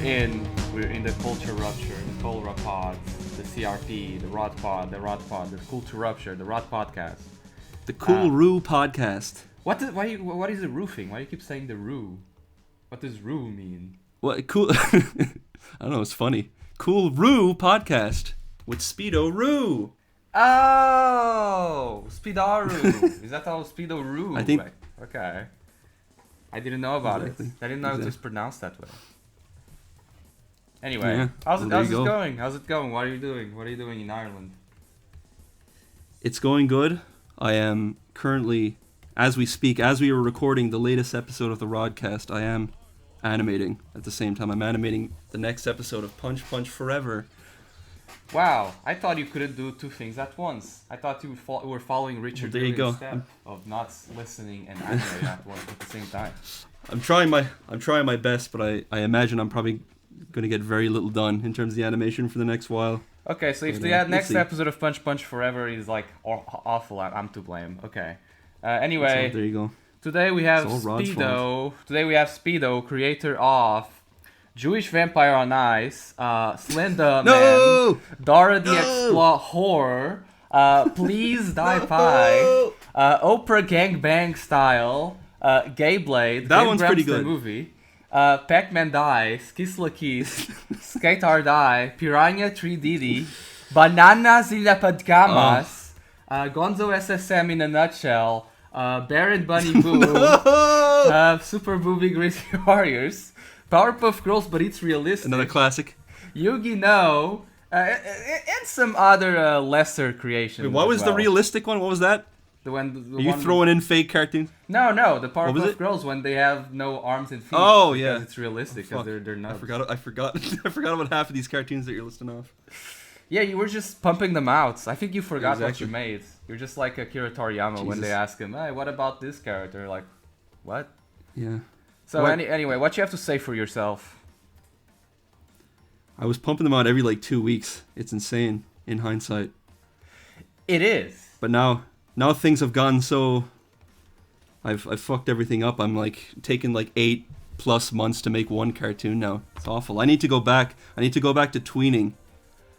We're in the culture rupture, the Colra Pod, the CRP, the Rod Pod, the culture rupture, the Rod Podcast. The Cool-RU Podcast. What is the roofing? Why do you keep saying the RU? What does RU mean? What cool? I don't know. It's funny. Cool-RU Podcast with Speedo-RU. Oh, Speedo-RU. Is that how Speedo-RU? I think. Okay. I didn't know about it. I didn't know it was pronounced that way. Anyway, yeah. how's it going? How's it going? What are you doing? What are you doing in Ireland? It's going good. I am currently, as we speak, as we were recording the latest episode of the Rodcast, I am animating at the same time. I'm animating the next episode of Punch Punch Forever. Wow, I thought you couldn't do two things at once. I thought you were following Richard Gille's step of not listening and animating at once at the same time. I'm trying my best, but I imagine I'm probably going to get very little done in terms of the animation for the next while. Okay, so if the next episode of Punch Punch Forever is like awful, I'm to blame. Okay. Anyway, there you go. Today we have Speedo. Today we have Speedo, creator of Jewish Vampire on Ice, Slender Man, Dora the Explorer, Please Die Pie, Oprah Gangbang Style, Gay Blade, that one's pretty good. The movie, Pac-Man Dies, Kiss La Kiss, Skater Die, Piranha 3DD, Bananas y las Padcamas, Gonzo SSM in a Nutshell, Baron Bunny Boo, Super Booby Greasy Warriors, Powerpuff Girls, but it's realistic. Another classic. Yu-Gi-Oh! And some other lesser creations. Wait, what was the realistic one? What was that? Are you throwing in fake cartoons? No, the Powerpuff Girls when they have no arms and feet. Oh yeah, it's realistic because they're not. I forgot about half of these cartoons that you're listing off. Yeah, you were just pumping them out. I think you forgot what you made. You're just like Akira Toriyama when they ask him, "Hey, what about this character?" Like, what? Yeah. So anyway, what you have to say for yourself? I was pumping them out every 2 weeks. It's insane in hindsight. It is. But now things have gone so. I've fucked everything up. I'm taking 8+ months to make one cartoon now. It's awful. I need to go back. to tweening,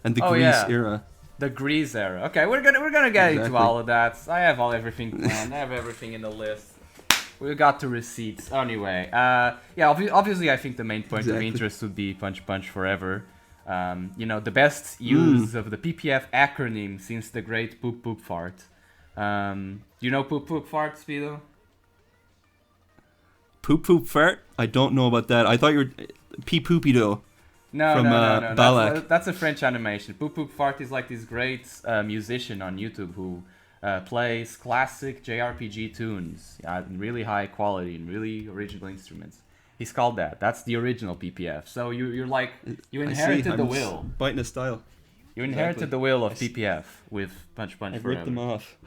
and the Grease era. The Grease era. Okay, we're gonna get into all of that. I have everything planned. I have everything in the list. We got the receipts. Anyway, obviously I think the main point of interest would be Punch Punch Forever. The best use of the PPF acronym since the great Poop Poop Fart. You know Poop Poop Fart, Speedo? Poop Poop Fart? I don't know about that. I thought you were Pee Poopido. No. That's a French animation. Poop Poop Fart is like this great musician on YouTube who plays classic JRPG tunes in really high quality and really original instruments. He's called that. That's the original PPF. So you inherited the will. Biting his style. You inherited the will of PPF with Punch Punch Forever. I ripped them off.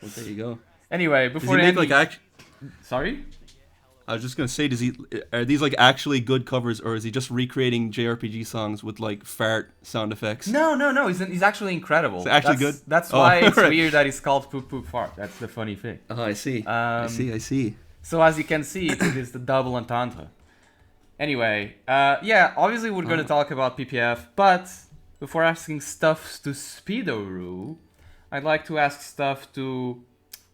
Well, there you go. Anyway, before Sorry? I was just gonna say, are these actually good covers, or is he just recreating JRPG songs with fart sound effects? No. He's actually incredible. It's actually good. That's why it's weird that he's called Poop Poop Fart. That's the funny thing. Oh, I see. I see. So as you can see, it is the double entendre. Anyway, obviously we're gonna talk about PPF, but before asking stuff to Speedo-RU, I'd like to ask stuff to,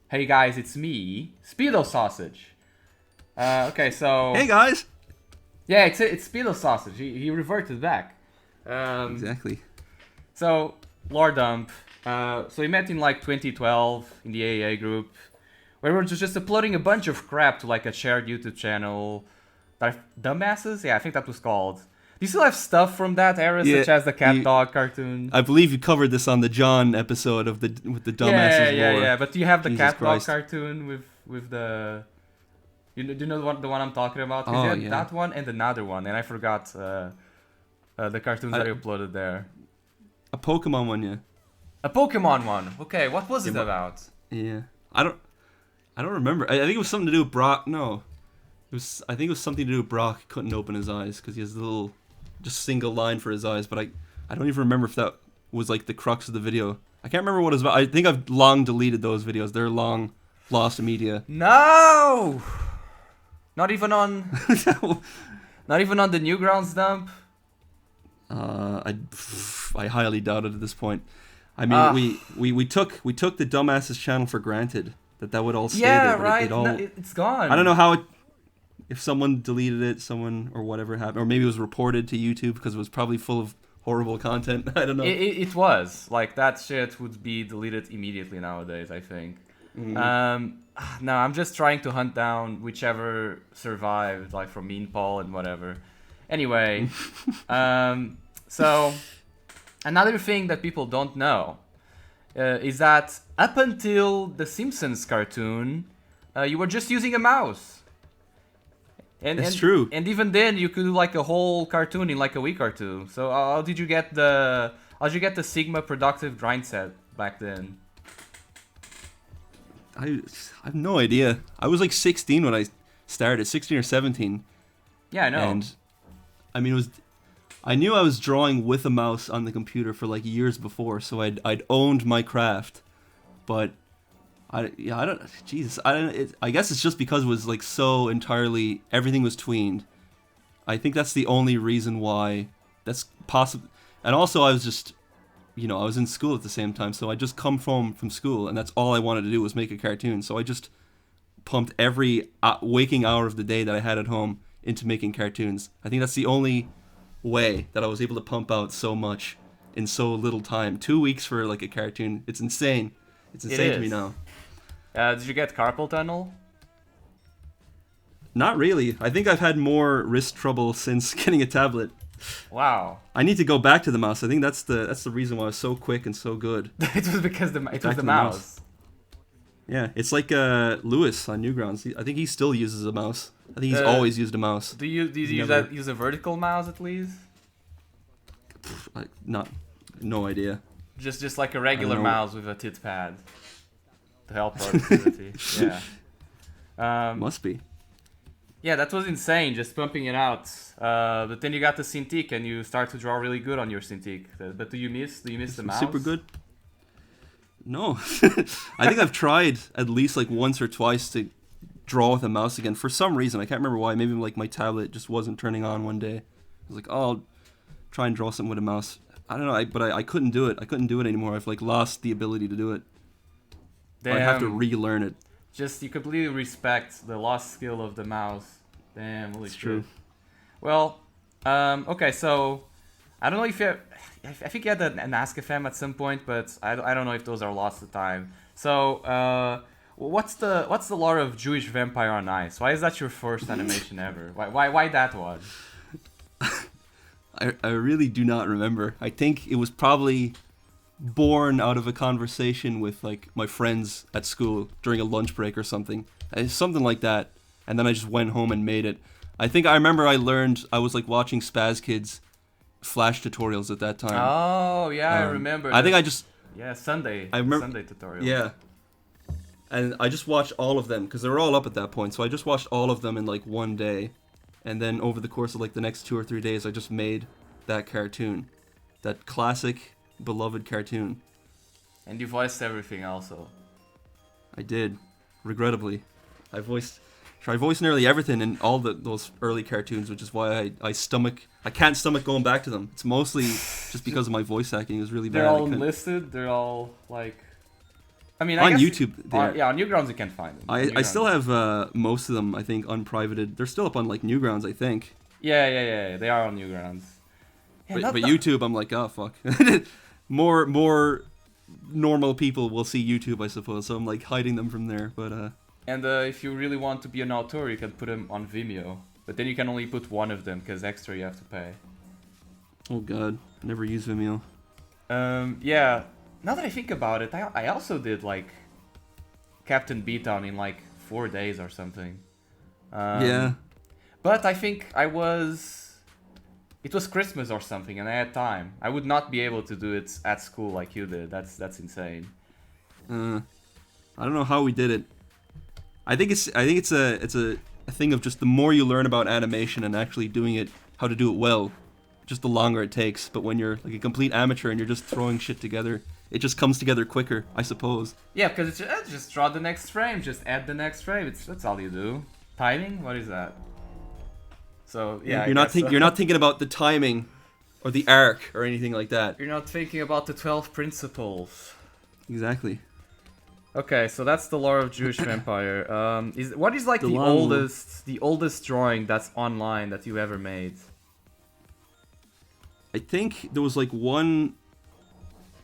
hey guys, it's me, Speedo Sausage. Okay, so... Hey guys! Yeah, it's Speedo Sausage. He reverted back. Exactly. So, Lord Dump. So we met in 2012 in the AA group, where we were just uploading a bunch of crap to a shared YouTube channel. Dumbasses? Yeah, I think that was called. Do you still have stuff from that era, such as the cat dog cartoon? I believe you covered this on the John episode with the dumbasses. Yeah. But do you have the cat dog cartoon with the? Do you know the one I'm talking about? That one and another one, and I forgot the cartoons that I uploaded there. A Pokemon one, yeah. A Pokemon one. Okay, what was it about? Yeah, I don't remember. I think it was something to do with Brock. No, I think it was something to do with Brock couldn't open his eyes because he has a little, just single line for his eyes. But I don't even remember if that was the crux of the video. I can't remember what it was about. I think I've long deleted those videos. They're long lost media. No. Not even on Not even on the Newgrounds dump? I highly doubt it at this point. I mean, we took the Dumbass's channel for granted that would all stay there. But right. It all, it's gone. I don't know how it. If someone deleted it, or whatever happened, or maybe it was reported to YouTube because it was probably full of horrible content. I don't know. It was like that shit would be deleted immediately nowadays, I think. No, I'm just trying to hunt down whichever survived, like from Mean Paul and whatever. Anyway, so another thing that people don't know is that up until the Simpsons cartoon, you were just using a mouse. That's true. And even then, you could do like a whole cartoon in like a week or two. So how did you get the Sigma productive grind set back then? I have no idea. I was like 16 when I started, 16 or 17. Yeah, I know. And I mean, I knew I was drawing with a mouse on the computer for like years before, so I'd owned my craft, but I guess it's just because it was like so entirely, everything was tweened. I think that's the only reason why that's possible. And also I was just, I was in school at the same time, so I just come from school, and that's all I wanted to do was make a cartoon. So I just pumped every waking hour of the day that I had at home into making cartoons. I think that's the only way that I was able to pump out so much in so little time. 2 weeks for like a cartoon. It's insane. It's insane to me now. Did you get carpal tunnel? Not really. I think I've had more wrist trouble since getting a tablet. Wow. I need to go back to the mouse. I think that's the reason why I was so quick and so good. It was because it was the mouse. Yeah, it's like Lewis on Newgrounds. I think he still uses a mouse. I think he's always used a mouse. Do you use a vertical mouse at least? No idea. Just like a regular mouse with a tit pad to help productivity. Yeah. Must be. Yeah, that was insane, just pumping it out. But then you got the Cintiq and you start to draw really good on your Cintiq. But do you miss the mouse? Super good. No. I think I've tried at least like once or twice to draw with a mouse again. For some reason, I can't remember why. Maybe like my tablet just wasn't turning on one day. I was like, oh, I'll try and draw something with a mouse. I don't know, but I couldn't do it. I couldn't do it anymore. I've like lost the ability to do it. Damn. I have to relearn it. Just you completely respect the lost skill of the mouse. Damn, holy shit. True. Well, okay, so I don't know if I think you had an Ask FM at some point, but I don't know if those are lost to time. So, what's the lore of Jewish Vampire on Ice? Why is that your first animation ever? Why that one? I really do not remember. I think it was probably born out of a conversation with like my friends at school during a lunch break or something. Something like that. And then I just went home and made it. I think I remember I was like watching Spaz Kids Flash tutorials at that time. Oh, yeah, I remember. I think I just... Yeah, Sunday. I remember, Sunday tutorial. Yeah. And I just watched all of them because they were all up at that point. So I just watched all of them in like one day. And then over the course of like the next 2 or 3 days, I just made that cartoon. That classic, beloved cartoon. And you voiced everything also. I did. Regrettably. I voiced nearly everything in all those early cartoons, which is why I can't stomach going back to them. It's mostly just because of my voice acting. It was really bad. They're all enlisted. They're all like... I mean, on YouTube. On Newgrounds you can find them. I still have most of them, I think, unprivated. They're still up on like Newgrounds, I think. Yeah. They are on Newgrounds. Yeah, but YouTube, I'm like, oh fuck. more normal people will see YouTube, I suppose. So I'm like hiding them from there. But and if you really want to be an auteur, you can put them on Vimeo. But then you can only put one of them because extra you have to pay. Oh god, I never use Vimeo. Yeah. Now that I think about it, I also did like Captain Beatown in like 4 days or something. Yeah. But I think it was Christmas or something and I had time. I would not be able to do it at school like you did. That's insane. I don't know how we did it. I think it's a thing of just the more you learn about animation and actually doing it, how to do it well, just the longer it takes. But when you're like a complete amateur and you're just throwing shit together, it just comes together quicker, I suppose. Yeah, because it's just draw the next frame, just add the next frame. That's all you do. Timing? What is that? So yeah, you're not thinking about the timing or the arc or anything like that. You're not thinking about the 12 principles. Exactly. Okay, so that's the lore of Jewish vampire. What is like the long oldest drawing that's online that you ever made? I think there was like one.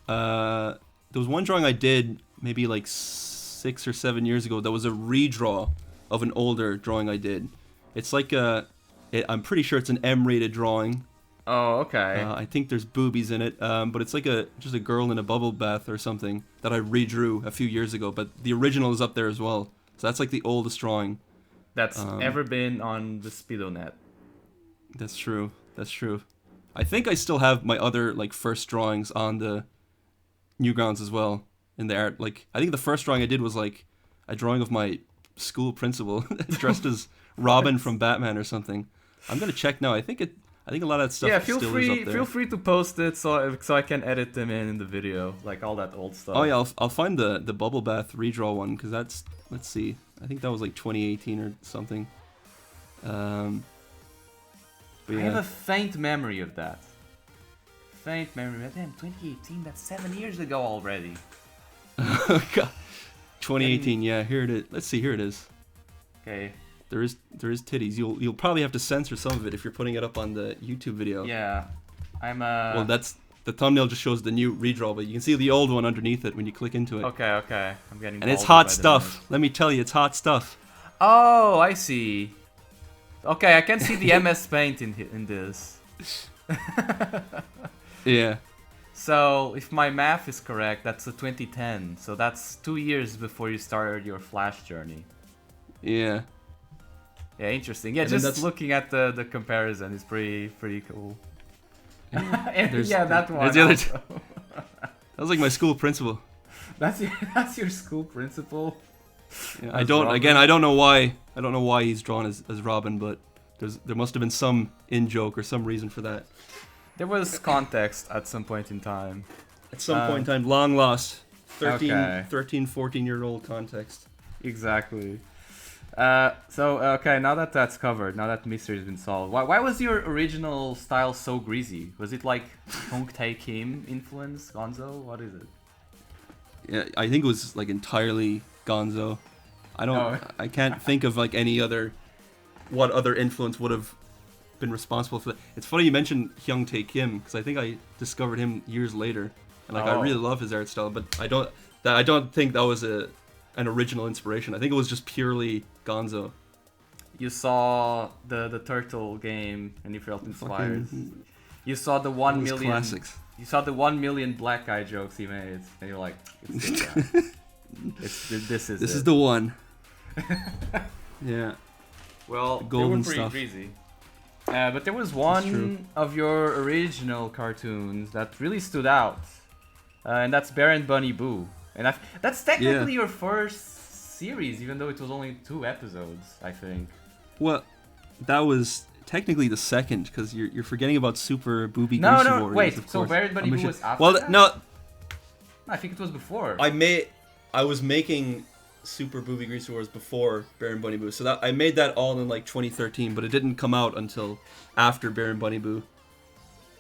There was one drawing I did maybe like 6 or 7 years ago. That was a redraw of an older drawing I did. It's like I'm pretty sure it's an M-rated drawing. Oh, okay. I think there's boobies in it, but it's like just a girl in a bubble bath or something that I redrew a few years ago. But the original is up there as well. So that's like the oldest drawing That's ever been on the Speedo-net. That's true. That's true. I think I still have my other like first drawings on the Newgrounds as well in the art. Like I think the first drawing I did was like a drawing of my school principal dressed as Robin from Batman or something. I'm gonna check now. I think a lot of that stuff still is up there. Feel free to post it so I can edit them in the video, like all that old stuff. Oh yeah, I'll find the bubble bath redraw one because that's, let's see, I think that was like 2018 or something. I have a faint memory of that. Faint memory. Damn, 2018. That's 7 years ago already. Oh god. 2018. Yeah, here it is. Let's see. Here it is. Okay. There is titties. You'll probably have to censor some of it if you're putting it up on the YouTube video. Yeah. Well, that's the thumbnail just shows the new redraw, but you can see the old one underneath it when you click into it. Okay. I'm getting. And it's hot stuff. Let me tell you, it's hot stuff. Oh, I see. Okay, I can see the MS Paint in this. Yeah. So, if my math is correct, that's a 2010. So that's 2 years before you started your Flash journey. Yeah. Yeah, interesting. Yeah, and just looking at the comparison is pretty cool. Yeah, that one. The other that was like my school principal. That's your school principal. Yeah, I don't know why he's drawn as Robin, but there must have been some in-joke or some reason for that. There was context at some point in time. At some point in time, long lost. 13, Okay. 13 14-year-old context. Exactly. Okay, now that that's covered, now that mystery has been solved, why was your original style so greasy? Was it like Hong Tae Kim influence, Gonzo? What is it? Yeah, I think it was like entirely Gonzo. I can't think of like what other influence would have been responsible for that. It's funny you mentioned Hyung Tae Kim because I think I discovered him years later, and like I really love his art style, but I don't think that was an original inspiration. I think it was just purely Gonzo. You saw the turtle game and you felt inspired. You saw the 1 million classics. You saw the 1 million black guy jokes he made, and you're like, this is the one. Yeah. Well, the golden they were pretty stuff. greasy. But there was one of your original cartoons that really stood out, and that's Bear and Bunny Boo. And that's technically your first series, even though it was only 2 episodes, I think. Well, that was technically the second, because you're forgetting about Super Booby Greasy Warriors. No, wait. Of so course. Bear and Bunny Boo was after Well, that? no. I think it was before. I was making Super Booby Greasy Wars before Bear and Bunny Boo, so I made that all in like 2013, but it didn't come out until after Bear and Bunny Boo.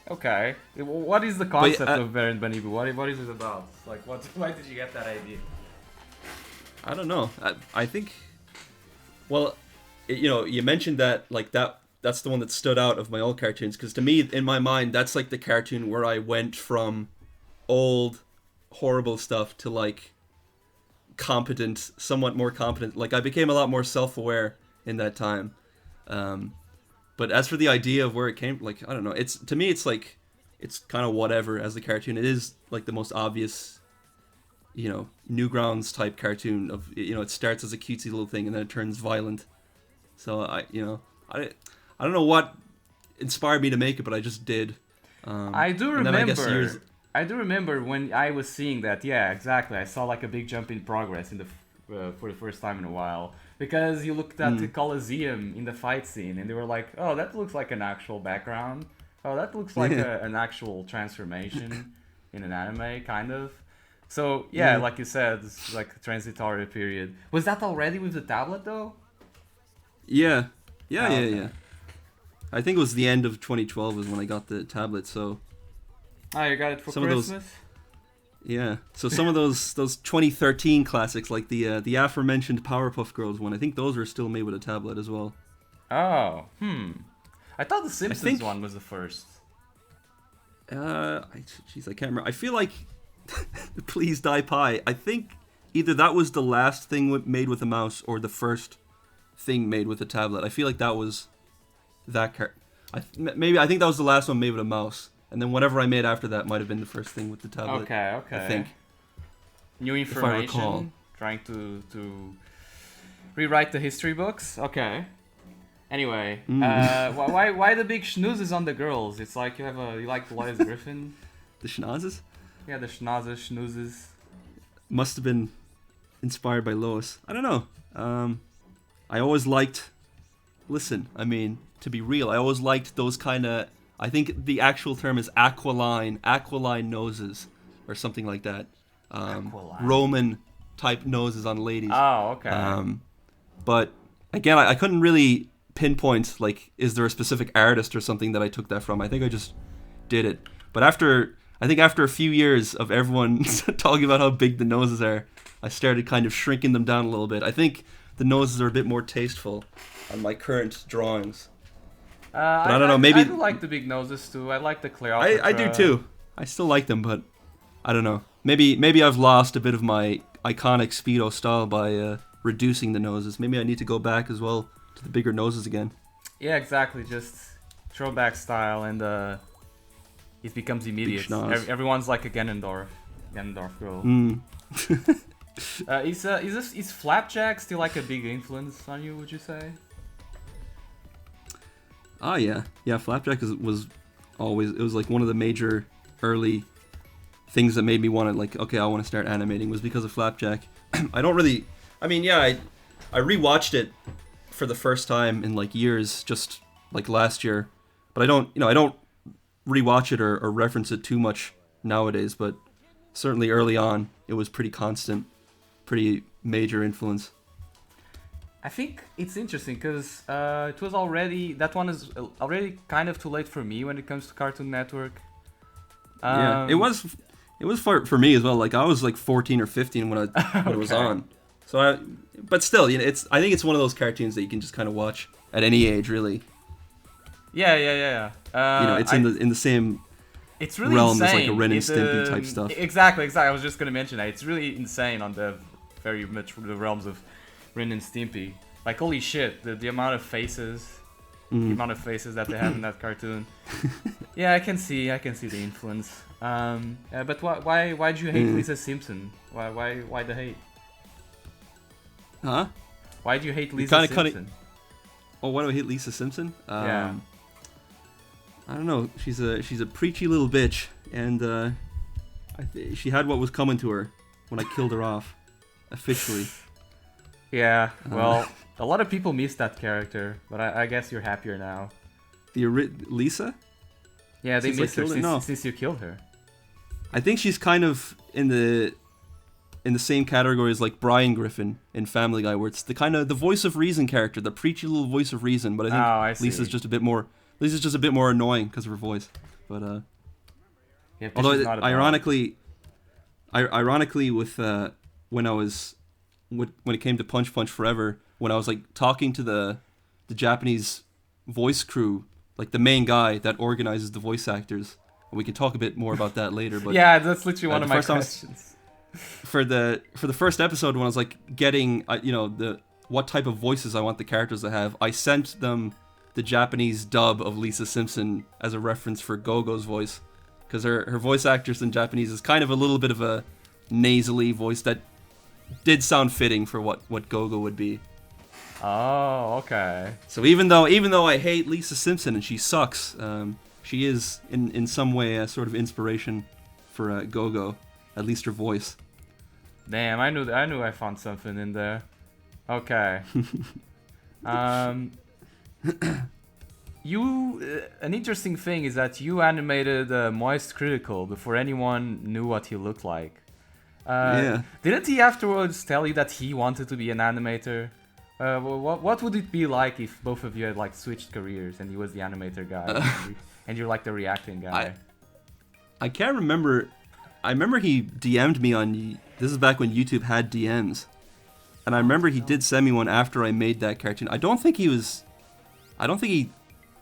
Okay. What is the concept of Bear and Bunny Boo? What is it about? Like, why did you get that idea? I don't know. I think, well, you mentioned that like that's the one that stood out of my old cartoons, because to me, in my mind, that's like the cartoon where I went from old horrible stuff to like competent, somewhat more competent. Like I became a lot more self-aware in that time. But as for the idea of where it came, like I don't know. To me, it's like it's kind of whatever as the cartoon. It is like the most obvious, Newgrounds type cartoon of it starts as a cutesy little thing and then it turns violent. So I don't know what inspired me to make it, but I just did. I do remember when I was seeing that. Yeah, exactly. I saw like a big jump in progress for the first time in a while, because you looked at the Colosseum in the fight scene and they were like, oh, that looks like an actual background. Oh, that looks like an actual transformation in an anime, kind of. So yeah, like you said, it's like a transitory period. Was that already with the tablet though? Yeah. Okay. I think it was the end of 2012 was when I got the tablet. So. You got it for Christmas? Yeah. So some of those 2013 classics, like the aforementioned Powerpuff Girls one, I think those were still made with a tablet as well. Oh. I thought the Simpsons one was the first. Jeez, I can't remember. I feel like Please Die Pie. I think either that was the last thing made with a mouse or the first thing made with a tablet. I feel like that was that I think that was the last one made with a mouse, and then whatever I made after that might have been the first thing with the tablet. Okay. I think. New information. Trying to rewrite the history books. Okay. Anyway, why the big schnoozes on the girls? It's like you like Lois Griffin. The schnozzes? Yeah, the schnoozes. Must have been inspired by Lois. I don't know. I always liked. Listen, I mean, to be real, I always liked those kind of. I think the actual term is aquiline noses, or something like that. Roman type noses on ladies. Oh, okay. But again, I couldn't really pinpoint, like, is there a specific artist or something that I took that from. I think I just did it. But after a few years of everyone talking about how big the noses are, I started kind of shrinking them down a little bit. I think the noses are a bit more tasteful on my current drawings. But I don't know, maybe... I do like the big noses too. I like the Cleopatra. I do too. I still like them, but I don't know. Maybe I've lost a bit of my iconic Speedo style by reducing the noses. Maybe I need to go back as well to the bigger noses again. Yeah, exactly. Just throwback style, and it becomes immediate. Everyone's like a Ganondorf girl. Is Flapjack still like a big influence on you, would you say? Oh yeah. Flapjack was always, it was like one of the major early things that made me want to, like, okay, I want to start animating, was because of Flapjack. I rewatched it for the first time in like years, just like last year, but I don't rewatch it or reference it too much nowadays, but certainly early on it was pretty constant, pretty major influence. I think it's interesting because that one is already kind of too late for me when it comes to Cartoon Network. Yeah, it was for me as well. Like, I was like 14 or 15 when it was on. So but still, I think it's one of those cartoons that you can just kind of watch at any age, really. Yeah. It's in the same it's really realm insane. as like a Ren and Stimpy type stuff. Exactly. I was just gonna mention that. It's really insane on the very much the realms of Ren and Stimpy. Like, holy shit, the amount of faces. The amount of faces that they have in that cartoon. Yeah, I can see the influence. But why do you hate Lisa Simpson? Why the hate? Huh? Why do you hate Lisa Simpson? Oh, why do I hate Lisa Simpson? Yeah. I don't know. She's a preachy little bitch, and she had what was coming to her when I killed her off, officially. Yeah. Well, a lot of people miss that character, but I guess you're happier now. Lisa? Yeah, they missed her since you killed her. I think she's kind of in the same category as like Brian Griffin in Family Guy, where it's the kind of the voice of reason character, the preachy little voice of reason. But I think Lisa's just a bit more annoying because of her voice. But yeah, although ironically, with when it came to Punch Forever, when I was like talking to the Japanese voice crew, like the main guy that organizes the voice actors, and we can talk a bit more about that later. But yeah, that's literally one of my questions. For the first episode, when I was like getting what type of voices I want the characters to have, I sent them the Japanese dub of Lisa Simpson as a reference for Gogo's voice, because her voice actress in Japanese is kind of a little bit of a nasally voice that did sound fitting for what Gogo would be. Oh, okay. So even though I hate Lisa Simpson and she sucks, she is in some way a sort of inspiration for Gogo, at least her voice. Damn, I knew I found something in there. Okay. An interesting thing is that you animated Moist Critical before anyone knew what he looked like. Yeah. Didn't he afterwards tell you that he wanted to be an animator? What would it be like if both of you had like switched careers and he was the animator guy and you're like the reacting guy? I can't remember. I remember he DM'd me on. This is back when YouTube had DMs, and I remember he did send me one after I made that cartoon. I don't think he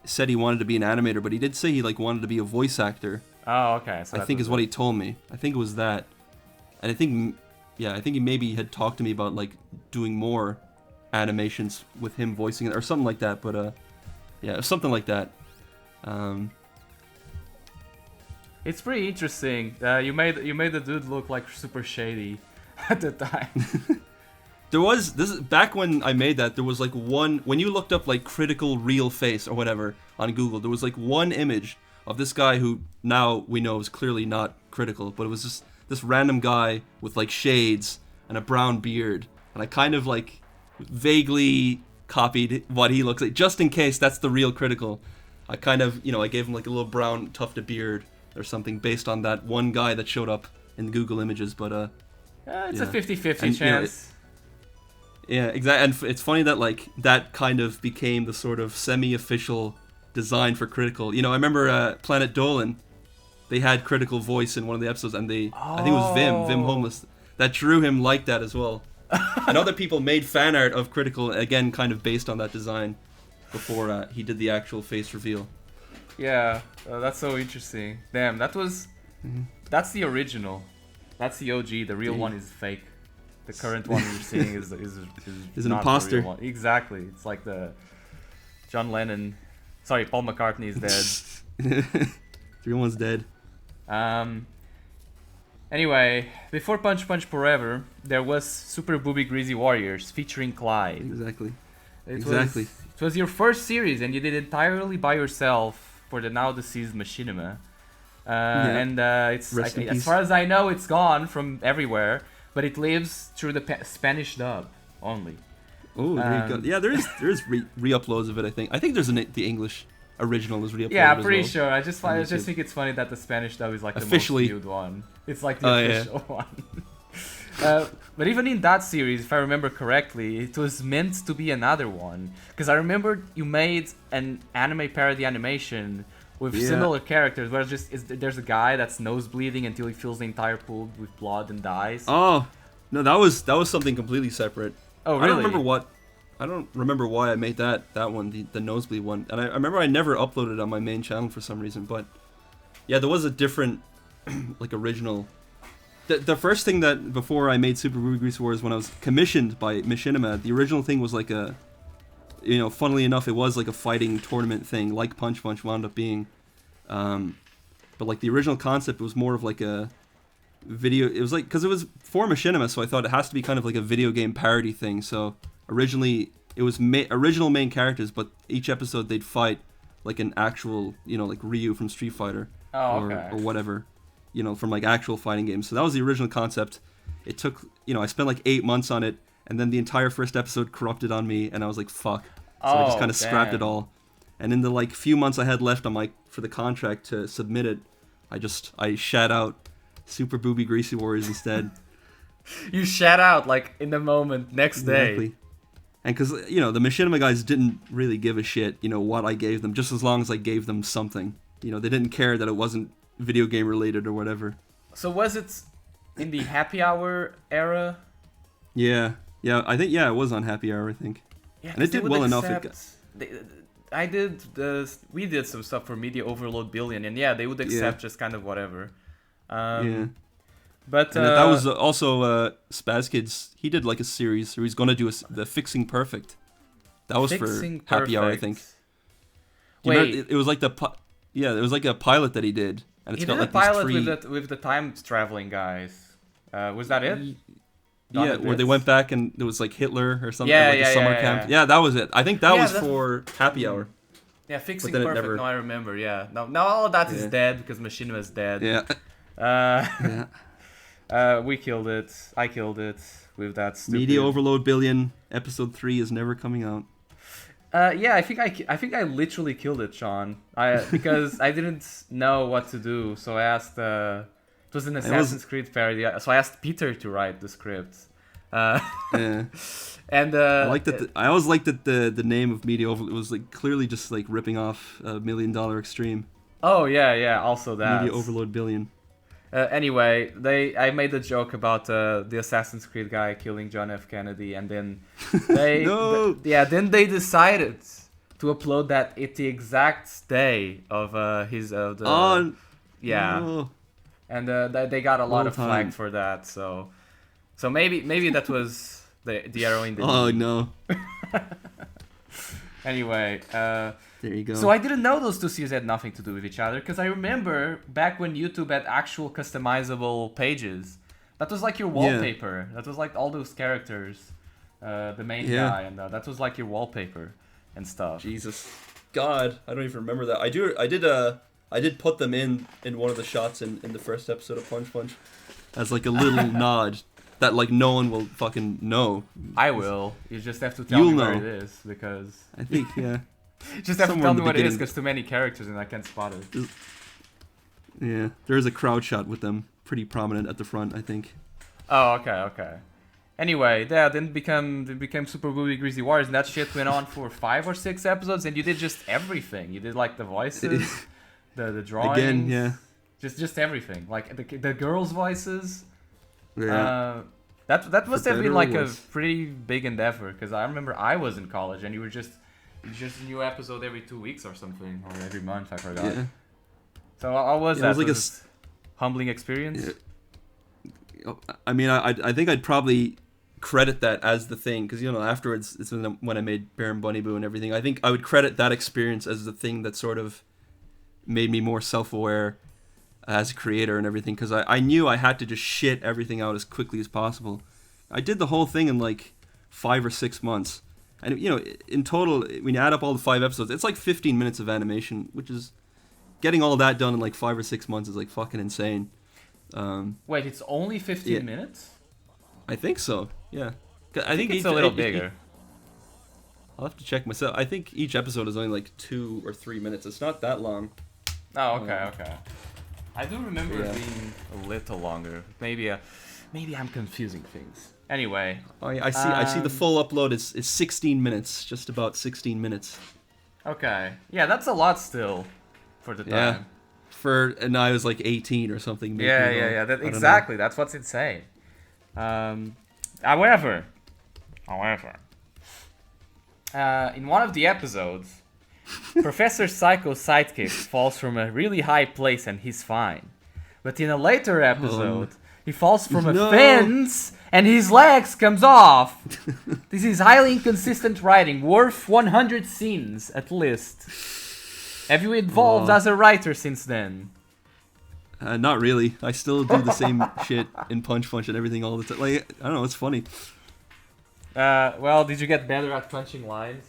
said he wanted to be an animator, but he did say he like wanted to be a voice actor. Oh, okay. So I think is what he told me. I think it was that, and I think he maybe had talked to me about like doing more animations with him voicing it or something like that. But yeah, something like that. It's pretty interesting. You made the dude look like super shady at the time. This is back when I made that. There was like one when you looked up like critical real face or whatever on Google. There was like one image of this guy who now we know is clearly not critical, but it was just this random guy with like shades and a brown beard, and I kind of like vaguely copied what he looks like just in case that's the real critical. I kind of I gave him like a little brown tufted beard or something based on that one guy that showed up in Google Images, but it's a 50-50 chance. Yeah, exactly. And it's funny that like that kind of became the sort of semi-official design for critical. I remember Planet Dolan, they had critical voice in one of the episodes, and I think it was Vim Homeless, that drew him like that as well. And other people made fan art of critical, again kind of based on that design before he did the actual face reveal. Yeah, that's so interesting. Damn, that's the original. That's the OG. The real one is fake. The current one you're seeing is an not imposter. the real one. Exactly. It's like the Paul McCartney is dead. The real one's dead. Anyway, before Punch Punch Forever, there was Super Booby Greasy Warriors featuring Clyde. Exactly. It was your first series, and you did it entirely by yourself for the now deceased Machinima. And it's as far as I know, it's gone from everywhere, but it lives through the Spanish dub only. Oh, there you go. Yeah, there is re-uploads of it. I think there's the English original is re-uploaded. Yeah, I'm pretty sure. I just think it's funny that the Spanish dub is like the most viewed one. It's like the official one. But even in that series, if I remember correctly, it was meant to be another one. Because I remember you made an anime parody animation with similar characters, where there's a guy that's nose bleeding until he fills the entire pool with blood and dies. Oh, no, that was something completely separate. Oh, really? I don't remember why I made that one, the nosebleed one. And I remember I never uploaded it on my main channel for some reason. But yeah, there was a different like original. The first thing that before I made Super Ruby Grease Wars, when I was commissioned by Machinima, the original thing was like a, funnily enough, it was like a fighting tournament thing, like Punch Punch wound up being. But like the original concept was more of like a video. It was like, because it was for Machinima, so I thought it has to be kind of like a video game parody thing. So originally it was original main characters, but each episode they'd fight like an actual, like Ryu from Street Fighter or whatever. From like actual fighting games. So that was the original concept. It took, I spent like 8 months on it, and then the entire first episode corrupted on me, and I was like, fuck. So I just kind of scrapped it all. And in the like few months I had left on for the contract to submit it, I shat out Super Booby Greasy Warriors instead. You shat out like in the moment, next day. And because, the Machinima guys didn't really give a shit, what I gave them, just as long as I gave them something. They didn't care that it wasn't video game related or whatever. So was it in the Happy Hour era? Yeah, I think it was on Happy Hour, I think. Yeah, and it did well enough. We did some stuff for Media Overload Billion, and they would accept just kind of whatever. But that was also Spaz Kids. He did like a series where he's gonna do the Fixing Perfect. That was for Happy Hour, I think. Wait, it was like it was like a pilot that he did. And it's he did a pilot with the time traveling guys. Was that it? Yeah, where they went back and there was like Hitler or something. Yeah, like a summer camp. Yeah, that was it. I think that was for Happy Hour. Yeah, Fixing Perfect. No, I remember. Yeah. Now all of that is dead because Machinima is dead. Yeah. We killed it. I killed it with that stupid... Media Overload Billion episode 3 is never coming out. I think I literally killed it, Sean. Because I didn't know what to do, so I asked. It was an Assassin's Creed parody, so I asked Peter to write the script. Yeah. And I like that. I always liked that the name of Media Overload was like clearly just like ripping off $1 Million Extreme. Oh yeah. Also that Media Overload Billion. Anyway, I made a joke about the Assassin's Creed guy killing John F. Kennedy, and then they No! then they decided to upload that at the exact day of his No. And they got a lot of time. flack for that. So maybe that was the arrow in the Oh knee. no. Anyway, there you go. so I didn't know those two series had nothing to do with each other, because I remember back when YouTube had actual customizable pages. That was like your wallpaper. That was like all those characters, the main guy, and that was like your wallpaper and stuff. Jesus, God, I don't even remember that. I did put them in one of the shots in the first episode of Punch Punch, as like a little nod that like no one will fucking know. I will. You just have to tell me where it is, because I think just have to somewhere tell in me the what it is, beginning. because too many characters and I can't spot it. Yeah, there's a crowd shot with them pretty prominent at the front, I think. Oh, okay. Anyway, yeah, then became Super Booby Greasy Warriors, and that shit went on for 5 or 6 episodes, and you did just everything. You did like the voices, the drawings, again, yeah, just everything, like the girls' voices. Yeah. That must have been like a was- pretty big endeavor, because I remember I was in college and you were just a new episode every 2 weeks or something, or every month, I forgot. Yeah. So how was that? It was like Was it humbling experience? Yeah. I mean, I think I'd probably credit that as the thing, because afterwards it's when I made Bear and Bunny Boo and everything. I think I would credit that experience as the thing that sort of made me more self-aware as a creator and everything, because I knew I had to just shit everything out as quickly as possible. I did the whole thing in like 5 or 6 months, and in total, when you add up all the 5 episodes, it's like 15 minutes of animation, which is getting all that done in like 5 or 6 months is like fucking insane. Wait, it's only 15 minutes? I think so. Yeah, I think it's a little bigger. I'll have to check myself. I think each episode is only like 2 or 3 minutes. It's not that long. Oh, okay. I do remember it being a little longer. Maybe I'm confusing things. Anyway. Oh, yeah, I see the full upload is 16 minutes, just about 16 minutes. Okay. Yeah, that's a lot still for the time. And I was like 18 or something. Yeah. Exactly. That's what's insane. However, in one of the episodes, Professor Psycho's sidekick falls from a really high place and he's fine. But in a later episode, he falls from a fence and his legs comes off. This is highly inconsistent writing, worth 100 scenes at least. Have you evolved as a writer since then? Not really. I still do the same shit in Punch Punch and everything all the time. Like, I don't know, it's funny. Well, did you get better at punching lines?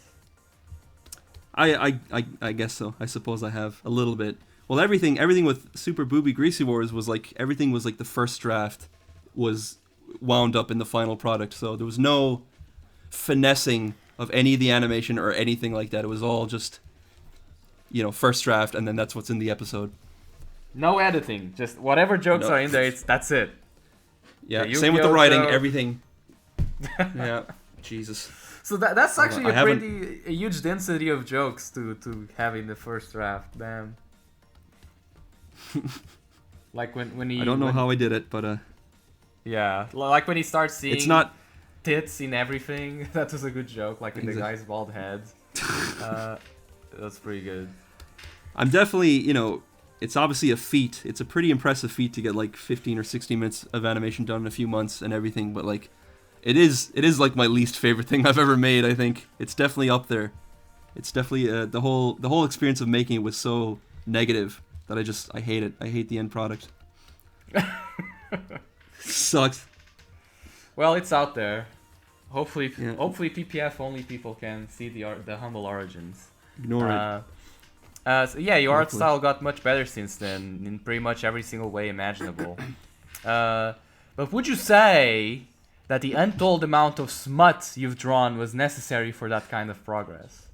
I guess so. I suppose I have a little bit. Well, everything with Super Booby Greasy Wars was like, everything was like the first draft was wound up in the final product. So there was no finessing of any of the animation or anything like that. It was all just, first draft, and then that's what's in the episode. No editing, just whatever jokes are in there. That's it. Yeah. Same with the writing, everything. Yeah. Jesus. So that's actually a huge density of jokes to have in the first draft. Damn. Like when he. I don't know how I did it, but yeah, like when he starts seeing. It's not tits in everything. That was a good joke. Like in the guy's bald head. That's pretty good. I'm definitely, it's obviously a feat. It's a pretty impressive feat to get like 15 or 16 minutes of animation done in a few months and everything, but like it is like my least favorite thing I've ever made, I think. It's definitely up there. It's definitely the whole experience of making it was so negative that I hate it. I hate the end product. Sucks. Well, it's out there. Hopefully PPF only people can see the humble origins. Ignore it. So yeah, your art style got much better since then in pretty much every single way imaginable. But would you say that the untold amount of smut you've drawn was necessary for that kind of progress?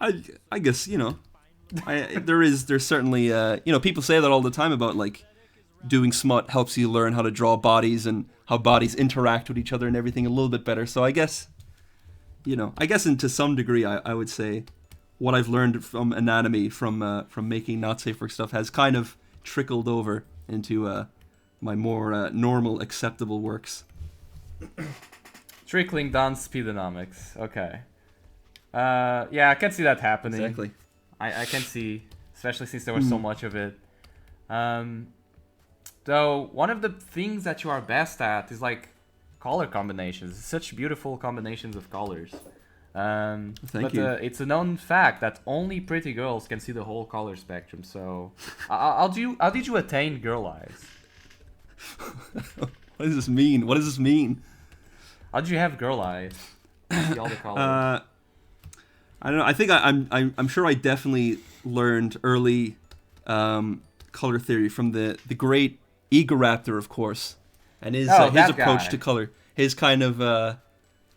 I guess, there's certainly, people say that all the time about like doing smut helps you learn how to draw bodies and how bodies interact with each other and everything a little bit better. So I guess, to some degree, I would say what I've learned from anatomy, from making not safe for work stuff, has kind of trickled over into my more normal, acceptable works. Trickling down speedonomics. Okay. Yeah, I can see that happening. Exactly. I can see, especially since there was so much of it. Though one of the things that you are best at is like color combinations. Such beautiful combinations of colors. Thank you. It's a known fact that only pretty girls can see the whole color spectrum. So, how did you attain girl eyes? What does this mean? How did you have girl eyes? See all the colors. I don't know. I think I'm sure I definitely learned early color theory from the great Egoraptor, of course, and his approach to color. His kind of I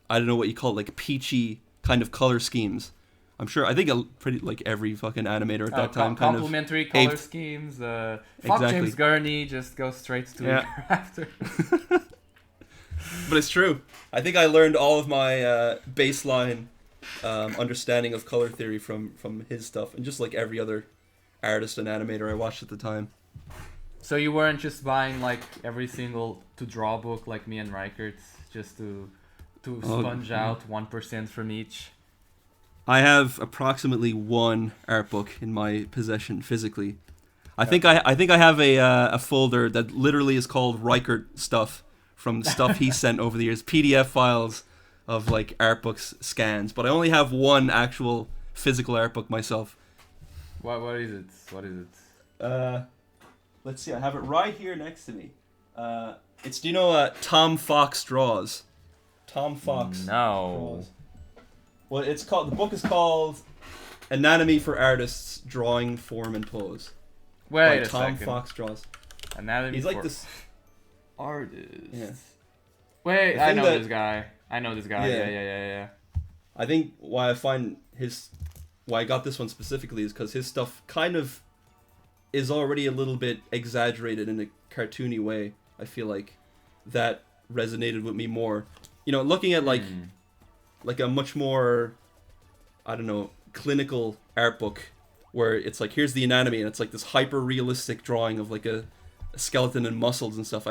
don't know what you call it, like peachy kind of color schemes. I think pretty like every fucking animator at that time kind of complementary color schemes. Fuck exactly. James Gurney, just go straight to Egoraptor. But it's true. I think I learned all of my baseline understanding of color theory from his stuff, and just like every other artist and animator I watched at the time. So you weren't just buying like every single to draw book like me and Reichert just to sponge out 1% from each? I have approximately one art book in my possession physically. I think I have a folder that literally is called Reichert stuff, from the stuff he sent over the years, PDF files of like art books scans, but I only have one actual physical art book myself. What is it? Let's see, I have it right here next to me. It's, do you know Tom Fox Draws? Tom Fox No. Draws. Well, the book is called Anatomy for Artists, Drawing, Form, and Pose. Wait a Tom second. Fox Draws. Anatomy He's like for this artist. Yeah. Wait, I know this guy. Yeah. I think why I got this one specifically is because his stuff kind of is already a little bit exaggerated in a cartoony way. I feel like that resonated with me more. Looking at like a much more, I don't know, clinical art book where it's like, here's the anatomy, and it's like this hyper realistic drawing of like a skeleton and muscles and stuff.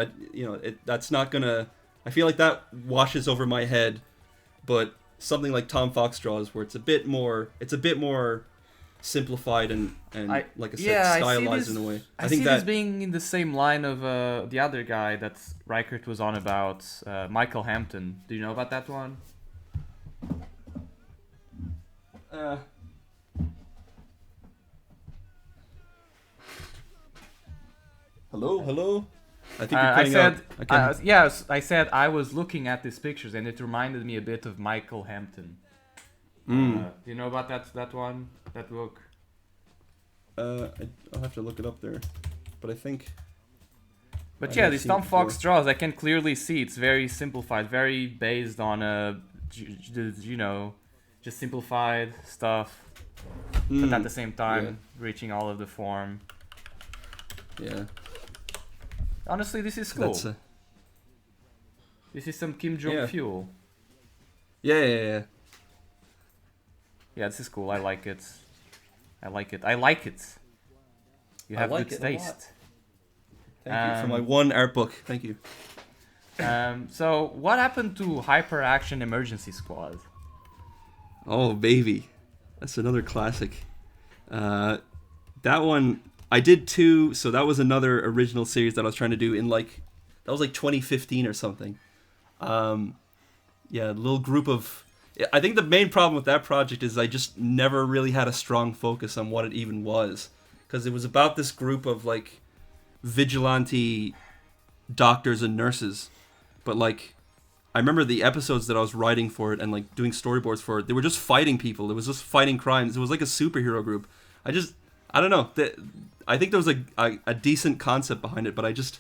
That's not gonna. I feel like that washes over my head, but something like Tom Fox Draws, where it's a bit more simplified and like I said, stylized in a way. I think this being in the same line of the other guy that Reichert was on about, Michael Hampton. Do you know about that one? Hello. I think you're cutting out. Yes, I said I was looking at these pictures and it reminded me a bit of Michael Hampton. Do you know about that one, that book? I'll have to look it up there, but I think. But yeah, these Tom Fox Draws, I can clearly see it's very simplified, very based on just simplified stuff, but at the same time reaching all of the form. Yeah. Honestly, this is cool. This is some Kim Jong fuel. Yeah. Yeah, this is cool. I like it. You have good taste. Thank you for my one art book. Thank you. So, what happened to Hyper Action Emergency Squad? Oh, baby. That's another classic. That one, I did too. So that was another original series that I was trying to do in that was like 2015 or something. A little group of. I think the main problem with that project is I just never really had a strong focus on what it even was, because it was about this group of like vigilante doctors and nurses, but like I remember the episodes that I was writing for it and like doing storyboards for it, they were just fighting people. It was just fighting crimes. It was like a superhero group. I don't know. I think there was a decent concept behind it, but I just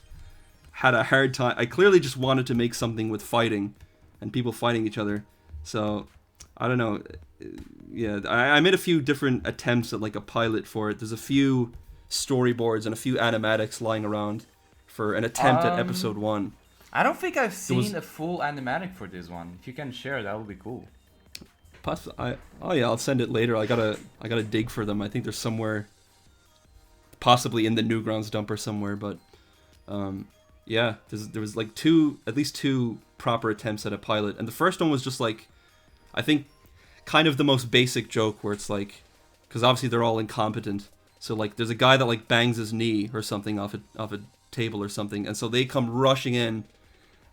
had a hard time. I clearly just wanted to make something with fighting and people fighting each other. So, I don't know. Yeah, I made a few different attempts at like a pilot for it. There's a few storyboards and a few animatics lying around for an attempt at episode 1. I don't think I've seen a full animatic for this one. If you can share, that would be cool. I'll send it later. I gotta dig for them. I think they're somewhere, possibly in the Newgrounds dumper somewhere. But yeah, there was like at least two proper attempts at a pilot, and the first one was just like, I think, kind of the most basic joke where it's like, because obviously they're all incompetent. So like, there's a guy that like bangs his knee or something off a table or something, and so they come rushing in,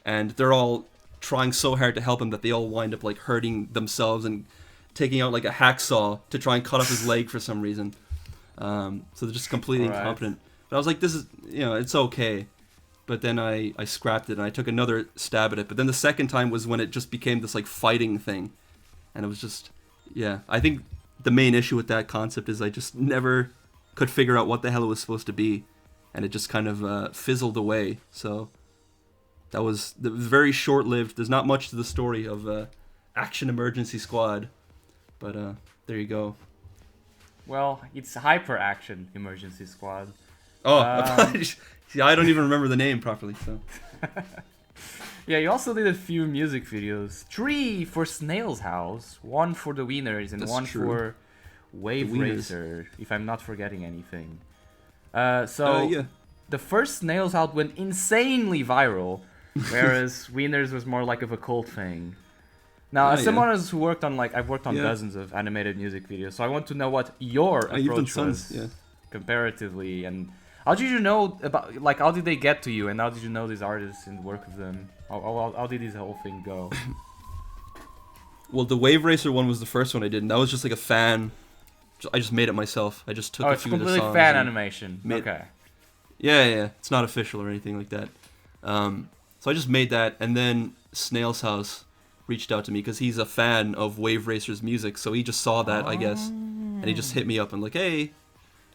and they're all trying so hard to help him that they all wind up like hurting themselves and taking out like a hacksaw to try and cut off his leg for some reason. So they're just completely incompetent. But I was like, this is, it's okay. But then I scrapped it and I took another stab at it. But then the second time was when it just became this like fighting thing. And it was just, yeah. I think the main issue with that concept is I just never could figure out what the hell it was supposed to be. And it just kind of fizzled away. So that was very short-lived. There's not much to the story of Action Emergency Squad. But there you go. Well, it's Hyper Action Emergency Squad. Oh, I don't even remember the name properly. So. Yeah, you also did a few music videos. 3 for Snail's House, 1 for the Wieners, and That's 1 true. for Wave Racer, if I'm not forgetting anything. Yeah. The first Snail's House went insanely viral, whereas Wieners was more like of a cult thing. Now, as someone who worked on I've worked on dozens of animated music videos, so I want to know what your approach was comparatively, and how did you know about, how did they get to you, and how did you know these artists and work with them? How did this whole thing go? Well, the Wave Racer one was the first one I did, and that was just like a fan. I just made it myself. I just took a few of the songs. Oh, it's completely fan animation. Okay. Yeah. It's not official or anything like that. So I just made that, and then Snail's House reached out to me because he's a fan of Wave Racer's music, so he just saw that, I guess, and he just hit me up and like, hey.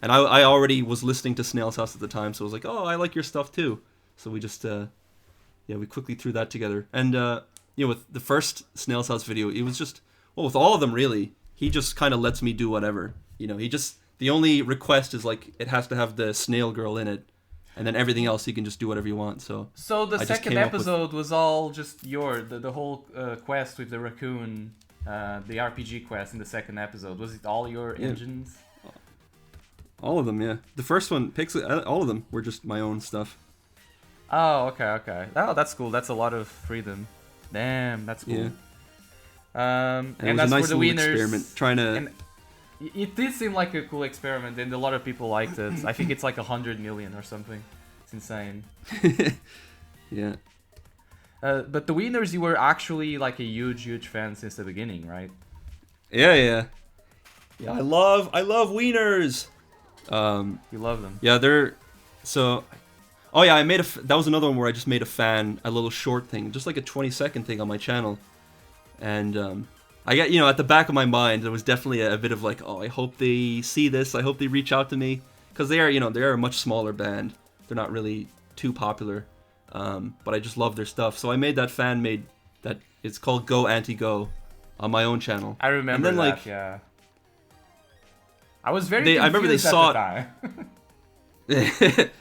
And I already was listening to Snail's House at the time, so I was like, oh, I like your stuff too. So we just, we quickly threw that together. And, with the first Snail's House video, it was just, with all of them really, he just kind of lets me do whatever. The only request is like, it has to have the snail girl in it. And then everything else, you can just do whatever you want. So the second episode was all just the whole quest with the raccoon, the RPG quest in the second episode. Was it all your engines? All of them, yeah. The first one, all of them were just my own stuff. Oh, okay. Oh, that's cool. That's a lot of freedom. Damn, that's cool. Yeah. And it was that's a nice for the little Wieners. experiment, trying to... And it did seem like a cool experiment, and a lot of people liked it. I think it's like 100 million or something. It's insane. Yeah. But the Wieners, you were actually like a huge fan since the beginning, right? Yeah. I love Wieners. You love them. Yeah, they're so. Oh yeah, that was another one where I just made a little short thing, just like a 20-second thing on my channel, and I got, at the back of my mind, there was definitely a bit of like, oh, I hope they see this, I hope they reach out to me, because they are a much smaller band, they're not really too popular, but I just love their stuff, so I made that fan-made, that it's called Go Anti-Go, on my own channel. I remember and then, that, yeah. I was very confused I remember they saw at the it.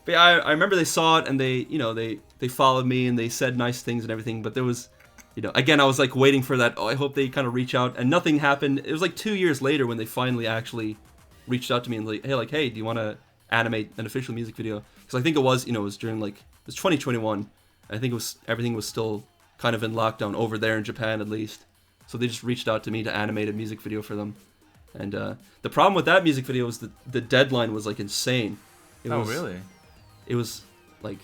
But yeah, I remember they saw it, and they followed me and they said nice things and everything. But there was, again, I was like waiting for that. Oh, I hope they kind of reach out, and nothing happened. It was like 2 years later when they finally actually reached out to me and hey, do you want to animate an official music video? Because I think it was, it was during it was 2021. I think everything was still kind of in lockdown over there in Japan at least. So they just reached out to me to animate a music video for them. And the problem with that music video was that the deadline was like insane. Really? It was like,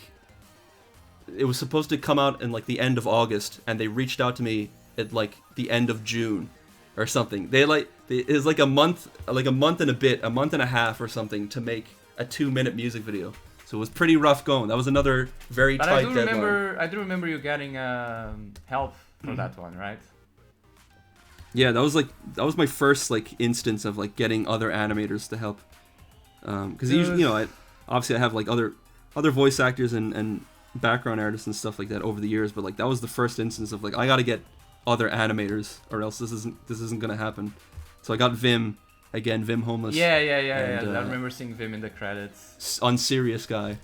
it was supposed to come out in like the end of August, and they reached out to me at like the end of June or something. It was like a month and a month and a half or something to make a 2-minute music video. So it was pretty rough going. That was another very tight deadline. I do remember you getting help for that one, right? Yeah, that was my first like instance of like getting other animators to help, because usually obviously I have like other voice actors and background artists and stuff like that over the years, but like that was the first instance of like I got to get other animators or else this isn't gonna happen. So I got Vim again, Vim Homeless. Yeah. I remember seeing Vim in the credits. Unserious guy.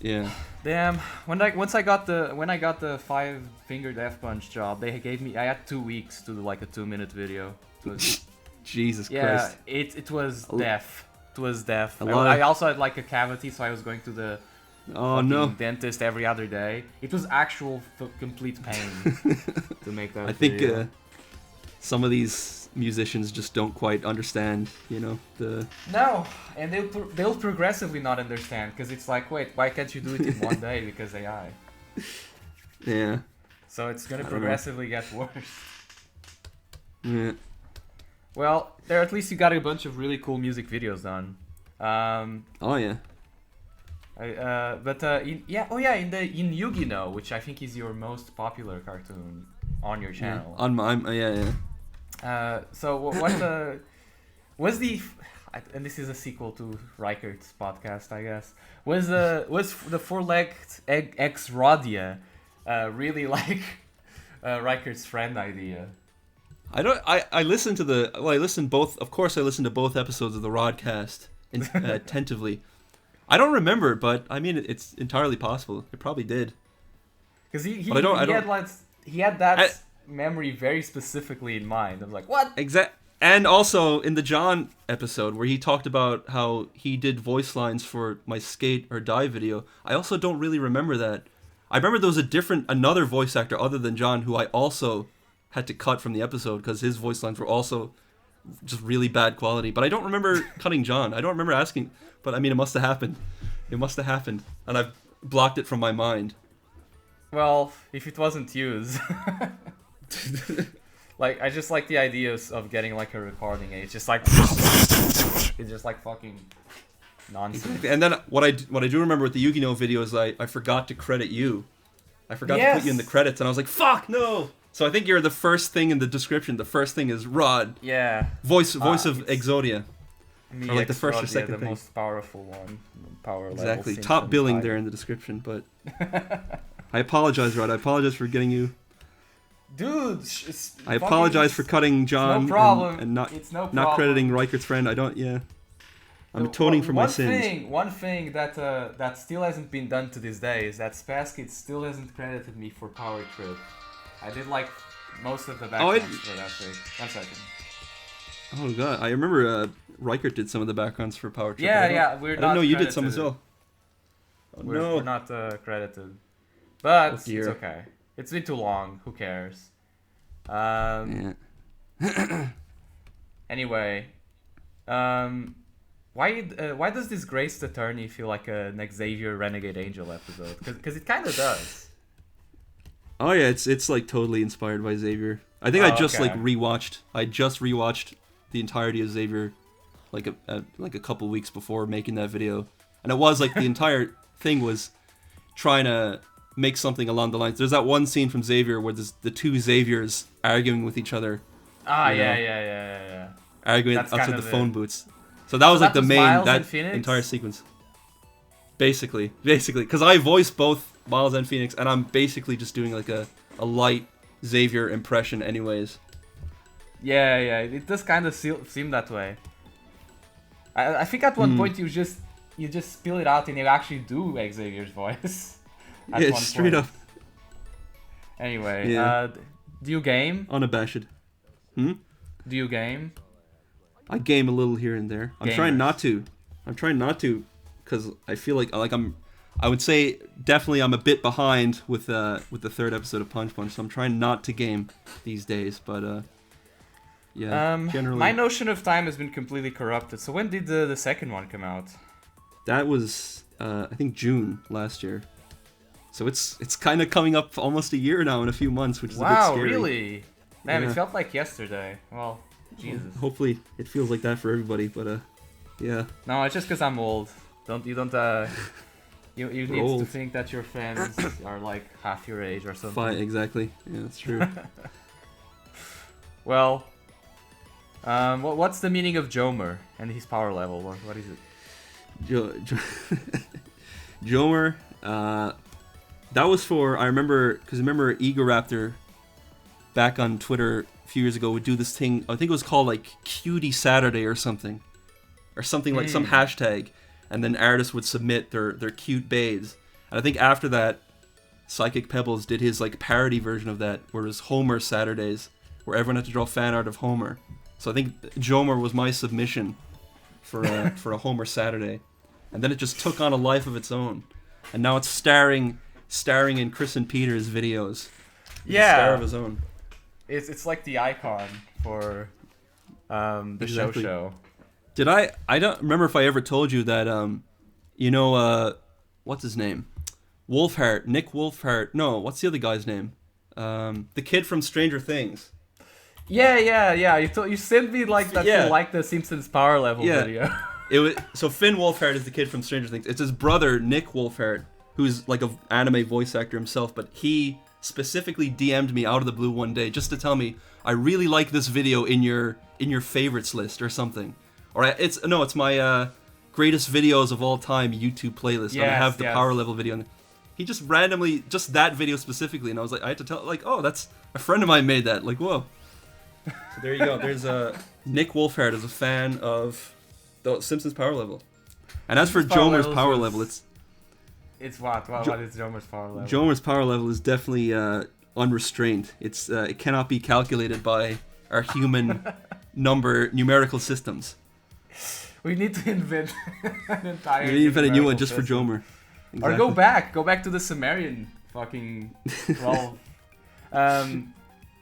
Yeah. Damn. When I got the 5-finger death punch job, I had 2 weeks to do like a 2-minute video. It was, Jesus yeah, Christ. it was death. It was death. A lot I also had like a cavity, so I was going to the dentist every other day. It was actual complete pain to make that. I think some of these musicians just don't quite understand, the. No, and they'll progressively not understand, because it's like, wait, why can't you do it in one day? Because AI. Yeah. So it's gonna progressively get worse. Yeah. Well, there at least you got a bunch of really cool music videos done. Oh yeah. In Yu-Gi-Oh, which I think is your most popular cartoon on your channel. Yeah. On mine, yeah. So what was the and this is a sequel to Reichert's podcast, I guess. Was the four-legged X Rodia really like Reichert's friend idea? I listened to I listened to both episodes of the Rodcast attentively. I don't remember, but I mean it's entirely possible. It probably did. Because he had that memory very specifically in mind. I was like, what? Exact. And also in the John episode where he talked about how he did voice lines for my Skate or Die video, I also don't really remember that. I remember there was another voice actor other than John who I also had to cut from the episode because his voice lines were also just really bad quality. But I don't remember cutting John. I don't remember asking. But I mean, it must have happened. It must have happened. And I've blocked it from my mind. Well, if it wasn't used. Like, I just like the idea of getting like a recording, and it's just like fucking nonsense. Exactly. And then what I do remember with the Yu-Gi-Oh video is I forgot to credit you. I forgot to put you in the credits, and I was like, fuck no. So I think you're the first thing in the description. The first thing is Rod. Yeah. Voice of Exodia. Or like the first or second thing. The most powerful one. Power level. Exactly. Top billing there in the description, but I apologize, Rod. I apologize for getting you. Dude, I apologize for cutting John and not crediting Reichert's friend. I'm atoning for my sins. One thing that still hasn't been done to this day is that Spaskit still hasn't credited me for Power Trip. I did like most of the backgrounds for that thing. 1 second. Oh god, I remember Reichert did some of the backgrounds for Power Trip. Yeah, I didn't know you did some as well. We're not credited, but it's okay. It's been too long. Who cares? Anyway, why does this Graced Attorney feel like an Xavier Renegade Angel episode? Because it kind of does. Oh yeah, it's like totally inspired by Xavier. I think I just rewatched the entirety of Xavier like a couple weeks before making that video, and it was like the entire thing was trying to make something along the lines. There's that one scene from Xavier where there's the two Xaviers arguing with each other. Yeah. Arguing outside the phone booths. So that was like the main entire sequence. Basically, because I voice both Miles and Phoenix, and I'm basically just doing like a light Xavier impression, anyways. Yeah, it does kind of seem that way. I think at one point you just spill it out and you actually do Xavier's voice. Yeah, straight up. Anyway, do you game? Unabashed. Do you game? I game a little here and there. I'm trying not to, because I feel like I would say definitely I'm a bit behind with the third episode of Punch Punch, so I'm trying not to game these days. But generally, my notion of time has been completely corrupted. So when did the second one come out? That was I think June last year. So it's kind of coming up almost a year now in a few months, which is a bit scary. Wow, really? Man, it felt like yesterday. Well, Jesus. Hopefully it feels like that for everybody, but yeah. No, it's just because I'm old. You need old to think that your fans are like half your age or something. Fine, exactly. Yeah, that's true. Well, what's the meaning of Jomer and his power level? What is it? Jomer, that was for, I remember Egoraptor back on Twitter a few years ago would do this thing, I think it was called like Cutie Saturday or something like some hashtag, and then artists would submit their cute babes, And I think after that, Psychic Pebbles did his like parody version of that, where it was Homer Saturdays, where everyone had to draw fan art of Homer. So I think Jomer was my submission for a Homer Saturday, and then it just took on a life of its own, and now it's starring in Chris and Peter's videos. He's a star of his own. It's like the icon for the show. Did I don't remember if I ever told you that what's his name? Wolfhard, Nick Wolfhard. No, what's the other guy's name? The kid from Stranger Things. Yeah. You sent me like that. You like the Simpsons Power Level video. So Finn Wolfhard is the kid from Stranger Things. It's his brother Nick Wolfhard, who's like an anime voice actor himself, but he specifically DM'd me out of the blue one day just to tell me, I really like this video in your favorites list or something. Or it's my greatest videos of all time YouTube playlist. And I have the Power Level video. He just randomly, just that video specifically, and I was like, I had to tell, like, oh, that's a friend of mine made that. Like, whoa. So there you go. There's Nick Wolfhard is a fan of the Simpsons Power Level. And as for Jomer's Power Level, it's what? What is Jomer's Power Level? Jomer's Power Level is definitely unrestrained. It cannot be calculated by our human numerical systems. We need to invent an entire. We need to invent a new one just for Jomer. Exactly. Or go back to the Sumerian fucking 12.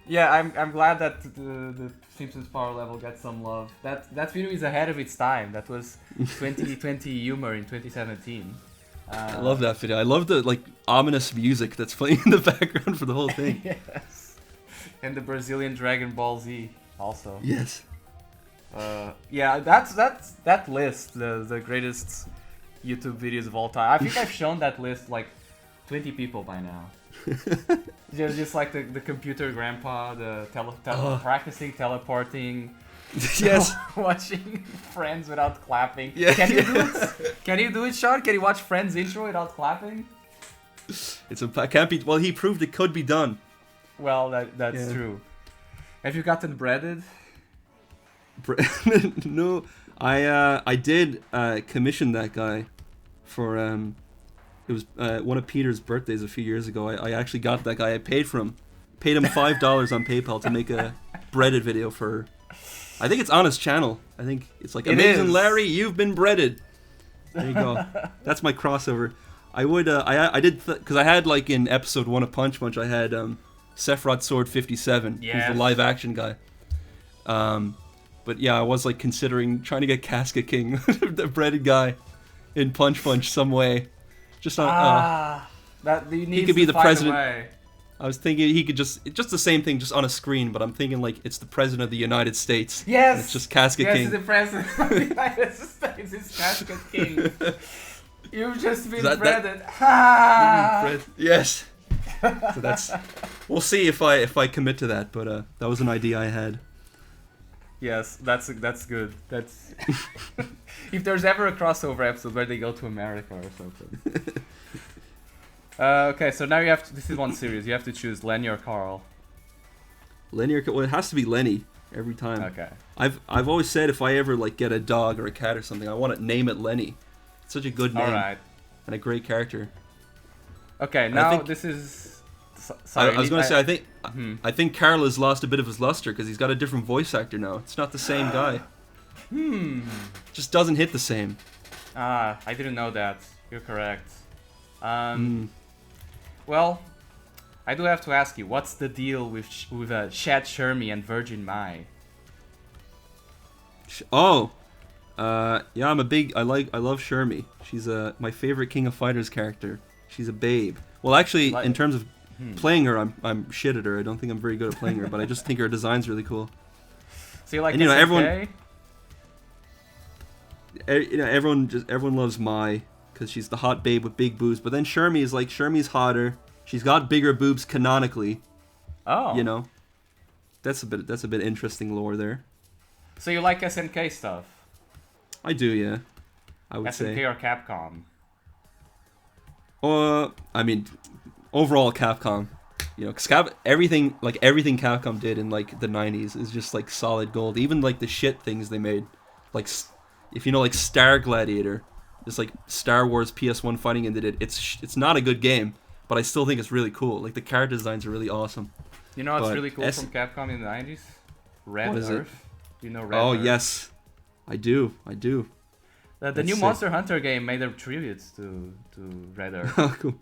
Yeah, I'm glad that the Simpsons Power Level gets some love. That video is ahead of its time. That was 2020 humor in 2017. I love that video. I love the like ominous music that's playing in the background for the whole thing. Yes. And the Brazilian Dragon Ball Z also. Yes. Yeah, that's that list, the greatest YouTube videos of all time. I think I've shown that list like 20 people by now. just like the computer grandpa, the practicing teleporting. Yes. Watching Friends without clapping. Yeah. Can you do it? Can you do it, Sean? Can you watch Friends intro without clapping? It can't be. Well, he proved it could be done. Well, that's true. Have you gotten breaded? No, I did commission that guy for it was one of Peter's birthdays a few years ago. I actually got that guy. I paid him $5 on PayPal to make a breaded video for. I think it's on his channel. I think it's like Amazing Larry, you've been breaded. There you go. That's my crossover. I would I did because I had like in episode 1 of Punch Punch I had Sephiroth Sword 57, who's the live action guy. But yeah, I was like considering trying to get Casca King, the breaded guy, in Punch Punch some way. Just on. He could be the president. I was thinking he could just the same thing, just on a screen. But I'm thinking like it's the president of the United States. Yes. And it's just Casca King. Yes, the president of the United States is Casca King. You've just been breaded. Yes. So we'll see if I commit to that. But that was an idea I had. Yes, that's good. That's if there's ever a crossover episode where they go to America or something. Okay, so now you have to. This is one series. You have to choose Lenny or Carl. Lenny or well, it has to be Lenny every time. Okay. I've always said if I ever like get a dog or a cat or something, I want to name it Lenny. It's such a good name. All right. And a great character. Okay, now this is. Sorry, I was going to say I think Carl has lost a bit of his luster because he's got a different voice actor now. It's not the same guy. Just doesn't hit the same. I didn't know that. You're correct. Well, I do have to ask you, what's the deal with Shad Shermie and Virgin Mai? Yeah, I love Shermie. She's my favorite King of Fighters character. She's a babe. Well, actually, in terms of playing her, I'm shit at her. I don't think I'm very good at playing her, but I just think her design's really cool. So you like and, everyone loves Mai because she's the hot babe with big boobs. But then Shermie's hotter. She's got bigger boobs canonically. Oh. That's a bit interesting lore there. So you like SNK stuff? I do, yeah. I would say. SNK or Capcom? I mean, overall Capcom. Cause everything Capcom did in like the 90s is just like solid gold. Even like the shit things they made, like if like Star Gladiator this like Star Wars PS1 fighting game they did. It's not a good game, but I still think it's really cool. Like the character designs are really awesome. You know what's really cool from Capcom in the 90s? Red Earth. Do you know Red Earth? Oh yes, I do. The new Monster Hunter game made a tribute to Red Earth. Oh, cool.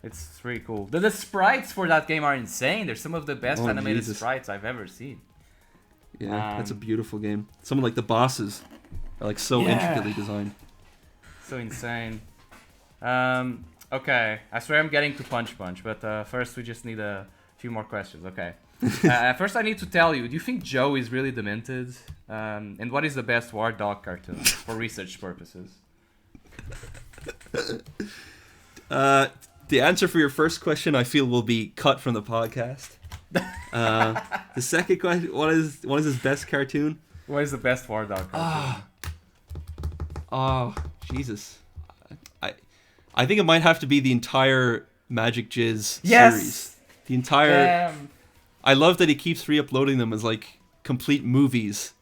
It's really cool. The sprites for that game are insane. They're some of the best animated sprites I've ever seen. Yeah, that's a beautiful game. Some of like the bosses are like so intricately designed. So insane. Okay, I swear I'm getting to Punch, but first we just need a few more questions. Okay. First I need to tell you, do you think Joe is really demented? And what is the best Wardog cartoon for research purposes? The answer for your first question, I feel, will be cut from the podcast. The second question, what is his best cartoon? What is the best Wardog cartoon? Oh, Jesus. I think it might have to be the entire Magic Jizz series. The entire... Damn. I love that he keeps re-uploading them as like complete movies.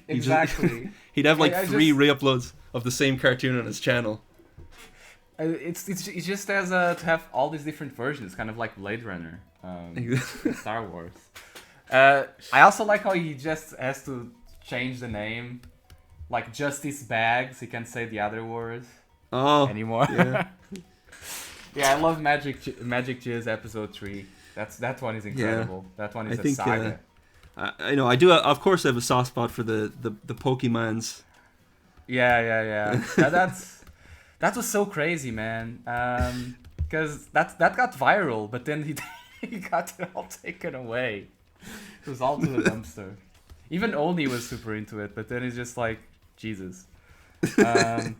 Exactly. He'd have like three re-uploads of the same cartoon on his channel. It's just as to have all these different versions, kind of like Blade Runner, Star Wars. I also like how he just has to change the name, like Justice Bags. He can't say the other words anymore. Yeah. Yeah, I love Magic Jizz episode 3. That one is incredible. Yeah. That one is a saga. I know. I do. Of course, I have a soft spot for the Pokemons. Yeah. That was so crazy, man. Because that got viral, but then he got it all taken away. It was all to the dumpster. Even Oni was super into it, but then it's just like, Jesus. Yeah,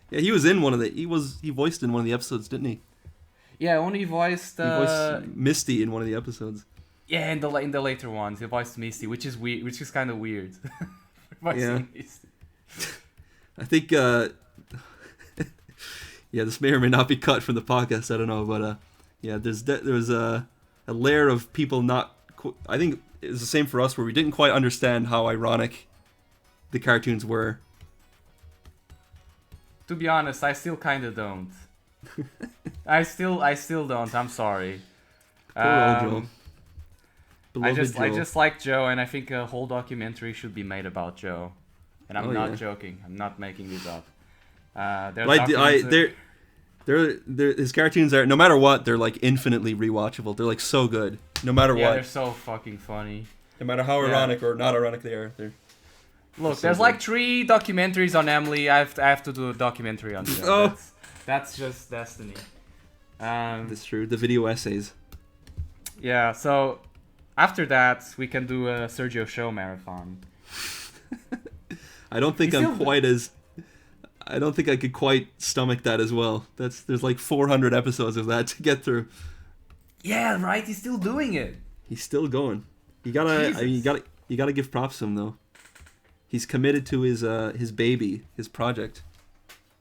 he was in one of the. He voiced in one of the episodes, didn't he? Yeah, Oni voiced. He voiced Misty in one of the episodes. Yeah, in the later ones, he voiced Misty, which is weird, which is kind of weird. Yeah. Misty. I think. Yeah, this may or may not be cut from the podcast. I don't know, but yeah, there's a layer of people not. I think it's the same for us, where we didn't quite understand how ironic the cartoons were. To be honest, I still kind of don't. I still don't. I'm sorry. Poor old Joe. I just like Joe, and I think a whole documentary should be made about Joe. And I'm not joking. I'm not making this up. His cartoons are, no matter what, they're like infinitely rewatchable. They're like so good, no matter what. Yeah, they're so fucking funny. No matter how ironic or not ironic they are, Look, there's like 3 documentaries on Emily. I have to do a documentary on Joe. That's just destiny. That's true. The video essays. Yeah. So after that, we can do a Sergio Show marathon. I don't think I don't think I could quite stomach that as well. There's like 400 episodes of that to get through. Yeah, right. He's still doing it. He's still going. You gotta give props to him though. He's committed to his baby, his project.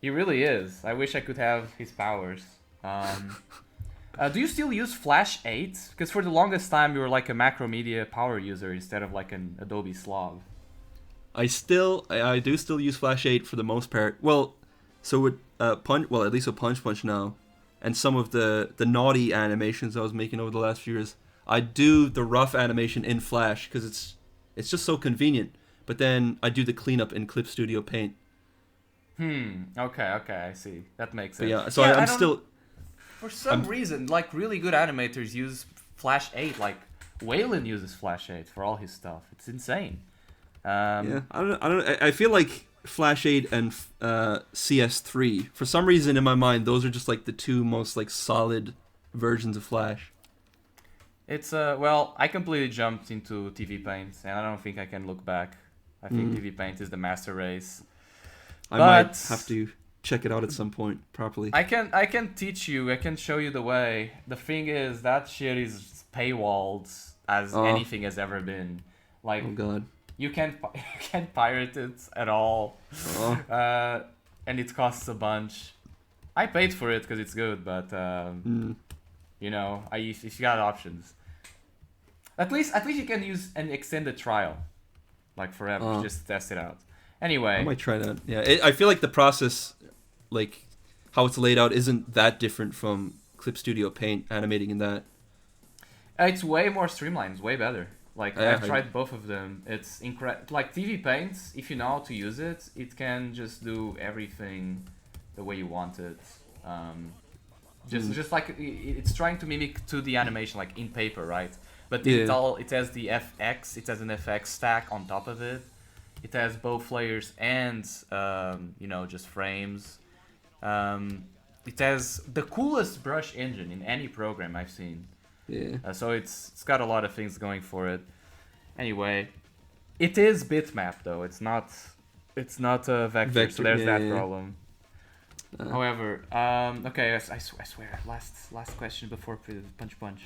He really is. I wish I could have his powers. Do you still use Flash 8? Because for the longest time you were like a Macromedia power user instead of like an Adobe slob. I do still use Flash 8 for the most part. Well, so with at least with Punch now, and some of the naughty animations I was making over the last few years, I do the rough animation in Flash because it's just so convenient. But then I do the cleanup in Clip Studio Paint. Okay, I see. That makes sense. But yeah, so I'm still... For some reason, like really good animators use Flash 8. Like Waylon uses Flash 8 for all his stuff. It's insane. Yeah, I don't. I feel like Flash 8 and CS3. For some reason in my mind, those are just like the 2 most like solid versions of Flash. It's well, I completely jumped into TV Paint, and I don't think I can look back. I think TV Paint is the master race. I might have to check it out at some point properly. I can teach you. I can show you the way. The thing is, that shit is paywalled as anything has ever been. Like, oh god, you can't pirate it at all. And it costs a bunch. I paid for it because it's good, but you know, if you got options, at least you can use an extended trial, like forever, just to test it out. Anyway, I might try that. Yeah, I feel like the process like how it's laid out isn't that different from Clip Studio Paint animating in that. It's way more streamlined, it's way better. Like I've tried both of them. It's incredible. Like TV Paint, if you know how to use it, it can just do everything the way you want it. Just like it's trying to mimic 2D animation, like in paper, right? But it has the FX. It has an FX stack on top of it. It has both layers and just frames. It has the coolest brush engine in any program I've seen. Yeah. So it's got a lot of things going for it. Anyway, it is bitmap though. It's not a vector. So there's that problem. However, okay, I swear, last question before Punch.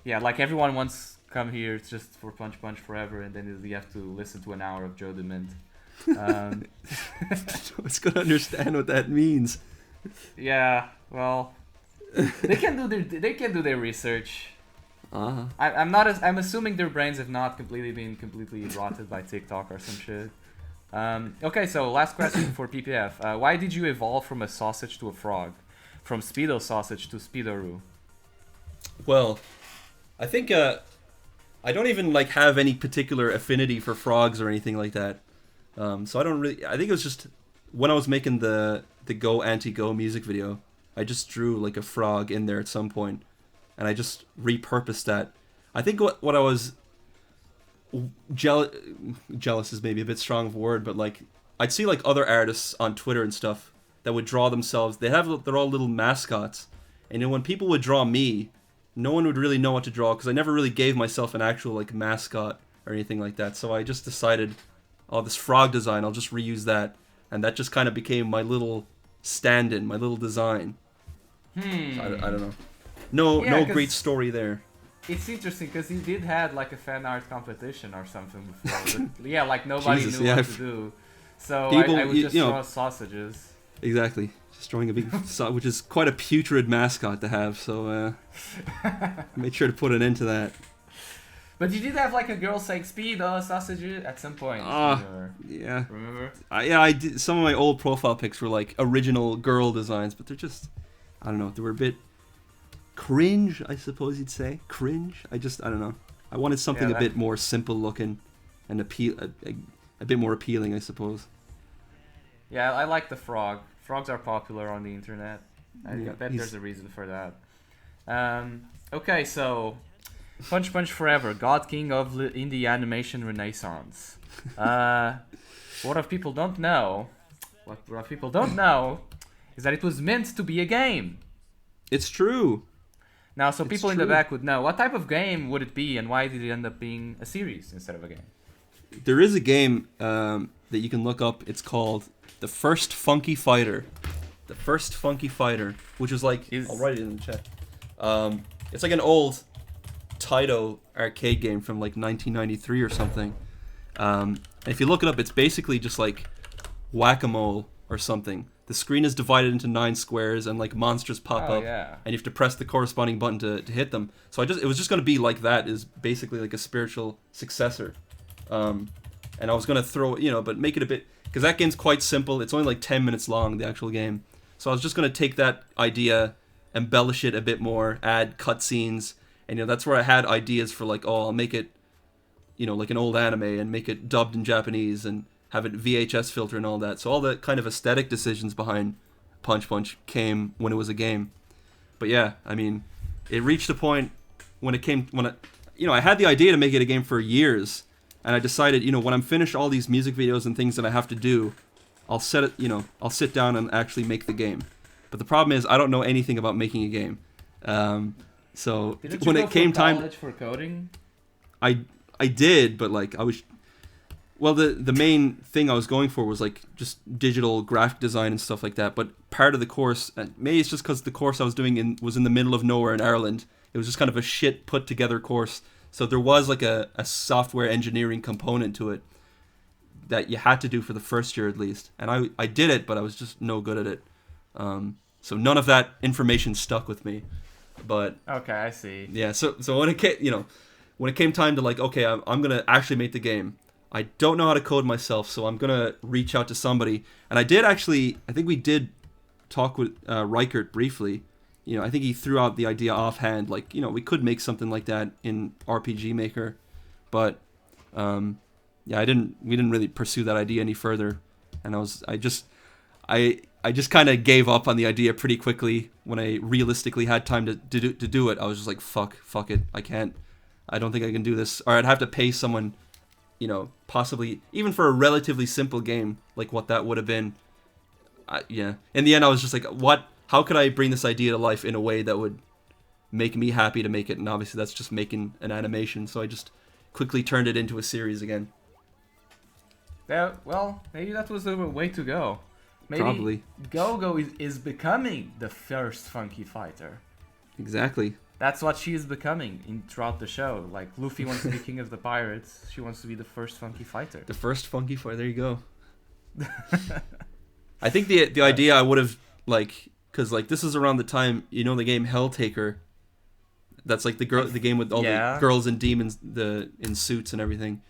Yeah, like everyone wants to come here just for Punch forever, and then you have to listen to an hour of Joe Dement. It's gonna understand what that means. Yeah, well, they can do their research. I'm assuming their brains have not been completely rotted by TikTok or some shit. Okay, so last question for PPF. Why did you evolve from a sausage to a frog? From Speedo sausage to Speedo-RU? Well, I think I don't even like have any particular affinity for frogs or anything like that. So I don't really. I think it was just when I was making the Go Anti-Go music video, I just drew like a frog in there at some point, and I just repurposed that. I think what I was jealous is maybe a bit strong of a word, but like I'd see like other artists on Twitter and stuff that would draw themselves. They're all little mascots, and when people would draw me, no one would really know what to draw because I never really gave myself an actual like mascot or anything like that. So I just decided, this frog design, I'll just reuse that, and that just kind of became my little stand-in, my little design. So I don't know. No great story there. It's interesting because he did had like a fan art competition or something before. But, yeah, like nobody knew what to do. So I would just draw sausages. Exactly. Just drawing a big which is quite a putrid mascot to have, so made sure to put an end to that. But you did have like a girl saying Speedo sausage at some point. Yeah. Remember? I did. Some of my old profile pics were like original girl designs, but they're just, I don't know, they were a bit cringe, I suppose you'd say. Cringe? I don't know. I wanted something a bit more simple looking and a bit more appealing, I suppose. Yeah, I like the frog. Frogs are popular on the internet. I bet there's a reason for that. Okay, so Punch Forever, God King of Indie Animation Renaissance. What people don't know is that it was meant to be a game. It's true. Now, so people in the back would know, what type of game would it be and why did it end up being a series instead of a game? There is a game that you can look up. It's called The First Funky Fighter. The First Funky Fighter, which is like... I'll write it in the chat. It's like an old Taito arcade game from like 1993 or something. And if you look it up, it's basically just like whack-a-mole or something. The screen is divided into 9 squares and like monsters pop up, and you have to press the corresponding button to hit them. So it was just going to be like that, is basically like a spiritual successor. And I was going to throw, but make it a bit, because that game's quite simple. It's only like 10 minutes long, the actual game. So I was just going to take that idea, embellish it a bit more, add cutscenes, and that's where I had ideas for like, I'll make it, like an old anime and make it dubbed in Japanese and have it VHS filter and all that. So all the kind of aesthetic decisions behind Punch came when it was a game. But yeah, I mean, it reached a point when I had the idea to make it a game for years, and I decided, when I'm finished all these music videos and things that I have to do, I'll sit down and actually make the game. But the problem is I don't know anything about making a game. So Didn't when you it came time, college for coding? I did, but like I was. Well, the main thing I was going for was like just digital graphic design and stuff like that. But part of the course, and maybe it's just because the course I was doing was in the middle of nowhere in Ireland. It was just kind of a shit put together course. So there was like a software engineering component to it that you had to do for the first year at least. And I did it, but I was just no good at it. So none of that information stuck with me. But okay, I see. Yeah. So when it came, when it came time to like, okay, I'm gonna actually make the game. I don't know how to code myself, so I'm gonna reach out to somebody. And I did actually, I think we did talk with Reichert briefly. You know, I think he threw out the idea offhand, like, you know, we could make something like that in RPG Maker, but yeah, we didn't really pursue that idea any further. And I just kind of gave up on the idea pretty quickly when I realistically had time to do it. I was just like, fuck it, I don't think I can do this, or I'd have to pay someone, you know, possibly even for a relatively simple game like what that would have been. Yeah, in the end I was just like, how could I bring this idea to life in a way that would make me happy to make it? And obviously that's just making an animation, so I just quickly turned it into a series again. Yeah, well, maybe that was the way to go. Maybe Probably. Go-Go is becoming the first funky fighter. Exactly. That's what she is becoming throughout the show. Like, Luffy wants to be king of the pirates. She wants to be the first funky fighter. The first funky fighter. There you go. I think the idea I would have, like, because like this is around the time, you know, the game Helltaker. That's like the game with all the girls and demons in suits and everything.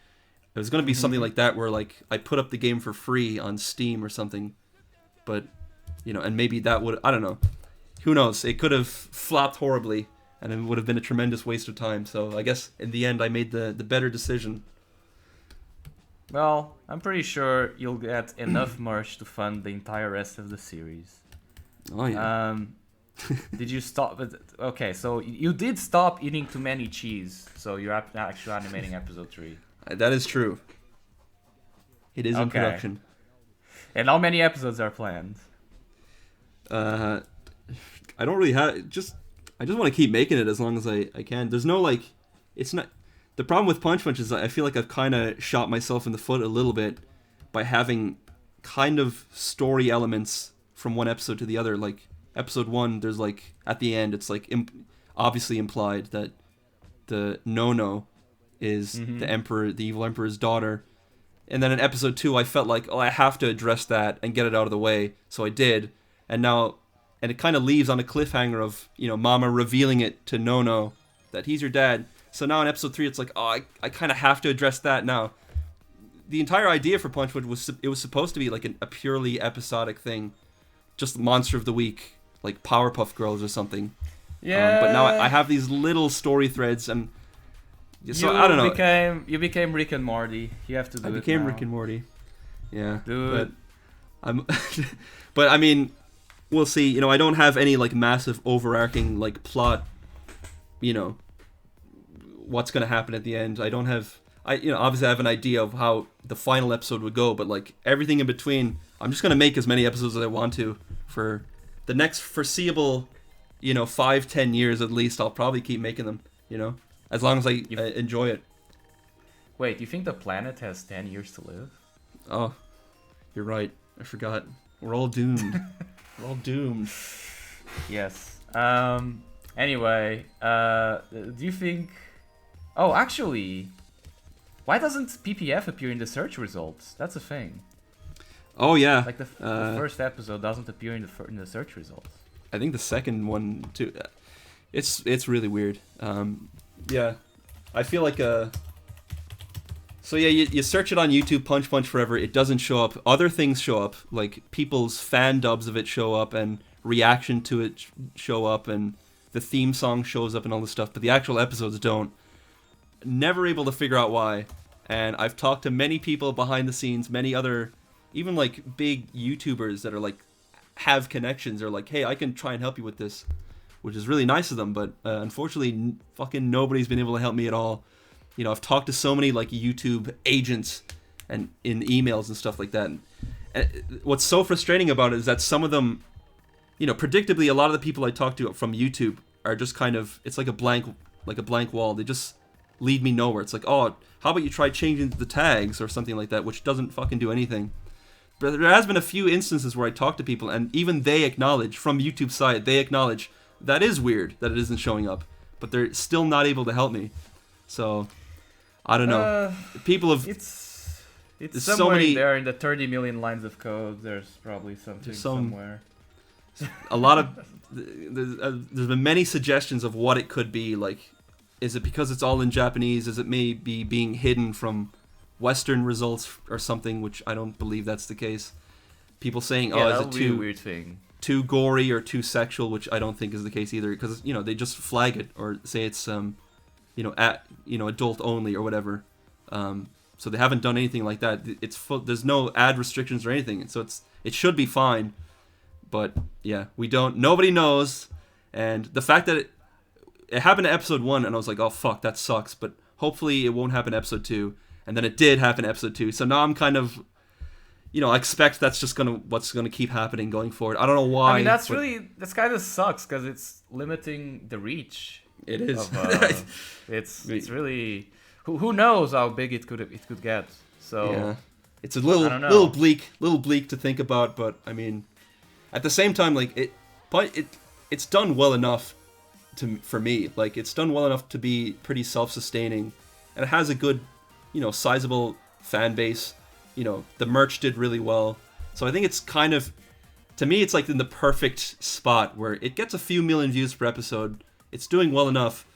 It was going to be something like that, where like I put up the game for free on Steam or something. But, you know, and maybe that would, I don't know. Who knows? It could have flopped horribly, and it would have been a tremendous waste of time. So I guess in the end I made the better decision. Well, I'm pretty sure you'll get enough merch to fund the entire rest of the series. Oh yeah. Did you stop? Okay, so you did stop eating too many cheese, so you're actually animating episode 3. That is true. It is in production. And how many episodes are planned? I don't really have. I just want to keep making it as long as I can. There's no like. It's not. The problem with Punch Punch is I feel like I've kind of shot myself in the foot a little bit by having kind of story elements from one episode to the other. Like episode 1, there's like at the end, it's like obviously implied that the No is the evil emperor's daughter. And then in episode 2, I felt like, I have to address that and get it out of the way. So I did. And it kind of leaves on a cliffhanger of, you know, Mama revealing it to No that he's your dad. So now in episode 3, it's like, I kind of have to address that now. The entire idea for Punch Punch was supposed to be like a purely episodic thing. Just Monster of the Week, like Powerpuff Girls or something. Yeah. But now I have these little story threads, and so I don't know. You became Rick and Morty. You have to do it. I became now. Rick and Morty. Yeah. Do it. But I mean, we'll see. You know, I don't have any like massive overarching like plot. You know, what's gonna happen at the end. I don't have. Obviously I have an idea of how the final episode would go, but like everything in between, I'm just gonna make as many episodes as I want to for the next foreseeable, 5-10 years at least. I'll probably keep making them. As long as I enjoy it. Wait, do you think the planet has 10 years to live? Oh, you're right. I forgot. We're all doomed. We're all doomed. Yes. Anyway, do you think... Oh, actually, why doesn't PPF appear in the search results? That's a thing. Oh, yeah. Like the first episode doesn't appear in the search results. I think the second one, too. It's really weird. Yeah, I feel like So yeah, you search it on YouTube, Punch Punch Forever, it doesn't show up. Other things show up, like people's fan dubs of it show up, and reaction to it show up, and the theme song shows up and all this stuff, but the actual episodes don't. Never able to figure out why. And I've talked to many people behind the scenes, many other, even like big YouTubers that are like, have connections, or like, hey, I can try and help you with this. Which is really nice of them, but unfortunately, fucking nobody's been able to help me at all. I've talked to so many like YouTube agents and in emails and stuff like that. And what's so frustrating about it is that some of them, predictably, a lot of the people I talk to from YouTube are just kind of, it's like a blank wall. They just lead me nowhere. It's like, oh, how about you try changing the tags or something like that, which doesn't fucking do anything. But there has been a few instances where I talk to people, and even they acknowledge, from YouTube's side, they acknowledge, that is weird that it isn't showing up, but they're still not able to help me. So, I don't know. People have... It's somewhere so many, there in the 30 million lines of code. There's probably something somewhere. A lot of... there's been many suggestions of what it could be. Like, is it because it's all in Japanese? Is it maybe being hidden from Western results or something, which I don't believe that's the case. People saying, yeah, is it too weird thing. Too gory or too sexual, which I don't think is the case either, because they just flag it or say it's adult only or whatever. So they haven't done anything like that. It's there's no ad restrictions or anything, so it should be fine. But yeah, nobody knows, and the fact that it happened to episode 1, and I was like, oh fuck, that sucks. But hopefully it won't happen to episode 2, and then it did happen to episode 2. So now I'm kind of, I expect that's just what's gonna keep happening going forward. I don't know why. I mean, that's kind of sucks because it's limiting the reach. It is. It's really who knows how big it could get. So yeah, it's a little bleak to think about. But I mean, at the same time, like it's done well enough for me. Like it's done well enough to be pretty self-sustaining, and it has a good, sizable fan base. The merch did really well. So I think it's kind of, to me, it's like in the perfect spot where it gets a few million views per episode. It's doing well enough.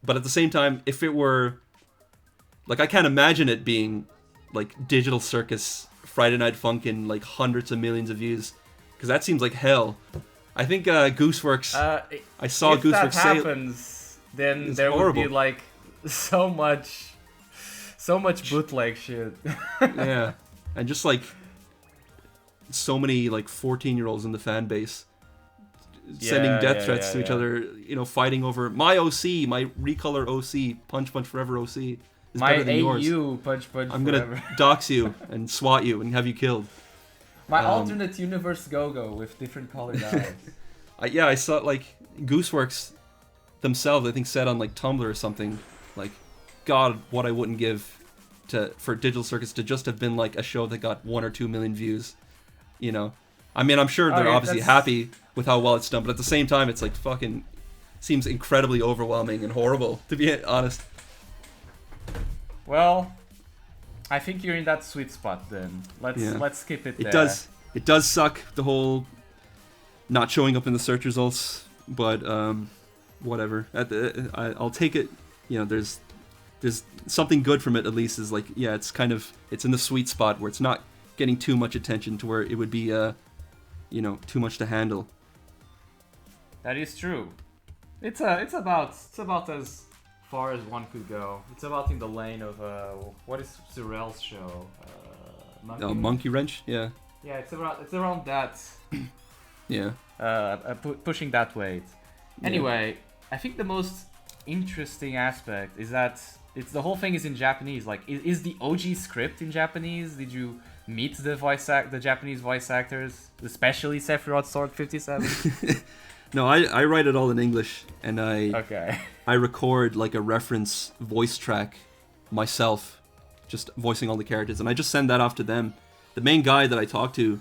But at the same time, if it were, like, I can't imagine it being like Digital Circus, Friday Night Funkin', like hundreds of millions of views. Because that seems like hell. I think Gooseworks, I saw Gooseworks say... If that happens, then there would be like so much bootleg shit. Yeah, and just like so many like 14-year-olds in the fan base sending death threats to each other, fighting over my OC, my recolor OC, Punch Forever OC is better than yours. My AU Punch I'm Forever. gonna dox you and swat you and have you killed. My alternate universe Go-Go with different colored eyes. I saw like Gooseworks themselves, I think, said on like Tumblr or something, like, God, what I wouldn't give for Digital Circus to just have been like a show that got 1 or 2 million views. I mean, I'm sure they're obviously happy with how well it's done, but at the same time, it's like fucking seems incredibly overwhelming and horrible, to be honest. Well, I think you're in that sweet spot then. Let's skip it there. It does suck, the whole not showing up in the search results, but whatever. I'll take it. There's something good from it, at least, is like, yeah, it's in the sweet spot where it's not getting too much attention to where it would be too much to handle. That is true. It's about as far as one could go. It's about in the lane of what is Zurell's show? Monkey Wrench, yeah. Yeah, it's around that. Yeah. Pushing that weight. Anyway, I think the most interesting aspect is that the whole thing is in Japanese. Like, is the OG script in Japanese? Did you meet the Japanese voice actors, especially Sephiroth Sword 57? No, I write it all in English, and I record like a reference voice track myself, just voicing all the characters, and I just send that off to them. The main guy that I talk to,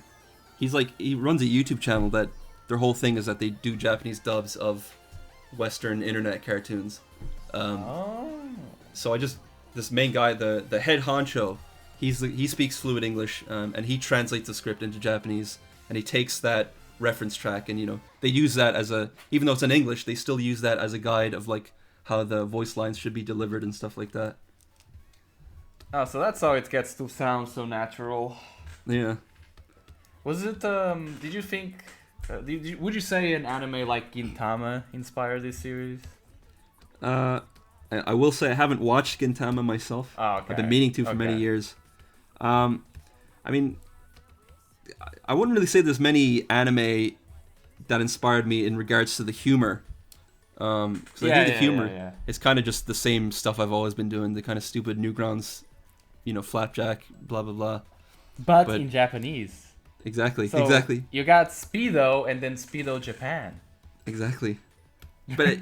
he runs a YouTube channel that their whole thing is that they do Japanese dubs of Western internet cartoons. So this main guy, the head honcho, he speaks fluent English, and he translates the script into Japanese, and he takes that reference track, and they use that as even though it's in English, they still use that as a guide of like how the voice lines should be delivered and stuff like that. Oh, so that's how it gets to sound so natural. Yeah. Was it? Did you think? Would you say an anime like Gintama inspired this series? I will say I haven't watched Gintama myself. Oh, okay. I've been meaning to for many years. I mean, I wouldn't really say there's many anime that inspired me in regards to the humor. Because I think the humor is kind of just the same stuff I've always been doing, the kind of stupid Newgrounds, flapjack, blah, blah, blah. But in Japanese. Exactly, so exactly. You got Speedo and then Speedo Japan. Exactly. But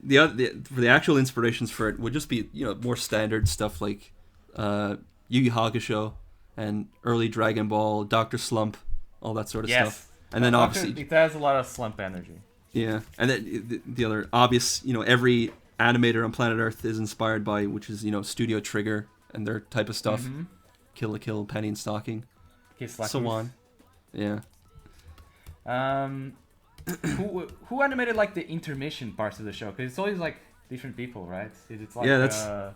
for the actual inspirations for it would just be, more standard stuff like Yu Yu Hakusho and early Dragon Ball, Dr. Slump, all that sort of stuff. And then obviously it has a lot of Slump energy. Yeah, and then the other obvious, every animator on planet Earth is inspired by, which is, Studio Trigger and their type of stuff. Mm-hmm. Kill la Kill, Penny and Stocking, so on. Yeah. Who animated like the intermission parts of the show? Because it's always like different people, right? It's like I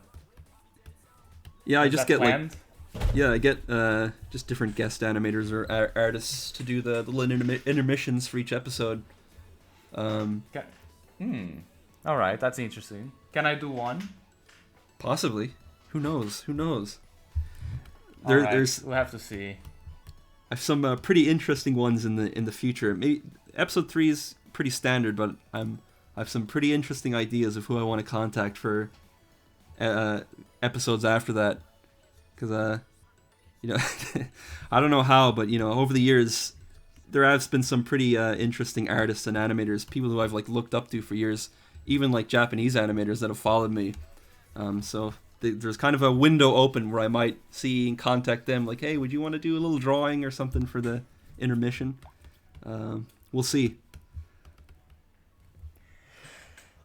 just get planned? Yeah, I get just different guest animators or artists to do the little intermissions for each episode. All right, that's interesting. Can I do one? Possibly. Who knows? There's we'll have to see. I have some pretty interesting ones in the future. Maybe episode 3 is pretty standard, but I have some pretty interesting ideas of who I want to contact for episodes after that. Because I don't know how, but over the years there has been some pretty interesting artists and animators, people who I've looked up to for years, even Japanese animators that have followed me. So there's kind of a window open where I might see and contact them, hey, would you want to do a little drawing or something for the intermission? We'll see.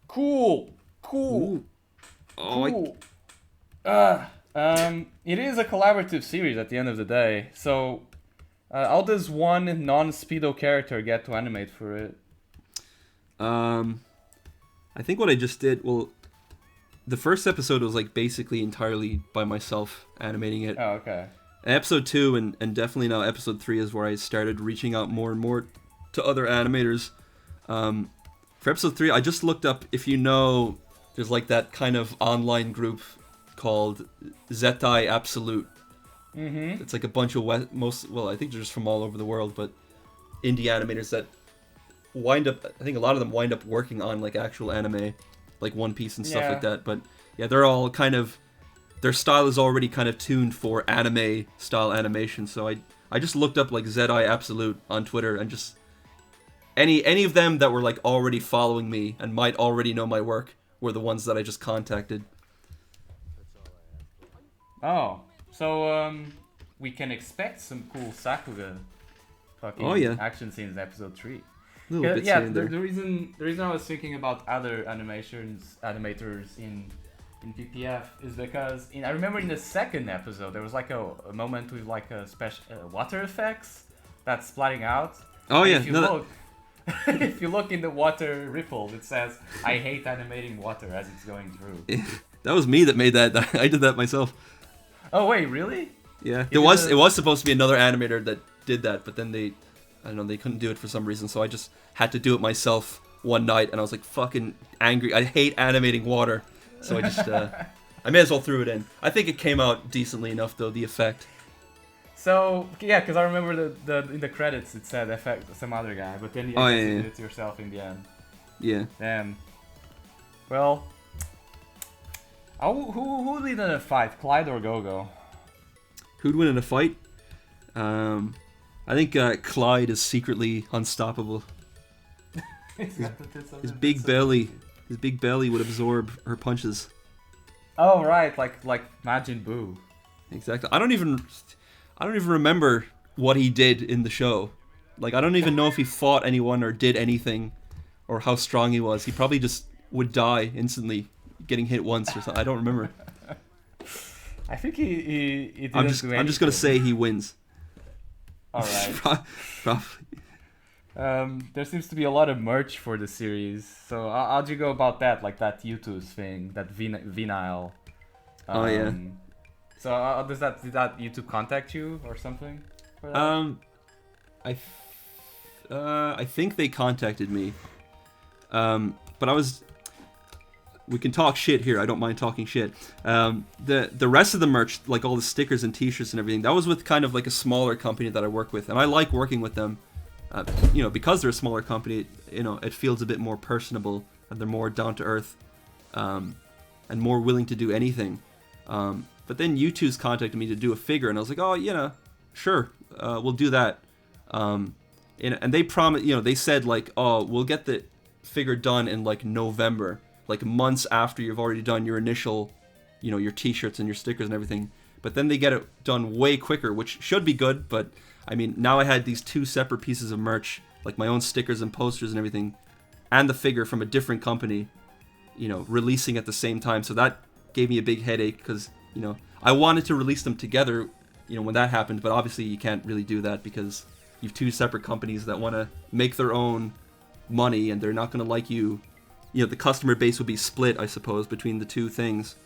Cool. Ooh. Cool. It is a collaborative series at the end of the day. So, how does one non-Speedo character get to animate for it? I think what I just did, the first episode was basically entirely by myself animating it. Oh, okay. Episode 2 and definitely now episode 3 is where I started reaching out more and more to other animators. For episode 3, I just looked up, if there's that kind of online group called Zetai Absolute. Mm-hmm. It's a bunch of I think they're just from all over the world, but indie animators that I think a lot of them wind up working on actual anime, One Piece and stuff like that. But yeah, they're all their style is already kind of tuned for anime style animation. So I just looked up Zetai Absolute on Twitter, and just any of them that were already following me and might already know my work were the ones that I just contacted. Oh, so we can expect some cool Sakuga fucking action scenes in episode 3. The reason I was thinking about other animators in PPF is because I remember in the second episode there was a moment with a special water effects that's splatting out. Oh and yeah, if you look in the water ripple, it says, "I hate animating water as it's going through." That was me that made that. I did that myself. Oh wait, really? Yeah, it was supposed to be another animator that did that, but then they couldn't do it for some reason, so I just had to do it myself one night, and I was fucking angry. I hate animating water, so I just I may as well threw it in. I think it came out decently enough though, the effect. So yeah, because I remember in the credits it said effect some other guy, but then you did it yourself in the end. Yeah. Damn. Well, who would win in a fight, Clyde or Gogo? Who'd win in a fight? I think Clyde is secretly unstoppable. His big belly would absorb her punches. Oh right, like Majin Buu. Exactly. I don't even remember what he did in the show. I don't even know if he fought anyone or did anything, or how strong he was. He probably just would die instantly, getting hit once or something. I don't remember. I think he didn't do anything. I'm just gonna say he wins. All right. Probably. There seems to be a lot of merch for the series. So how'd you go about that? That YouTube's thing, that vinyl. Oh yeah. So did that YouTube contact you or something for that? I think they contacted me. But we can talk shit here. I don't mind talking shit. The rest of the merch, all the stickers and T-shirts and everything, that was with kind of a smaller company that I work with, and I like working with them. Because they're a smaller company, it feels a bit more personable, and they're more down to earth, and more willing to do anything. But then U2's contacted me to do a figure, and I was like, oh, sure, we'll do that. And they promised, they said we'll get the figure done in November, months after you've already done your initial, your T-shirts and your stickers and everything. But then they get it done way quicker, which should be good. But I mean, now I had these 2 separate pieces of merch, my own stickers and posters and everything, and the figure from a different company, releasing at the same time. So that gave me a big headache because, I wanted to release them together, when that happened. But obviously you can't really do that because you have 2 separate companies that want to make their own money, and they're not going to like you. The customer base would be split, I suppose, between the 2 things.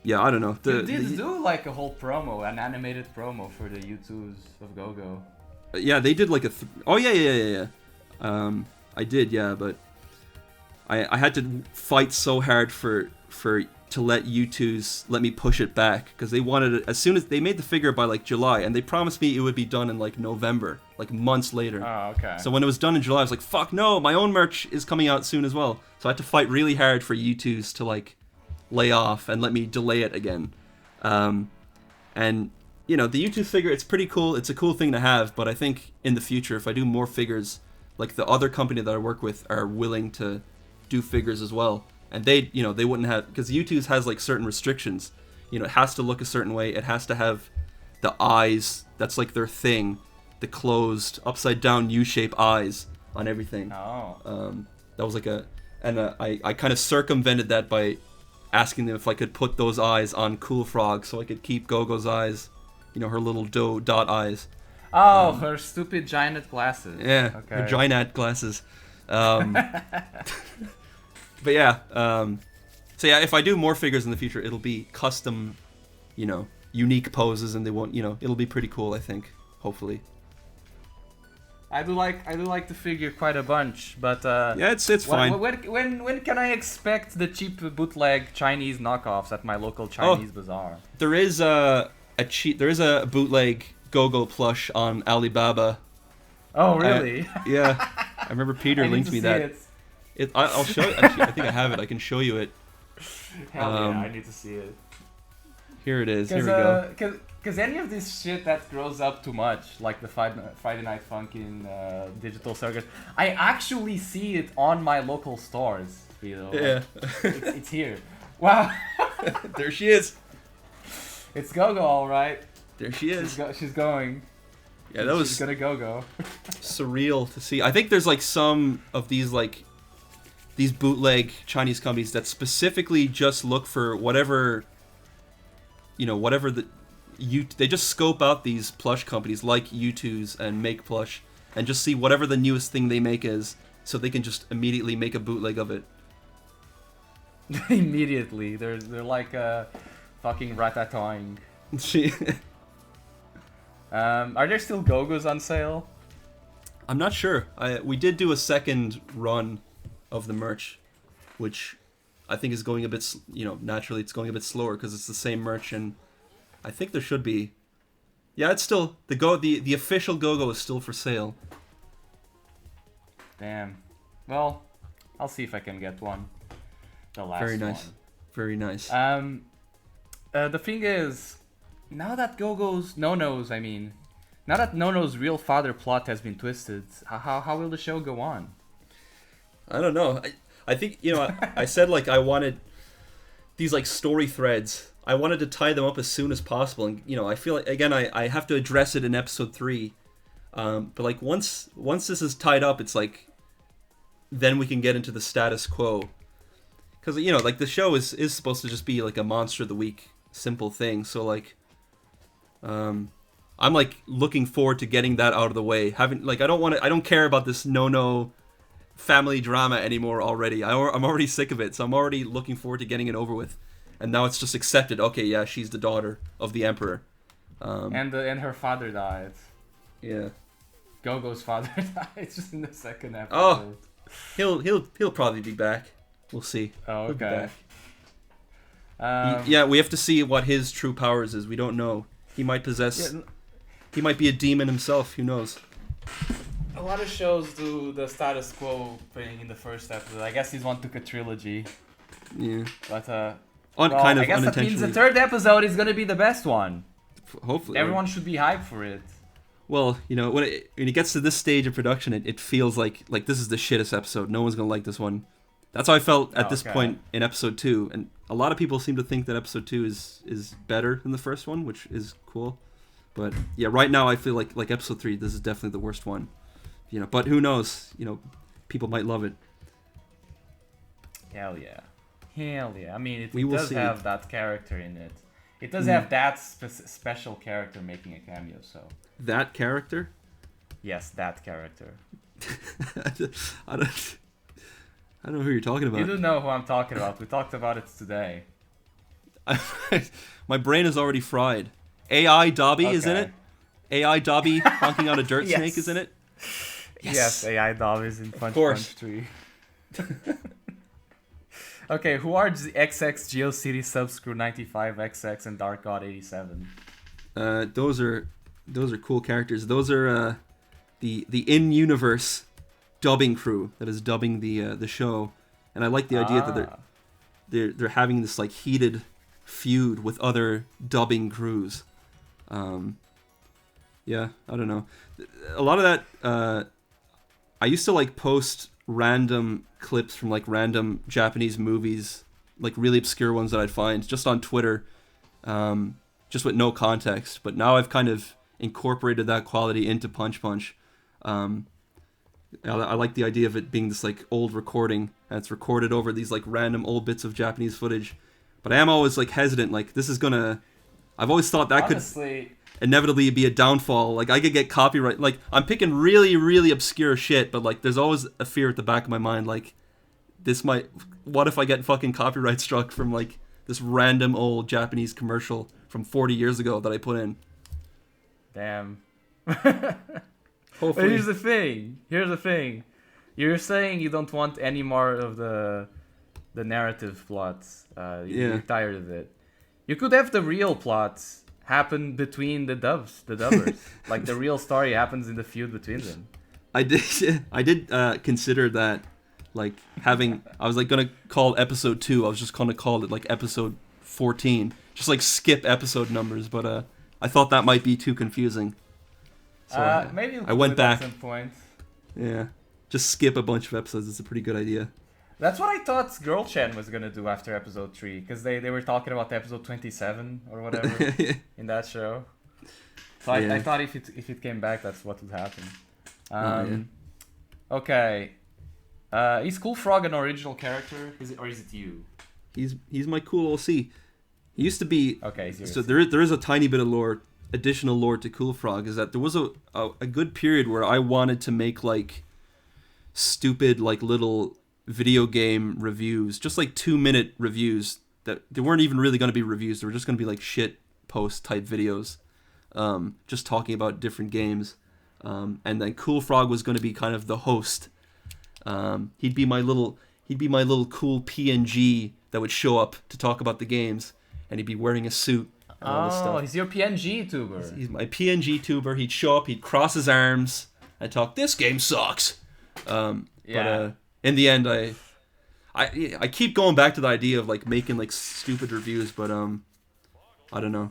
yeah, I don't know. You did do like a whole promo, an animated promo for the U2s of Go-Go. Yeah, they did like a. Oh yeah. I did, yeah, but I had to fight so hard for to let U2s let me push it back because they wanted it as soon as they made the figure by like July, and they promised me it would be done in like November, like months later. Oh, okay. So when it was done in July, I was like, fuck no, my own merch is coming out soon as well. So I had to fight really hard for U2s to like lay off and let me delay it again. And you know, the U2 figure, it's pretty cool. It's a cool thing to have, but I think in the future, if I do more figures, like the other company that I work with are willing to do figures as well. And they, you know, they wouldn't have, because U2's has like certain restrictions. You know, it has to look a certain way. It has to have the eyes. That's like their thing. The closed, upside down U-shape eyes on everything. Oh. That was like I kind of circumvented that by asking them if I could put those eyes on Cool Frog so I could keep Go-Go's eyes, you know, her little dot eyes. Oh, her stupid giant glasses. Yeah, okay. Her giant glasses. But yeah, so yeah, if I do more figures in the future, it'll be custom, you know, unique poses, and they won't, you know, it'll be pretty cool, I think, hopefully. I do like the figure quite a bunch, but yeah, it's fine. When can I expect the cheap bootleg Chinese knockoffs at my local Chinese bazaar? There is a bootleg Go-Go plush on Alibaba. Oh really? Yeah, I remember Peter linked me that. I'll show it. Actually, I think I have it. I can show you it. Hell yeah, I need to see it. Here it is. Here we go. Because any of this shit that grows up too much, like the Friday Night Funkin' digital circus, I actually see it on my local stores. You know, yeah. It's here. Wow. There she is. It's Go-Go, all right. There she is. She's going. Yeah, that was. She's gonna go. Surreal to see. I think there's like some of these like these bootleg Chinese companies that specifically just look for whatever, you know, whatever they just scope out these plush companies like U2's and Make Plush and just see whatever the newest thing they make is, so they can just immediately make a bootleg of it. Immediately, they're like fucking ratatouille. Are there still Go-Go's on sale? I'm not sure. We did do a second run of the merch, which I think is going a bit, you know, naturally it's going a bit slower because it's the same merch, and I think there should be. Yeah, it's still the official Go-Go is still for sale. Damn. Well, I'll see if I can get one. The last Very nice. one. Very nice. The thing is, now that Go-Go's No-No's real father plot has been twisted, how will the show go on? I don't know. I think, you know, I said like I wanted these like story threads. I wanted to tie them up as soon as possible, and you know, I feel like again I have to address it in episode 3. But like once this is tied up, it's like then we can get into the status quo. Because you know, like the show is supposed to just be like a monster of the week simple thing. So like, I'm like looking forward to getting that out of the way. I don't care about this no family drama anymore already. I'm already sick of it, so I'm already looking forward to getting it over with. And now it's just accepted. Okay, yeah, she's the daughter of the emperor. And her father died. Yeah. Go-Go's father died just in the second episode. Oh, he'll probably be back. We'll see. Oh, okay. Yeah, we have to see what his true powers is. We don't know. He might possess. Yeah. He might be a demon himself. Who knows? A lot of shows do the status quo thing in the first episode. I guess this one took a trilogy. Yeah. But kind of I guess that means the third episode is gonna be the best one. Hopefully. Everyone should be hyped for it. Well, you know, when it gets to this stage of production, it feels like this is the shittest episode. No one's gonna like this one. That's how I felt at this point in episode 2, and a lot of people seem to think that episode 2 is better than the first one, which is cool. But yeah, right now I feel like episode 3, this is definitely the worst one. You know, but who knows? You know, people might love it. Hell yeah. I mean, it does have that character in it. It does have that special character making a cameo, so. That character? Yes, that character. I don't know who you're talking about. You do know who I'm talking about. We talked about it today. My brain is already fried. AI Dobby is in it. AI Dobby honking out a dirt snake is in it. Yes, AI Dobby is in Punch Punch 3. Okay, who are the XX GeoCity Subscrew 95XX and Dark God 87? Those are cool characters. Those are the in-universe dubbing crew that is dubbing the show, and I like the idea that they're having this like heated feud with other dubbing crews. Yeah, I don't know. A lot of that. I used to like post random clips from like random Japanese movies, like really obscure ones that I'd find just on Twitter, just with no context. But now I've kind of incorporated that quality into Punch Punch. I like the idea of it being this like old recording, and it's recorded over these like random old bits of Japanese footage. But I am always like hesitant, like this is gonna. I've always thought that Honestly, could inevitably be a downfall. Like I could get copyright. Like I'm picking really, really obscure shit, but like there's always a fear at the back of my mind, like this might. What if I get fucking copyright struck from like this random old Japanese commercial from 40 years ago that I put in? Damn. Hopefully. But here's the thing. You're saying you don't want any more of the narrative plots. You're tired of it. You could have the real plots happen between the dubbers. Like the real story happens in the feud between them. I did consider that, like having. I was like gonna call episode 2. I was just gonna call it like episode 14. Just like skip episode numbers, but I thought that might be too confusing. So maybe I went back. At some point. Yeah, just skip a bunch of episodes. It's a pretty good idea. That's what I thought Girl Chen was gonna do after episode 3, because they were talking about episode 27 or whatever in that show. So I thought if it came back, that's what would happen. Okay, is Cool Frog an original character? Is it you? He's my cool OC. He used to be. Okay, so there is a tiny bit of lore, additional lore to Cool Frog. Is that there was a good period where I wanted to make like stupid like little video game reviews, just like 2-minute reviews that they weren't even really going to be reviews. They were just going to be like shit post type videos, just talking about different games. And then Cool Frog was going to be kind of the host. He'd be my little cool PNG that would show up to talk about the games, and he'd be wearing a suit and all this stuff. He's your PNG tuber. He's my PNG tuber. He'd show up, he'd cross his arms, I'd talk, this game sucks. But in the end, I keep going back to the idea of like making like stupid reviews, but I don't know.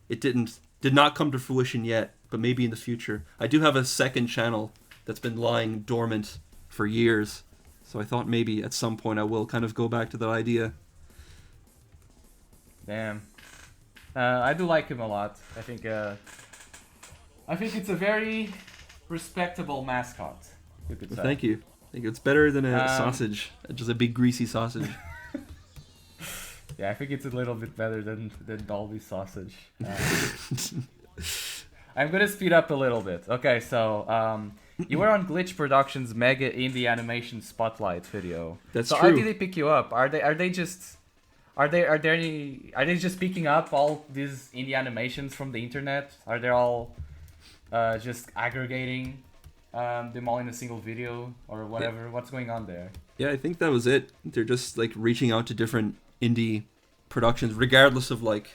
It did not come to fruition yet, but maybe in the future. I do have a second channel that's been lying dormant for years, so I thought maybe at some point I will kind of go back to that idea. Damn. I do like him a lot. I think it's a very respectable mascot, you could say. Thank you. I think it's better than a sausage, just a big greasy sausage. Yeah, I think it's a little bit better than Dolby's sausage. I'm gonna speed up a little bit. Okay, so you were on Glitch Productions' Mega Indie Animation Spotlight video. That's so true. How did they pick you up? Are they just picking up all these indie animations from the internet? Are they all just aggregating them all in a single video or whatever? What's going on there? Yeah, I think that was it. They're just like reaching out to different indie productions, regardless of like,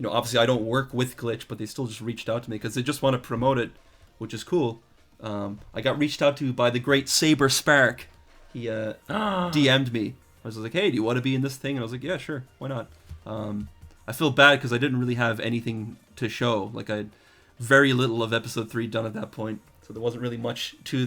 obviously I don't work with Glitch, but they still just reached out to me because they just want to promote it, which is cool. I got reached out to by the great Saber Spark. He DM'd me. I was like, hey, do you want to be in this thing? And I was like, yeah, sure, why not? I feel bad because I didn't really have anything to show. Like I had very little of episode 3 done at that point, so there wasn't really much to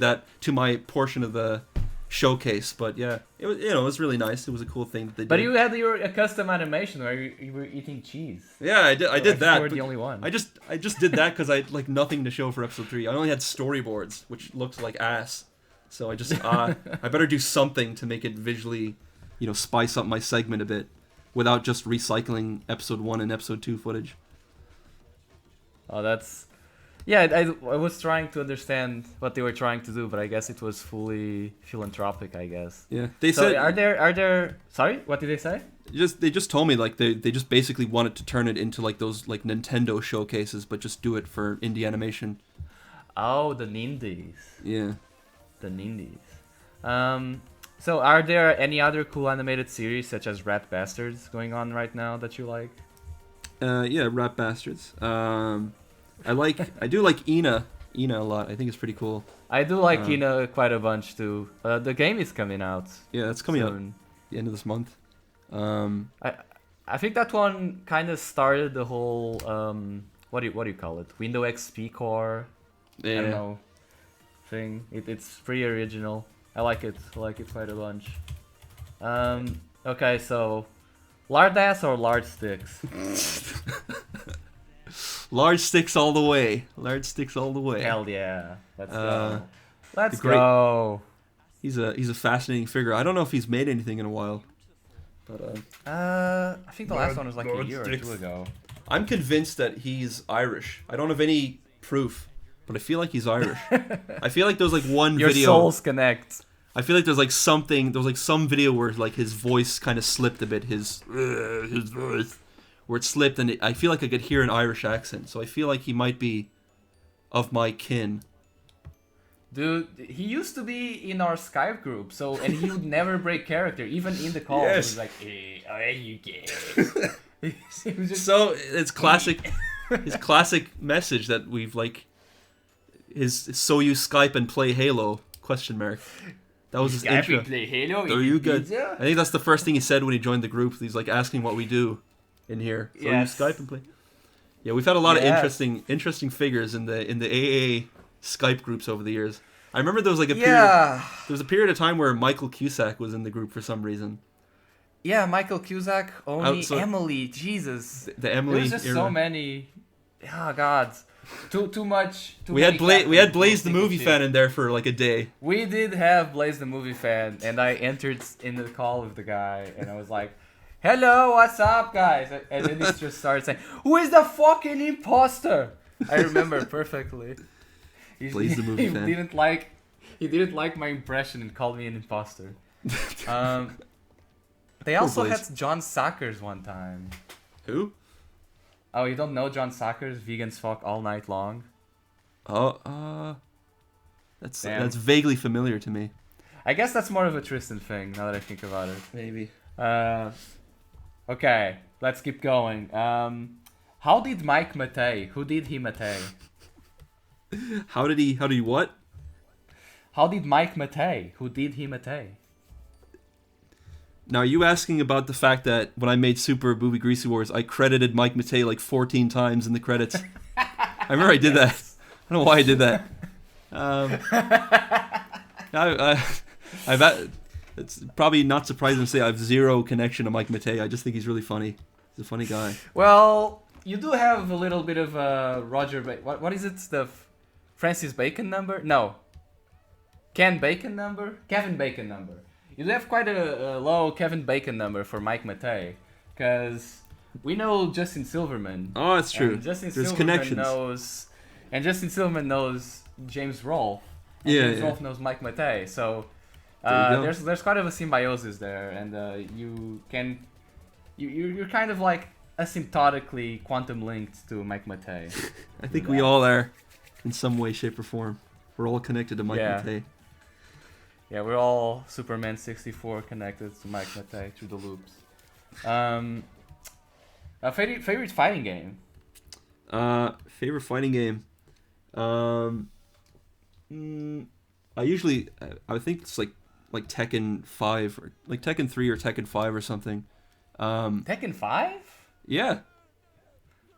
my portion of the showcase. But yeah, it was it was really nice. It was a cool thing that they did. But you had a custom animation where you were eating cheese. Yeah, I did that. You were the only one. I just did that because I had like nothing to show for episode 3. I only had storyboards, which looked like ass. So I just I better do something to make it visually, spice up my segment a bit, without just recycling episode 1 and episode 2 footage. Oh, that's Yeah, I was trying to understand what they were trying to do, but I guess it was fully philanthropic, I guess. Yeah, they So said. are there? Sorry, what did they say? They just told me like they just basically wanted to turn it into like those like Nintendo showcases, but just do it for indie animation. Oh, the Nindies. Yeah. The Nindies. So are there any other cool animated series such as Rat Bastards going on right now that you like? Yeah, Rat Bastards. I do like Ina a lot. I think it's pretty cool. I do like Ina quite a bunch too. The game is coming out. Yeah, it's coming out soon. the end of this month. I think that one kind of started the whole what do you call it? Windows XP core. Yeah. I don't know thing. It's pretty original. I like it. I like it quite a bunch. Okay, so lard ass or lard sticks? Large sticks all the way. Large sticks all the way. Hell yeah. Let's go. Let's go. He's a fascinating figure. I don't know if he's made anything in a while. But I think the last one was like a year or two ago. I'm convinced that he's Irish. I don't have any proof, but I feel like he's Irish. I feel like there's like one Your video. souls connect. I feel like there's like something. There's like some video where like his voice kind of slipped a bit. His voice, where it slipped, and I feel like I could hear an Irish accent. So I feel like he might be of my kin. Dude, he used to be in our Skype group, and he would never break character, even in the calls. Yes. He was like, "Hey, how are you guys?" He was just So it's classic. His classic message that we've like. His "So you Skype and play Halo?" ? That was his Skype intro. and play Halo. Are you good? Pizza? I think that's the first thing he said when he joined the group. He's like asking what we do in here. So Yes. you Skype and play. Yeah, we've had a lot of Yes. interesting figures in the AA Skype groups over the years. I remember there was like a Yeah. there was a period of time where Michael Cusack was in the group for some reason. Yeah, Michael Cusack, Oni, so- Emily, Jesus. The Emily There's just era. so many. Oh God, too much. Too We many had Blaze the captains, movie shit. fan in there for like a day. We did have Blaze the movie fan, and I entered in the call with the guy, and I was like, "Hello, what's up, guys?" And then he just started saying, "Who is the fucking imposter?" I remember perfectly. Blaze the movie fan. He didn't like my impression and called me an imposter. They also Blaze. had John Sackers one time. Who? Oh, you don't know John Sackers? Vegans fuck all night long. Oh, that's Damn. that's vaguely familiar to me. I guess that's more of a Tristan thing now that I think about it. Maybe. Okay, let's keep going. How did Mike Matei? Who did he Matei? How did he what? How did Mike Matei? Who did he Matei? Now, are you asking about the fact that when I made Super Booby Greasy Wars, I credited Mike Matei like 14 times in the credits? I remember I did that. I don't know why I did that. It's probably not surprising to say I have zero connection to Mike Matei. I just think he's really funny. He's a funny guy. Well, you do have a little bit of Roger. What is it? The Francis Bacon number? No. Kevin Bacon number. You do have quite a low Kevin Bacon number for Mike Matei, because we know Justin Silverman. Oh, that's true. And Justin There's Silverman connections. Justin Silverman knows James Rolfe. And Yeah, James yeah. Rolfe knows Mike Matei. So There you go. there's quite of a symbiosis there, and you're kind of like asymptotically quantum linked to Mike Matei. I think we all are, in some way, shape, or form. We're all connected to Mike Yeah. Matei. Yeah, we're all Superman 64 connected to Mike Matei through the loops. Favorite fighting game? Favorite fighting game? I think it's like Tekken 5 or like Tekken 3 or Tekken 5 or something. Tekken 5? Yeah.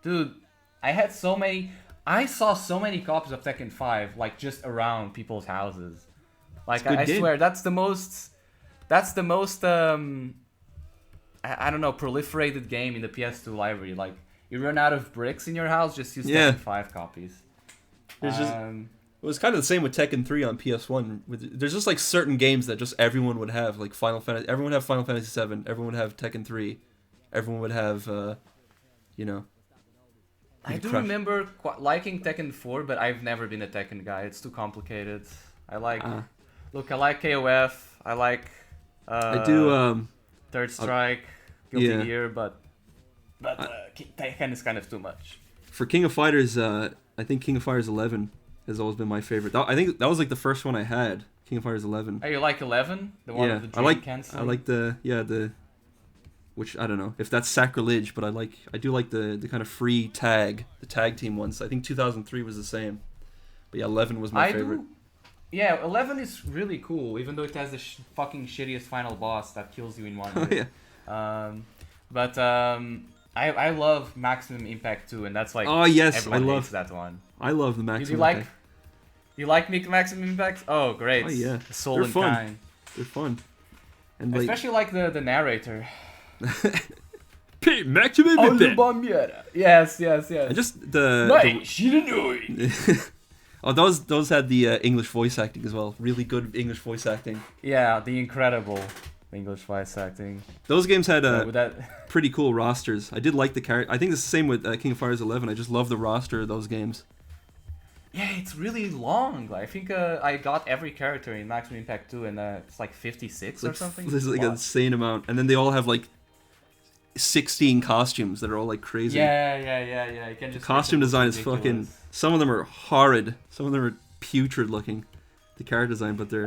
Dude, I saw so many copies of Tekken 5 like just around people's houses. Like It's a good I game. swear that's the most I don't know, proliferated game in the PS2 library. Like you run out of bricks in your house, just use Yeah. Tekken 5 copies. There's just it was kind of the same with Tekken 3 on PS1. There's just like certain games that just everyone would have, like Final Fantasy. Everyone would have Final Fantasy 7. Everyone would have Tekken 3. Everyone would have, I do remember liking Tekken 4, but I've never been a Tekken guy. It's too complicated. I like KOF. I like I do Third Strike, Guilty Gear, but Tekken is kind of too much. For King of Fighters, I think King of Fighters 11 has always been my favorite. I think that was like the first one I had, King of Fighters 11. Oh, you like 11? The one with the dream canceling? I like the which I don't know if that's sacrilege, but I do like the kind of free tag, the tag team ones. I think 2003 was the same. But yeah, 11 was my favorite. Yeah, 11 is really cool, even though it has the fucking shittiest final boss that kills you in one hit. But I love Maximum Impact 2, and that's like everyone hates that one. I love the Maximum Impact. You like Maximum Impact? Oh, great. Oh yeah, Soul they're and fun. Kind. They're fun. And especially like the narrator. Maximum Impact. Yes. And just the oh, those had the English voice acting as well. Really good English voice acting. Yeah, the incredible English voice acting. Those games had pretty cool rosters. I did like the character. I think it's the same with King of Fighters 11. I just love the roster of those games. Yeah, it's really long. I think I got every character in Maximum Impact 2, and it's like 56 or something. There's like an insane amount, and then they all have like 16 costumes that are all like crazy. Yeah. You can just costume design is fucking. Some of them are horrid. Some of them are putrid looking. The character design, but they're.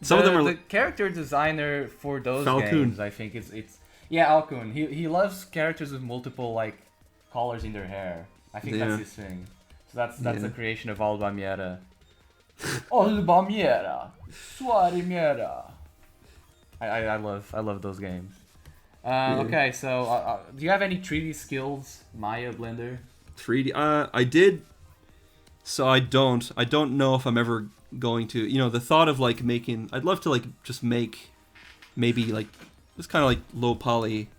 Some of them are. The character designer for those games, I think it's Alkun. He loves characters with multiple like colors in their hair. I think that's his thing. So that's the creation of Alba Miera. Alba Miera, Suari Miera. I love those games. Okay, so do you have any 3D skills, Maya, Blender? 3D. I did. So I don't know if I'm ever going to. You know, the thought of like making. I'd love to like just make, maybe like, just kind of like low poly,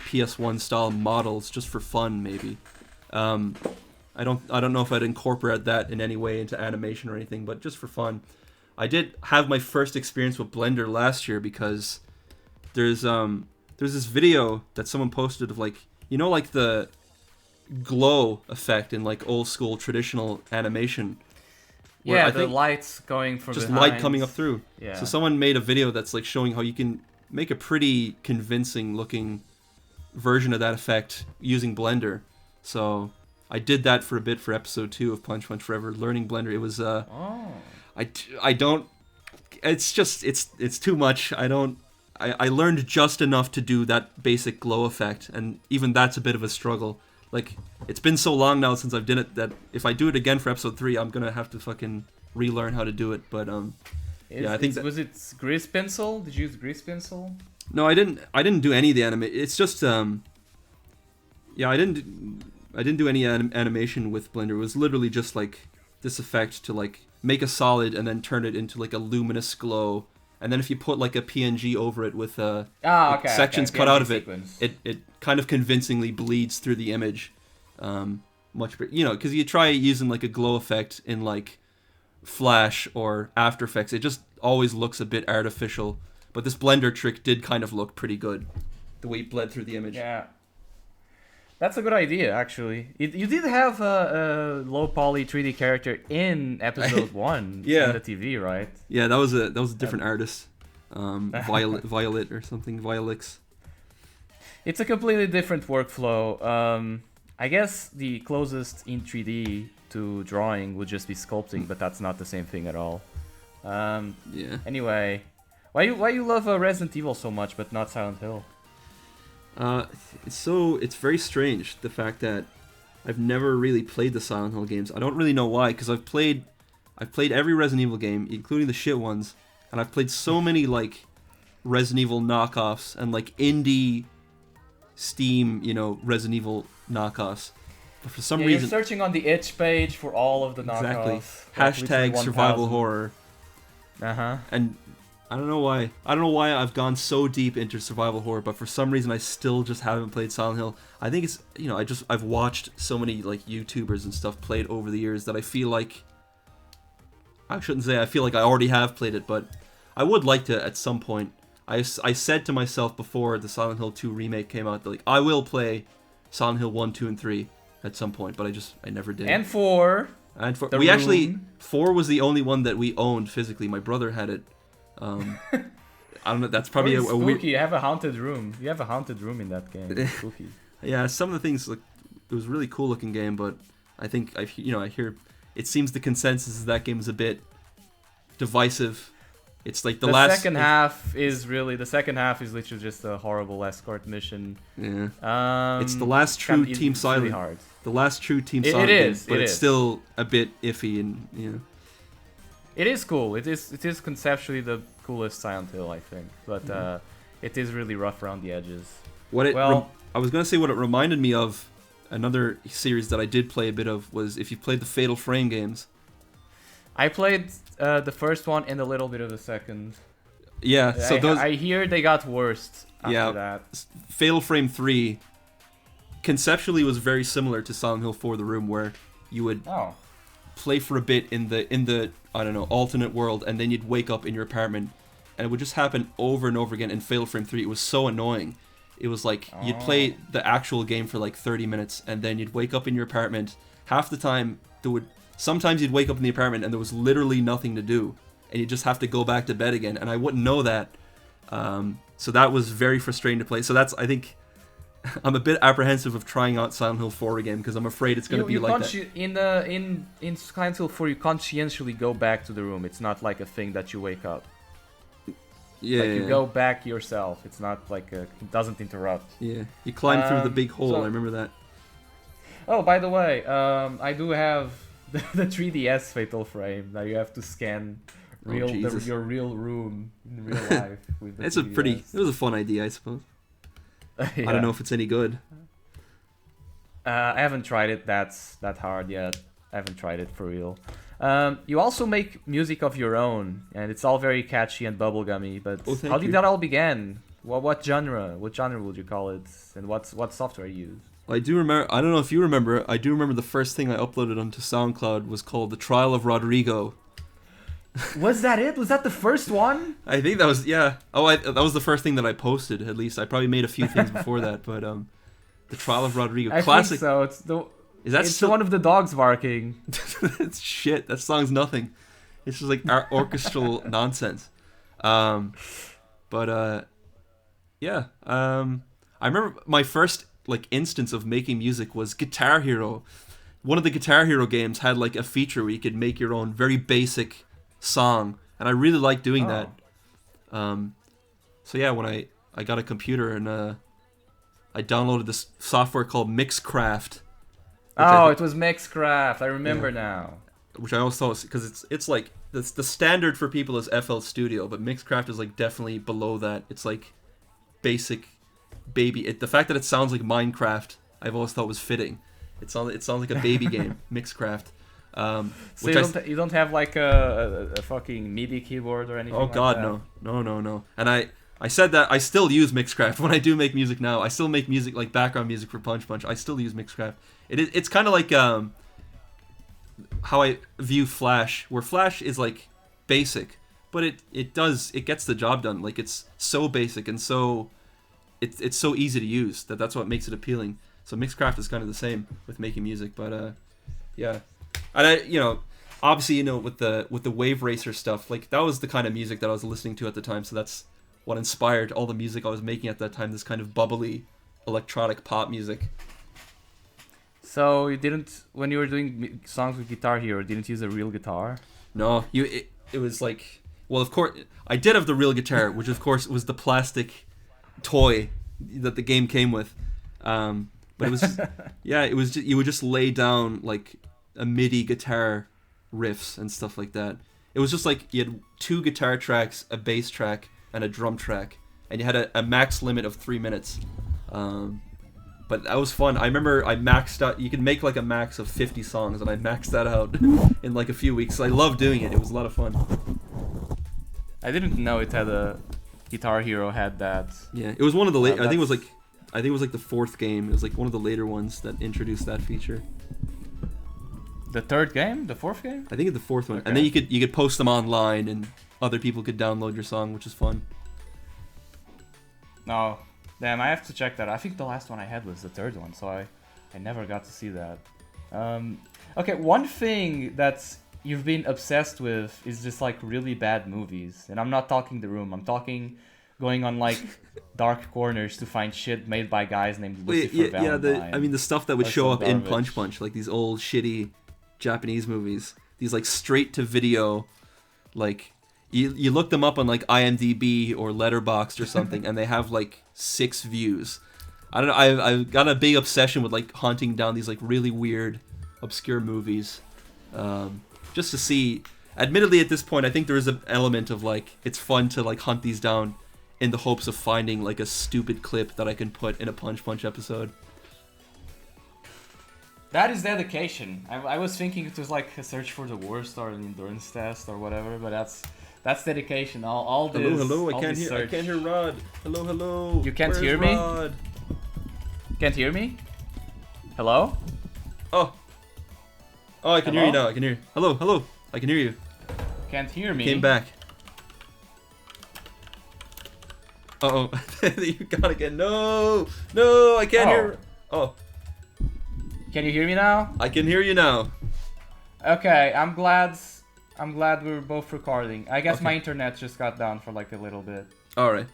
PS1 style models just for fun, maybe. I don't know if I'd incorporate that in any way into animation or anything, but just for fun. I did have my first experience with Blender last year because there's this video that someone posted of like, you know, like the glow effect in like old school traditional animation. Yeah, the lights going from just behind. light coming up through. Yeah. So someone made a video that's like showing how you can make a pretty convincing looking version of that effect using Blender. So I did that for a bit for episode 2 of Punch Punch Forever, learning Blender. It was I don't. It's just it's too much. I learned just enough to do that basic glow effect, and even that's a bit of a struggle. Like, it's been so long now since I've done it that if I do it again for episode 3, I'm gonna have to fucking relearn how to do it. But I think was it grease pencil? Did you use grease pencil? No, I didn't do any of the It's just I didn't do any animation with Blender. It was literally just like this effect to like make a solid and then turn it into like a luminous glow. And then if you put like a PNG over it with sections cut out of it, it kind of convincingly bleeds through the image. Because you try using like a glow effect in like Flash or After Effects, it just always looks a bit artificial. But this Blender trick did kind of look pretty good, the way it bled through the image. Yeah. That's a good idea, actually. You did have a low poly 3D character in episode 1 in the TV, right? Yeah, that was a different artist, Violet or something, Violix. It's a completely different workflow. I guess the closest in 3D to drawing would just be sculpting, but that's not the same thing at all. Anyway, why you love Resident Evil so much, but not Silent Hill? It's very strange, the fact that I've never really played the Silent Hill games. I don't really know why, because I've played every Resident Evil game, including the shit ones, and I've played so many like Resident Evil knockoffs and like indie Steam, Resident Evil knockoffs. But for some reason, you're searching on the itch page for all of the knockoffs. Exactly. # survival horror. And I don't know why I've gone so deep into survival horror, but for some reason I still just haven't played Silent Hill. I think it's, I've watched so many like YouTubers and stuff play it over the years that I feel like I feel like I already have played it, but I would like to at some point. I said to myself before the Silent Hill 2 remake came out that like I will play Silent Hill 1, 2, and 3, at some point, but I never did. And 4. And we actually 4 was the only one that we owned physically. My brother had it. I don't know. That's probably a weird. You have a haunted room. You have a haunted room in that game. It's spooky. Yeah, some of the things, like, it was a really cool looking game, but I think I hear it seems the consensus is that game is a bit divisive. It's like the second half is literally just a horrible escort mission. Yeah. It's the last true Team Silent. Really hard. The last true Team Silent. It is, but it's still a bit iffy and It is cool. It is conceptually the coolest Silent Hill, I think, but it is really rough around the edges. I was gonna say what it reminded me of. Another series that I did play a bit of was if you played the Fatal Frame games. I played the first one and a little bit of the second. Yeah, so I hear they got worse after that. Fatal Frame 3 conceptually was very similar to Silent Hill 4: The Room, where you would play for a bit in the I don't know, alternate world, and then you'd wake up in your apartment, and it would just happen over and over again. In Fatal Frame 3, it was so annoying. It was like you'd play the actual game for like 30 minutes, and then you'd wake up in your apartment. Half the time, sometimes you'd wake up in the apartment and there was literally nothing to do, and you just have to go back to bed again. And I wouldn't know that, so that was very frustrating to play. So I think I'm a bit apprehensive of trying out Silent Hill 4 again because I'm afraid it's going to be like that. In Silent Hill 4, you conscientiously go back to the room. It's not like a thing that you wake up. Yeah, you go back yourself. It's not like it doesn't interrupt. Yeah, you climb through the big hole. I remember that. Oh, by the way, I do have the 3DS Fatal Frame. Now you have to scan your real room in real life. With the 3DS. It was a fun idea, I suppose. I don't know if it's any good. I haven't tried it that hard yet. I haven't tried it for real. You also make music of your own, and it's all very catchy and bubblegummy. But how did that all begin? What genre? What genre would you call it? And what software you use? I do remember. I don't know if you remember. I do remember the first thing I uploaded onto SoundCloud was called "The Trial of Rodrigo." Was that it? Was that the first one? I think that was that was the first thing that I posted. At least I probably made a few things before that, but "The Trial of Rodrigo," classic. I think so. It's the one of the dogs barking. It's shit. That song's nothing. It's just like orchestral nonsense. I remember my first instance of making music was Guitar Hero. One of the Guitar Hero games had like a feature where you could make your own very basic song, and I really liked doing that. So yeah, when I got a computer and I downloaded this software called Mixcraft. It was Mixcraft. I remember now. Which I always thought was, because it's like the standard for people is FL Studio, but Mixcraft is like definitely below that. It's like basic baby. The fact that it sounds like Minecraft, I've always thought was fitting. It sounds like a baby game, Mixcraft. So you don't have like a fucking MIDI keyboard or anything? Oh God, no. And I said that I still use Mixcraft when I do make music now. I still make music like background music for Punch Punch. I still use Mixcraft. It's kind of like how I view Flash, where Flash is like basic, but it gets the job done. Like it's so basic and so it's so easy to use that's what makes it appealing. So Mixcraft is kind of the same with making music, but yeah. And obviously with the Wave Racer stuff, like that was the kind of music that I was listening to at the time. So that's what inspired all the music I was making at that time. This kind of bubbly electronic pop music. So you didn't, when you were doing songs with Guitar Hero, didn't use a real guitar? No, it was like, well, of course I did have the real guitar, which of course was the plastic toy that the game came with. But it was it was just, you would just lay down like a MIDI guitar riffs and stuff like that. It was just like you had 2 guitar tracks, a bass track, and a drum track, and you had a max limit of 3 minutes. But that was fun. I remember I maxed out. You could make like a max of 50 songs, and I maxed that out in like a few weeks. So I loved doing it. It was a lot of fun. I didn't know it had a Guitar Hero had that. Yeah, it was one of the late. I think it was like the 4th game. It was like one of the later ones that introduced that feature. The 3rd game, the 4th game. I think it's the 4th one, okay. And then you could post them online, and other people could download your song, which is fun. No. Damn, I have to check that. I think the last one I had was the 3rd one, so I never got to see that. Okay, one thing that's you've been obsessed with is just like really bad movies, and I'm not talking The Room. I'm talking going on like dark corners to find shit made by guys named Lucifer Valentine. I mean the stuff that would Or show some up in garbage. Punch Punch, like these old shitty Japanese movies, these like straight to video, like you look them up on like IMDb or Letterboxd or something, and they have like 6 views. I don't know. I've got a big obsession with like hunting down these like really weird, obscure movies, just to see. Admittedly, at this point, I think there is an element of like it's fun to like hunt these down in the hopes of finding like a stupid clip that I can put in a Punch Punch episode. That is dedication. I was thinking it was like a search for the worst or an endurance test or whatever, but that's dedication. All this. Hello. all I this can't hear Rod. Hello. You can't Where's hear me? Rod? Can't hear me? Hello? Oh, I can hear you Hello? now. I can hear you. Hello. I can hear you. Can't hear me? Came back. Uh-oh. You gotta get... No, I can't hear... Oh. Can you hear me now? I can hear you now. Okay, I'm glad we're both recording. I guess Okay. my internet just got down for like a little bit. Alright.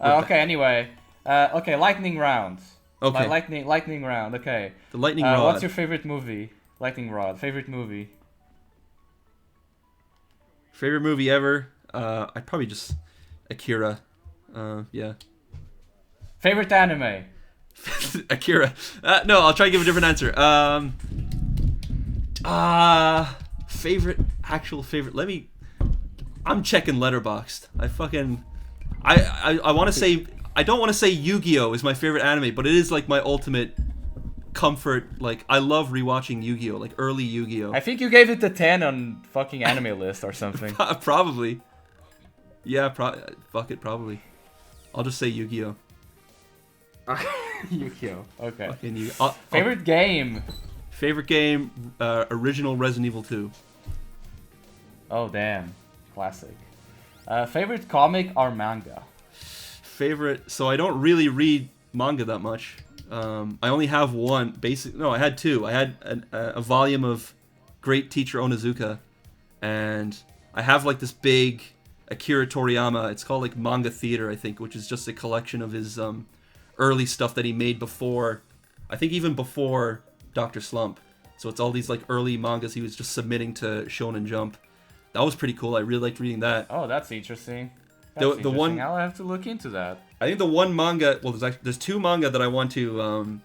Okay, anyway. Okay, lightning round. Okay. Lightning round, okay. The lightning rod. What's your favorite movie? Lightning rod, favorite movie? Favorite movie ever? I'd probably just... Akira. Yeah. Favorite anime? Akira. No, I'll try to give a different answer. Actual favorite. I'm checking Letterboxd. I want to say, I don't want to say Yu-Gi-Oh is my favorite anime, but it is like my ultimate comfort. Like, I love rewatching Yu-Gi-Oh, like early Yu-Gi-Oh. I think you gave it a 10 on fucking anime list or something. Probably. Yeah, fuck it, probably. I'll just say Yu-Gi-Oh. Yu-Gi-Oh. Okay. Fucking Favorite game? Favorite game, original Resident Evil 2. Oh damn, classic. Favorite comic or manga? Favorite, so I don't really read manga that much. I only have one, I had 2. I had a volume of Great Teacher Onizuka, and I have like this big Akira Toriyama, it's called like Manga Theater, I think, which is just a collection of his early stuff that he made before, I think even before Dr. Slump. So it's all these like early mangas he was just submitting to Shonen Jump. That was pretty cool. I really liked reading that. Oh, that's interesting. The one, I'll have to look into that. I think the one manga, well, there's 2 manga that I want to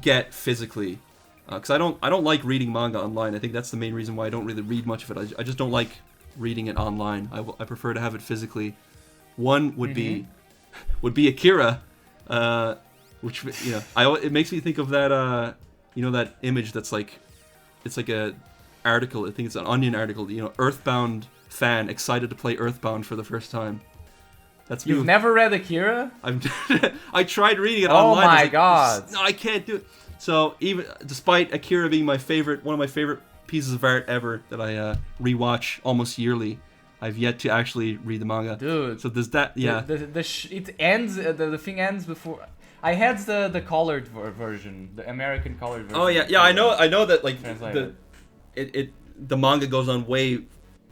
get physically, because I don't like reading manga online. I think that's the main reason why I don't really read much of it. I just don't like reading it online. I prefer to have it physically. One would be Akira, which, you know, it makes me think of that you know, that image that's like, it's like a article, I think it's an Onion article, you know, Earthbound fan excited to play Earthbound for the first time. That's me. You've never read Akira? I tried reading it Oh online. my god. No, I can't do it. So even despite Akira being one of my favorite pieces of art ever that I rewatch almost yearly, I've yet to actually read the manga. Dude. So there's that. Yeah. It ends. The thing ends before. I had the colored version, the American colored version. Oh yeah. I know that like Translated. the manga goes on way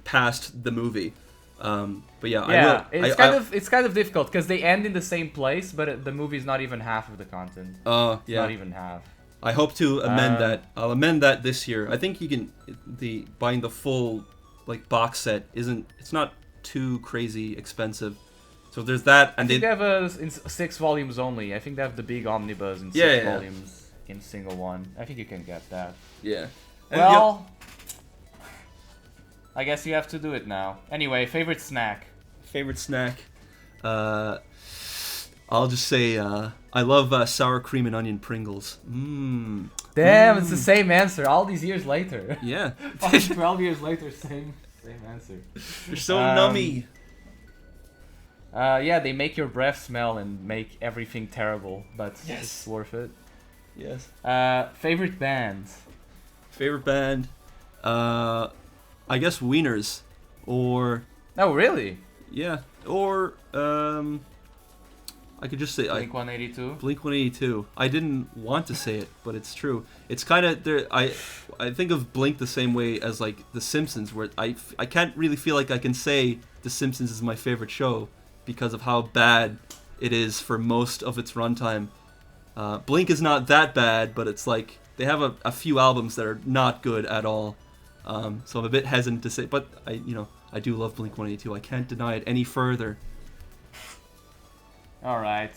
past the movie. But yeah, Yeah, I it's kind of difficult because they end in the same place, but the movie's not even half of the content. yeah. Not even half. I hope to amend that. I'll amend that this year. I think you can buying the full like box set it's not too crazy expensive. So there's that, and I think they have in 6 volumes only. I think they have the big omnibus in 6 volumes in single one. I think you can get that. Yeah. And, Well, I guess you have to do it now. Anyway, favorite snack? favorite snack. I'll just say I love sour cream and onion Pringles. Mmm. Damn, it's the same answer all these years later. Yeah. Fucking 12 years later, same answer. They're so nummy. Yeah, they make your breath smell and make everything terrible, but Yes. it's worth it. Yes. Favorite band? Favorite band. I guess Wieners, or Oh, really? yeah, or I could just say Blink 182. Blink 182. I didn't want to say it, but it's true. It's kind of there. I think of Blink the same way as like The Simpsons, where I can't really feel like I can say The Simpsons is my favorite show because of how bad it is for most of its runtime. Blink is not that bad, but it's like they have a few albums that are not good at all. So I'm a bit hesitant to say, but I do love Blink 182. I can't deny it any further. All right,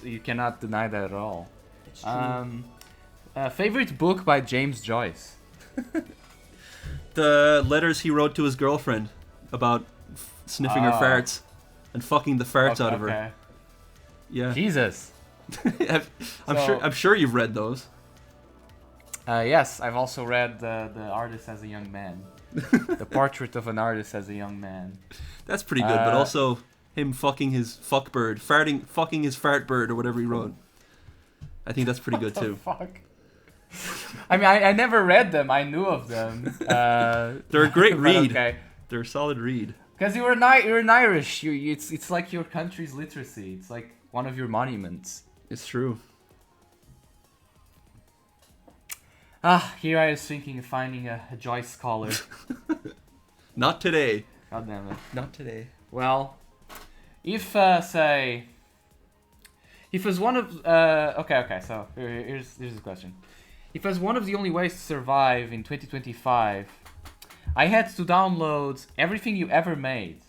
you cannot deny that at all. It's true. Favorite book by James Joyce? The letters he wrote to his girlfriend about sniffing her farts and fucking the farts out of her. Yeah. Jesus. I'm sure you've read those. Yes, I've also read the Artist as a Young Man. The Portrait of an Artist as a Young Man. That's pretty good, but also him fucking his fuckbird, fucking his fart bird or whatever he wrote. I think that's pretty good too. Fuck. I mean, I never read them. I knew of them. They're a great read. Okay. They're a solid read. Because you're an Irish. It's like your country's literacy. It's like one of your monuments. It's true. Here I was thinking of finding a Joyce scholar. Not today. God damn it. Not today. Well, if it was one of okay, so here's the question. If as one of the only ways to survive in 2025, I had to download everything you ever made,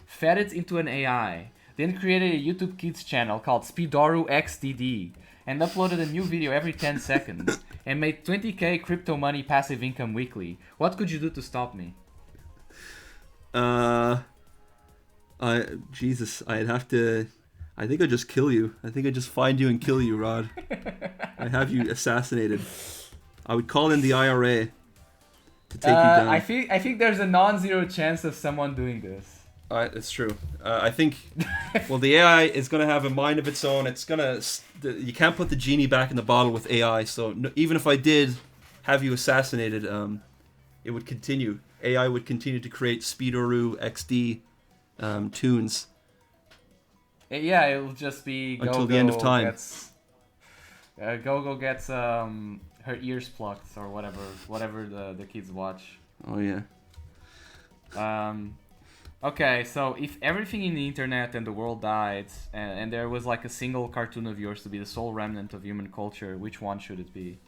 fed it into an AI, then created a YouTube Kids channel called Speedo-RU XDD, and uploaded a new video every 10 seconds, and made 20k crypto money passive income weekly, what could you do to stop me? I'd have to. I think I'd just kill you. I think I'd just find you and kill you, Rod. I'd have you assassinated. I would call in the IRA to take you down. I think there's a non-zero chance of someone doing this. It's true. I think. Well, the AI is gonna have a mind of its own. It's gonna. You can't put the genie back in the bottle with AI. So even if I did have you assassinated, it would continue. AI would continue to create Speedo-RU XD tunes. Yeah, it'll just be until the end of time. Go-Go gets her ears plucked or whatever the kids watch. Oh yeah. Okay, so if everything in the internet and the world died, and there was like a single cartoon of yours to be the sole remnant of human culture, which one should it be?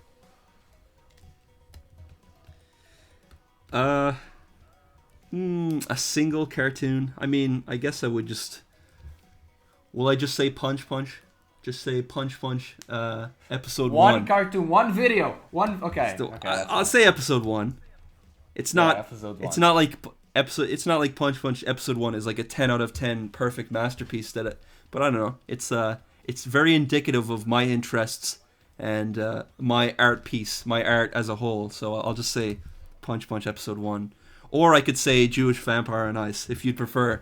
A single cartoon. I mean, I guess I would just. Will I just say Punch Punch? Just say Punch Punch. Episode 1. One cartoon, one video, one. Okay. I'll say episode 1. It's not. Episode 1. It's not like episode. It's not like Punch Punch. Episode 1 is like a 10 out of 10 perfect masterpiece. But I don't know. It's very indicative of my interests and my art piece, my art as a whole. So I'll just say Punch Punch episode 1. Or I could say Jewish Vampire on Ice if you'd prefer.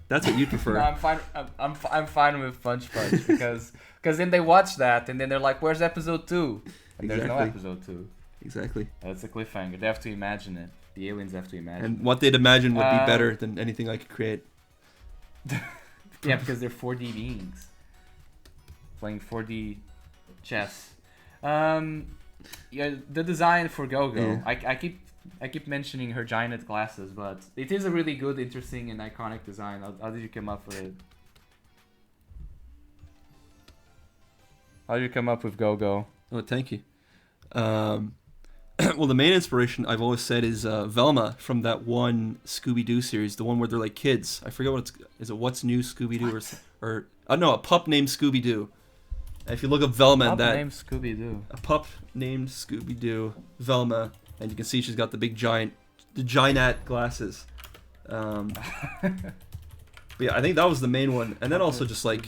That's what you'd prefer. No, I'm fine. I'm fine with Punch Punch because then they watch that and then they're like, "Where's episode 2?" And there's no episode 2. Exactly. That's a cliffhanger. They have to imagine it. The aliens have to imagine. And what they'd imagine would be better than anything I could create. Yeah, because they're 4D beings playing 4D chess. Yeah, the design for Go-Go. Yeah. I keep mentioning her giant glasses, but it is a really good, interesting, and iconic design. How did you come up with it? How did you come up with Go-Go? Oh, thank you. Well, the main inspiration I've always said is Velma from that one Scooby-Doo series, the one where they're like kids. I forget is it What's New Scooby-Doo or no, A Pup Named Scooby-Doo. And if you look up Velma and that... Pup named Scooby-Doo. A Pup Named Scooby-Doo, Velma, and you can see she's got the giant glasses. But yeah, I think that was the main one. And then also just like...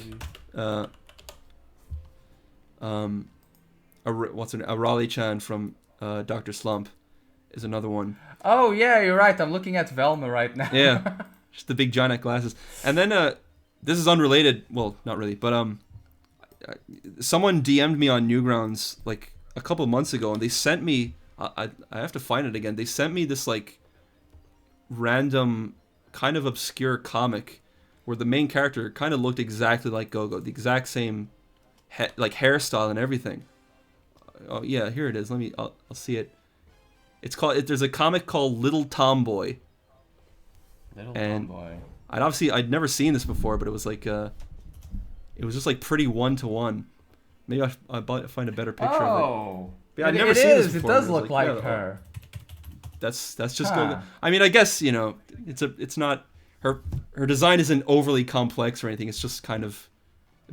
Raleigh-chan from Dr. Slump is another one. Oh yeah, you're right. I'm looking at Velma right now. Yeah, just the big giant glasses. And then this is unrelated. Well, not really, but someone DM'd me on Newgrounds like a couple months ago, and they sent me. I have to find it again. They sent me this like random, kind of obscure comic where the main character kind of looked exactly like Gogo, the exact same like hairstyle and everything. Oh yeah, here it is. I'll see it. It's called. There's a comic called Little Tomboy. Little Tomboy. I'd never seen this before, but it was like it was just like pretty 1-to-1. Maybe I'll find a better picture of it. Oh, yeah, I'd never seen this before. It does look like her. That's just Gogo. I mean, I guess it's not her design isn't overly complex or anything. It's just kind of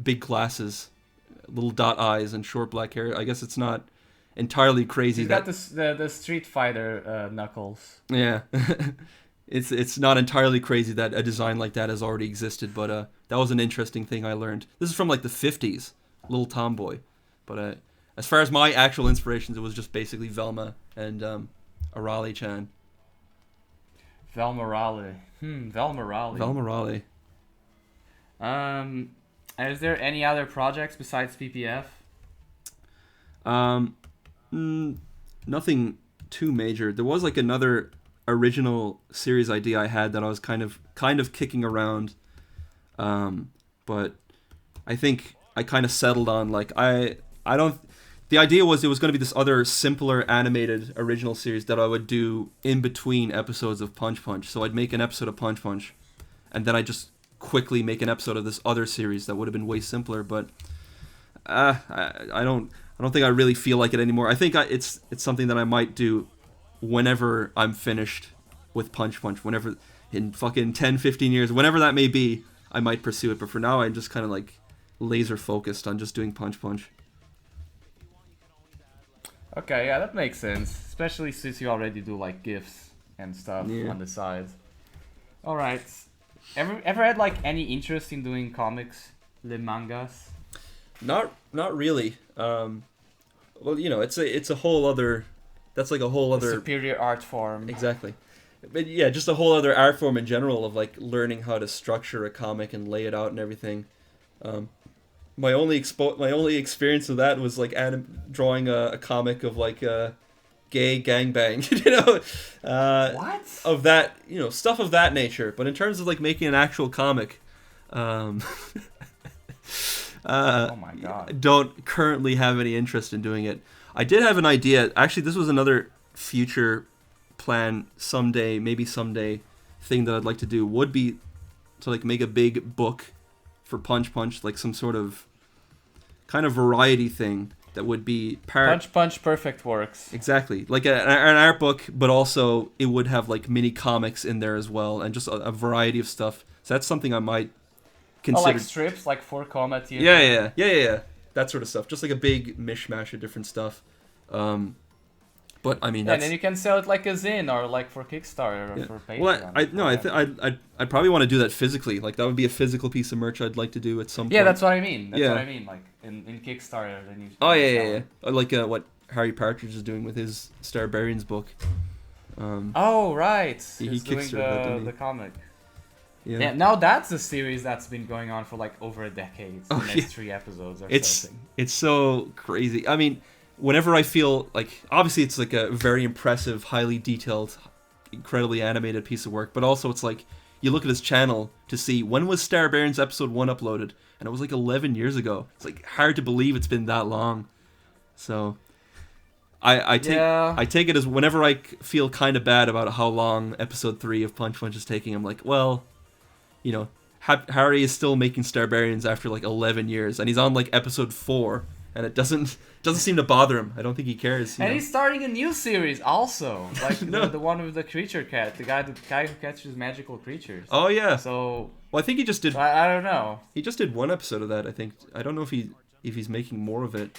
big glasses, little dot eyes, and short black hair. I guess it's not entirely crazy. She's got the Street Fighter knuckles. Yeah, it's not entirely crazy that a design like that has already existed, but that was an interesting thing I learned. This is from like the 50s, Little Tomboy. But as far as my actual inspirations, it was just basically Velma and Arale-chan. Velma Raleigh. Velma Raleigh. Is there any other projects besides PPF? Nothing too major. There was like another original series idea I had that I was kind of kicking around, but I think I kind of settled on like I don't. The idea was it was going to be this other simpler animated original series that I would do in between episodes of Punch Punch. So I'd make an episode of Punch Punch, and then I'd just quickly make an episode of this other series that would have been way simpler. But I don't think I really feel like it anymore. I think it's something that I might do whenever I'm finished with Punch Punch. Whenever in fucking 10, 15 years, whenever that may be, I might pursue it. But for now, I'm just kind of like laser focused on just doing Punch Punch. Okay, yeah, that makes sense. Especially since you already do like GIFs and stuff on the side. All right. Ever had like any interest in doing comics, mangas? Not really. Well, it's a whole other. That's like a whole other superior art form. Exactly. But yeah, just a whole other art form in general of like learning how to structure a comic and lay it out and everything. My only experience of that was like drawing a comic of like a gay gangbang, what of that, stuff of that nature. But in terms of like making an actual comic, oh my god, don't currently have any interest in doing it. I did have an idea. Actually, this was another future plan maybe someday thing that I'd like to do would be to like make a big book for Punch Punch, like some sort of kind of variety thing that would be Punch Punch Perfect Works. Exactly, like an art book, but also it would have like mini comics in there as well, and just a variety of stuff. So that's something I might consider. Like strips, like 4 Combat. Yeah, that sort of stuff. Just like a big mishmash of different stuff. But I mean, and then you can sell it like a zine or like for Kickstarter or for Patreon. Well, I'd probably want to do that physically. Like that would be a physical piece of merch I'd like to do at some point. Yeah, that's what I mean. What I mean. Like in Kickstarter, then you. Oh yeah. Like what Harry Partridge is doing with his Starbarians book. Oh right. He kickstarted the comic. Yeah. Now that's a series that's been going on for like over a decade. The next 3 episodes or something. It's so crazy. I mean, whenever I feel like, obviously it's like a very impressive, highly detailed, incredibly animated piece of work, but also it's like, you look at his channel to see when was Starbarians episode 1 uploaded, and it was like 11 years ago. It's like hard to believe it's been that long. So I take it as whenever I feel kind of bad about how long episode 3 of Punch Punch is taking, I'm like, well, Harry is still making Starbarians after like 11 years, and he's on like episode 4. And it doesn't seem to bother him. I don't think he cares. And he's starting a new series also, like the one with the creature cat, the guy who catches magical creatures. Oh yeah. So I think he just did. I don't know. He just did 1 episode of that. I think. I don't know if he's making more of it.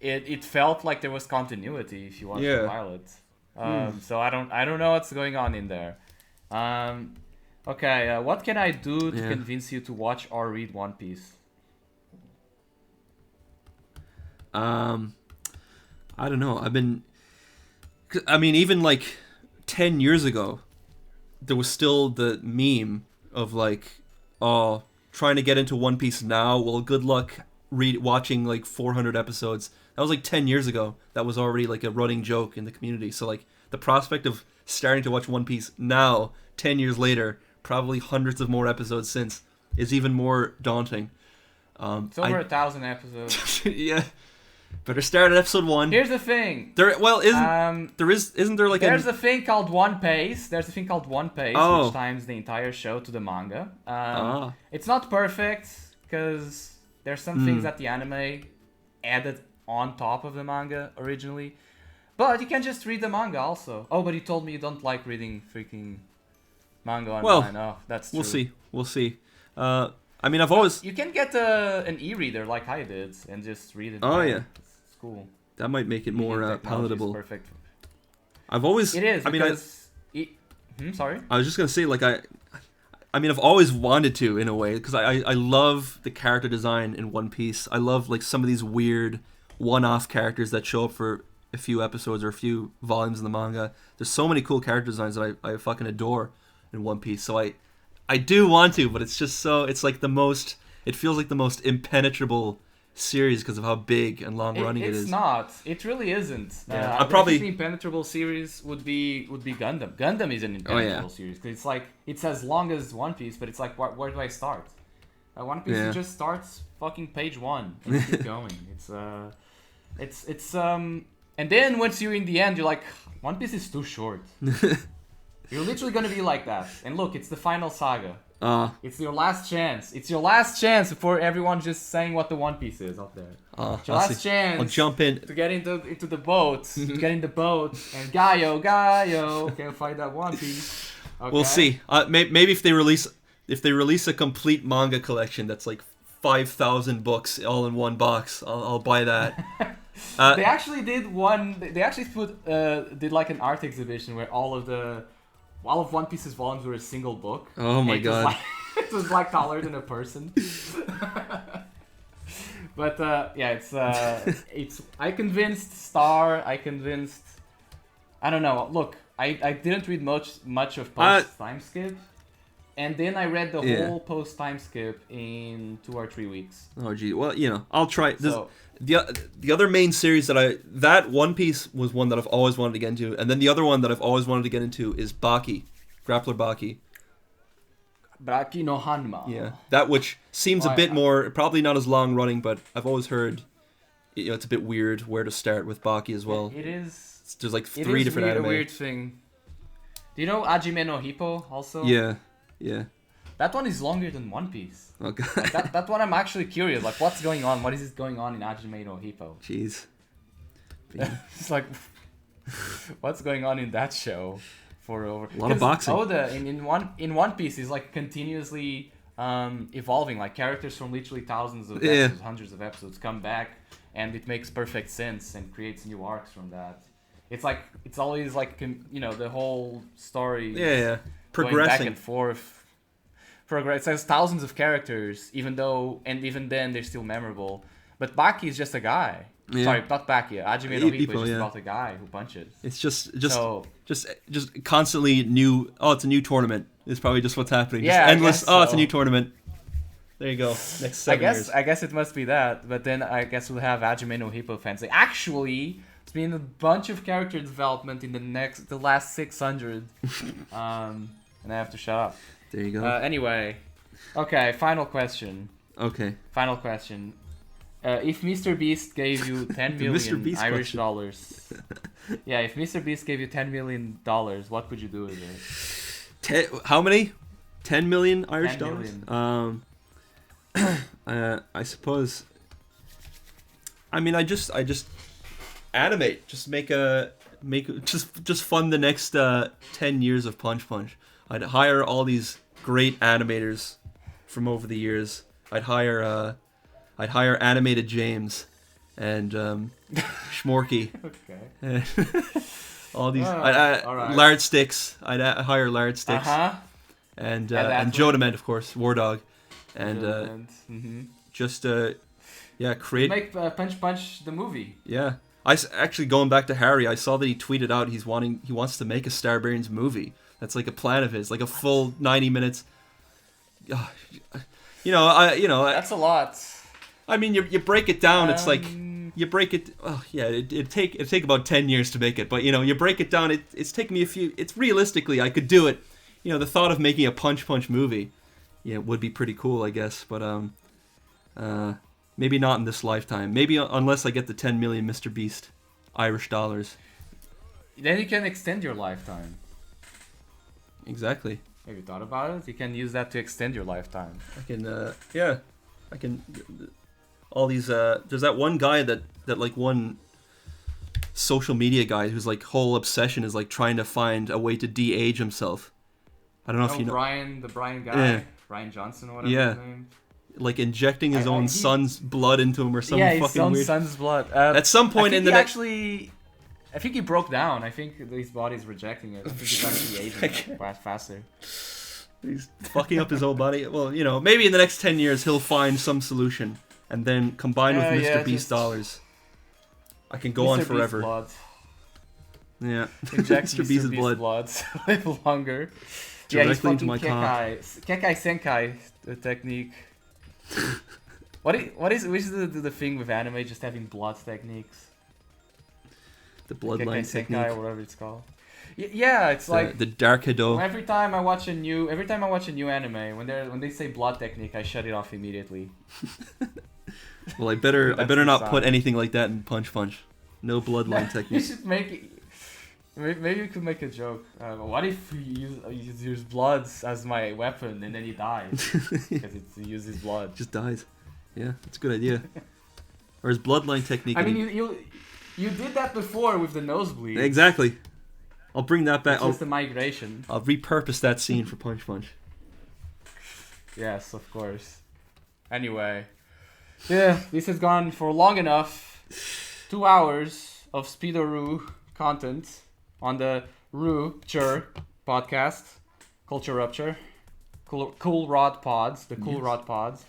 It felt like there was continuity if you watch the pilot. So I don't know what's going on in there. Okay. What can I do to convince you to watch or read One Piece? I don't know. Even like 10 years ago, there was still the meme of like, oh, trying to get into One Piece now. Well, good luck watching like 400 episodes. That was like 10 years ago. That was already like a running joke in the community. So like the prospect of starting to watch One Piece now, 10 years later, probably hundreds of more episodes since is even more daunting. It's over 1,000 episodes. Yeah. Better start at episode 1. Here's the thing. Isn't there like there's a thing called One Pace. There's a thing called One Pace, which times the entire show to the manga. It's not perfect because there's some things that the anime added on top of the manga originally. But you can just read the manga also. Oh, but you told me you don't like reading freaking manga online. Oh, that's true. We'll see. I mean, I've always... You can get an e-reader like I did and just read it. Oh, yeah. It's cool. That might make it more palatable. Perfect. I've always... It is, sorry? I was just going to say, like, I mean, I've always wanted to, in a way, because I love the character design in One Piece. I love, like, some of these weird one-off characters that show up for a few episodes or a few volumes in the manga. There's so many cool character designs that I fucking adore in One Piece. So I do want to, but it's just so... It's like the most... It feels like the most impenetrable series because of how big and long-running it is. It's not. It really isn't. Yeah. The impenetrable series would be Gundam. Gundam is an impenetrable series because it's like... It's as long as One Piece, but it's like, where do I start? One Piece just starts fucking page 1 and keep going. It's and then once you're in the end, you're like, One Piece is too short. You're literally gonna be like that. And look, it's the final saga. It's your last chance. It's your last chance before everyone just saying what the One Piece is out there. It's your last chance. I'll jump in to get into the boat. To get in the boat and Gaio, can find that One Piece. Okay. We'll see. Maybe if they release a complete manga collection that's like 5,000 books all in one box, I'll buy that. They actually did one. They actually did like an art exhibition where all of One Piece's volumes were a single book. Oh my god! It was like taller than a person. But it's. I convinced Star. I don't know. Look, I didn't read much of Post Time Skip, and then I read the whole Post Time Skip in 2 or 3 weeks. Oh gee. Well, I'll try. The other main series that One Piece was one that I've always wanted to get into, and then the other one that I've always wanted to get into is Baki, Grappler Baki. Baki no Hanma. Yeah, that which seems a bit more, probably not as long running, but I've always heard it's a bit weird where to start with Baki as well. It is. There's like 3 different anime. It is a weird thing. Do you know Hajime no Hippo also? Yeah. That one is longer than One Piece. Oh god. That one I'm actually curious. Like, what's going on? What is going on in Hajime no Hippo? Jeez. It's like, what's going on in that show? For over a lot of boxing. Oda in One Piece is like continuously evolving. Like characters from literally thousands of episodes, hundreds of episodes come back, and it makes perfect sense and creates new arcs from that. It's like it's always like the whole story. Progressing going back and forth. It has thousands of characters, even then they're still memorable. But Baki is just a guy. Yeah. Sorry, not Baki. Hajime no Hippo is just about a guy who punches. It's just constantly new. Oh, it's a new tournament. It's probably just what's happening. Just endless. It's a new tournament. There you go. Next 7 years. I guess it must be that. But then I guess we'll have Hajime no Hippo fans. Like, actually, it's been a bunch of character development in the last 600. And I have to shut up. There you go. Anyway, okay. Final question. Okay. Final question. If Mr. Beast gave you 10 million Irish dollars, if Mr. Beast gave you $10 million, what would you do with it? How many? 10 million Irish dollars. I suppose. I mean, I just animate. Just just fund the next 10 years of Punch Punch. I'd hire all these great animators from over the years. I'd hire Animated James and Schmorky. Okay. All these Lard Sticks. I'd hire Lard Sticks. And Joe Dement, of course, Wardog, and create. Make Punch Punch the movie. Yeah. Actually, going back to Harry, I saw that he tweeted out he wants to make a Starbarians movie. That's like a plan of his, like a full 90 minutes. That's a lot. I mean, you break it down. It's like you break it. Oh yeah, it'd take about 10 years to make it. But you break it down. It's taken me a few. It's realistically, I could do it the thought of making a Punch movie, would be pretty cool, I guess. But maybe not in this lifetime. Maybe unless I get the 10 million Mr. Beast Irish dollars. Then you can extend your lifetime. Exactly. Have you thought about it? You can use that to extend your lifetime. I can. All these. There's that one guy that like one social media guy whose like whole obsession is like trying to find a way to de-age himself. I don't know if you know. The Brian guy, Ryan Johnson or whatever his name. Like injecting his own son's blood into him or something fucking his own weird. Son's blood. At some point in the I think he broke down. I think his body's rejecting it. I think he's actually aging faster. He's fucking up his whole body. Well, maybe in the next 10 years he'll find some solution, and then combined with Mr. Beast dollars, I can go on forever. Blood. Yeah, inject Mr. Beast's blood to live longer. Directly into my cock. Kekai Senkai technique. Which is the thing with anime just having blood techniques? The bloodline technique, or whatever it's called. Yeah, it's like the Dark Hado. Every time I watch a new anime, when they say blood technique, I shut it off immediately. Well, I better not put anything like that in Punch. No bloodline technique. You should make it. Maybe you could make a joke. What if you use blood as my weapon and then he dies because it uses blood? Just dies. Yeah, that's a good idea. Or his bloodline technique. I mean, you did that before with the nosebleed. Exactly. I'll bring that back. It's just the migration. I'll repurpose that scene for Punch. Yes, of course. Anyway, this has gone for long enough. 2 hours of Speedo-RU content on the Rupture podcast, Culture Rupture, Cool Rod Pods, the Cool Rod Pods.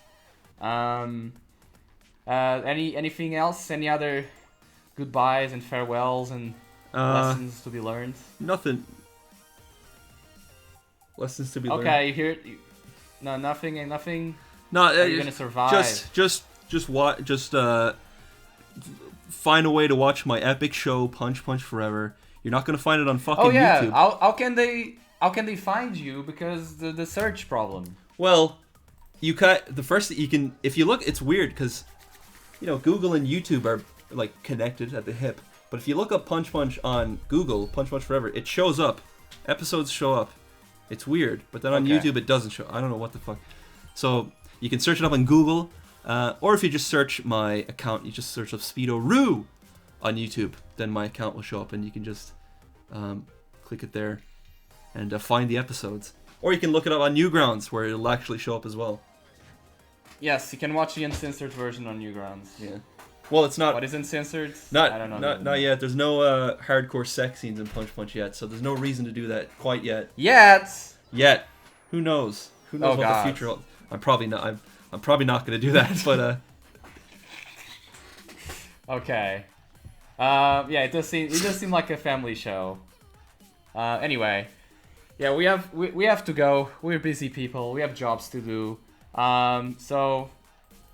Anything else? Any other goodbyes and farewells and lessons to be learned? Nothing. Lessons to be learned. Okay, you hear it? No, nothing. No, you're gonna survive. Just find a way to watch my epic show, Punch Forever. You're not gonna find it on fucking YouTube. How can they find you? Because the search problem. Well, the first thing you can, if you look, it's weird because Google and YouTube are like connected at the hip. But if you look up Punch on Google, Punch Forever, it shows up. Episodes show up. It's weird, but then on YouTube it doesn't show. I don't know what the fuck. So you can search it up on Google, or if you just search my account, you just search up Speedo-RU on YouTube, then my account will show up, and you can just click it there and find the episodes. Or you can look it up on Newgrounds, where it'll actually show up as well. Yes, you can watch the uncensored version on Newgrounds. Yeah. Well, it's not. What is uncensored? I don't know. Not yet. There's no hardcore sex scenes in Punch yet, so there's no reason to do that quite yet. Yet. Who knows? Who knows what the future holds? I'm probably not. I'm probably not going to do that. But Okay. Yeah, it does seem like a family show. Anyway, yeah, we have to go. We're busy people. We have jobs to do. So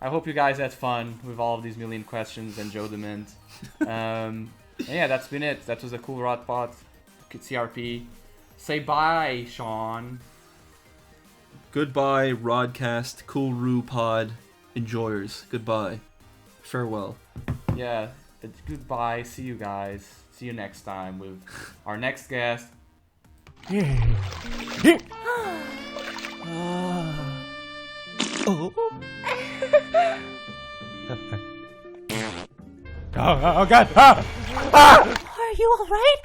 I hope you guys had fun with all of these million questions and Joe Dement. Yeah, that's been it. That was a Cool Rod Pod, CRP. Say bye, Sean. Goodbye, Rodcast, Cool Ru Pod enjoyers. Goodbye. Farewell. Yeah, goodbye. See you guys. See you next time with our next guest. Oh God! Are you all right?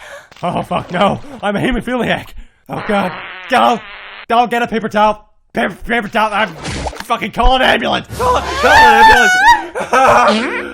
Oh fuck no! I'm a hemophiliac. Oh God! Don't get a paper towel. Paper towel. I'm fucking call an ambulance. Call an ambulance.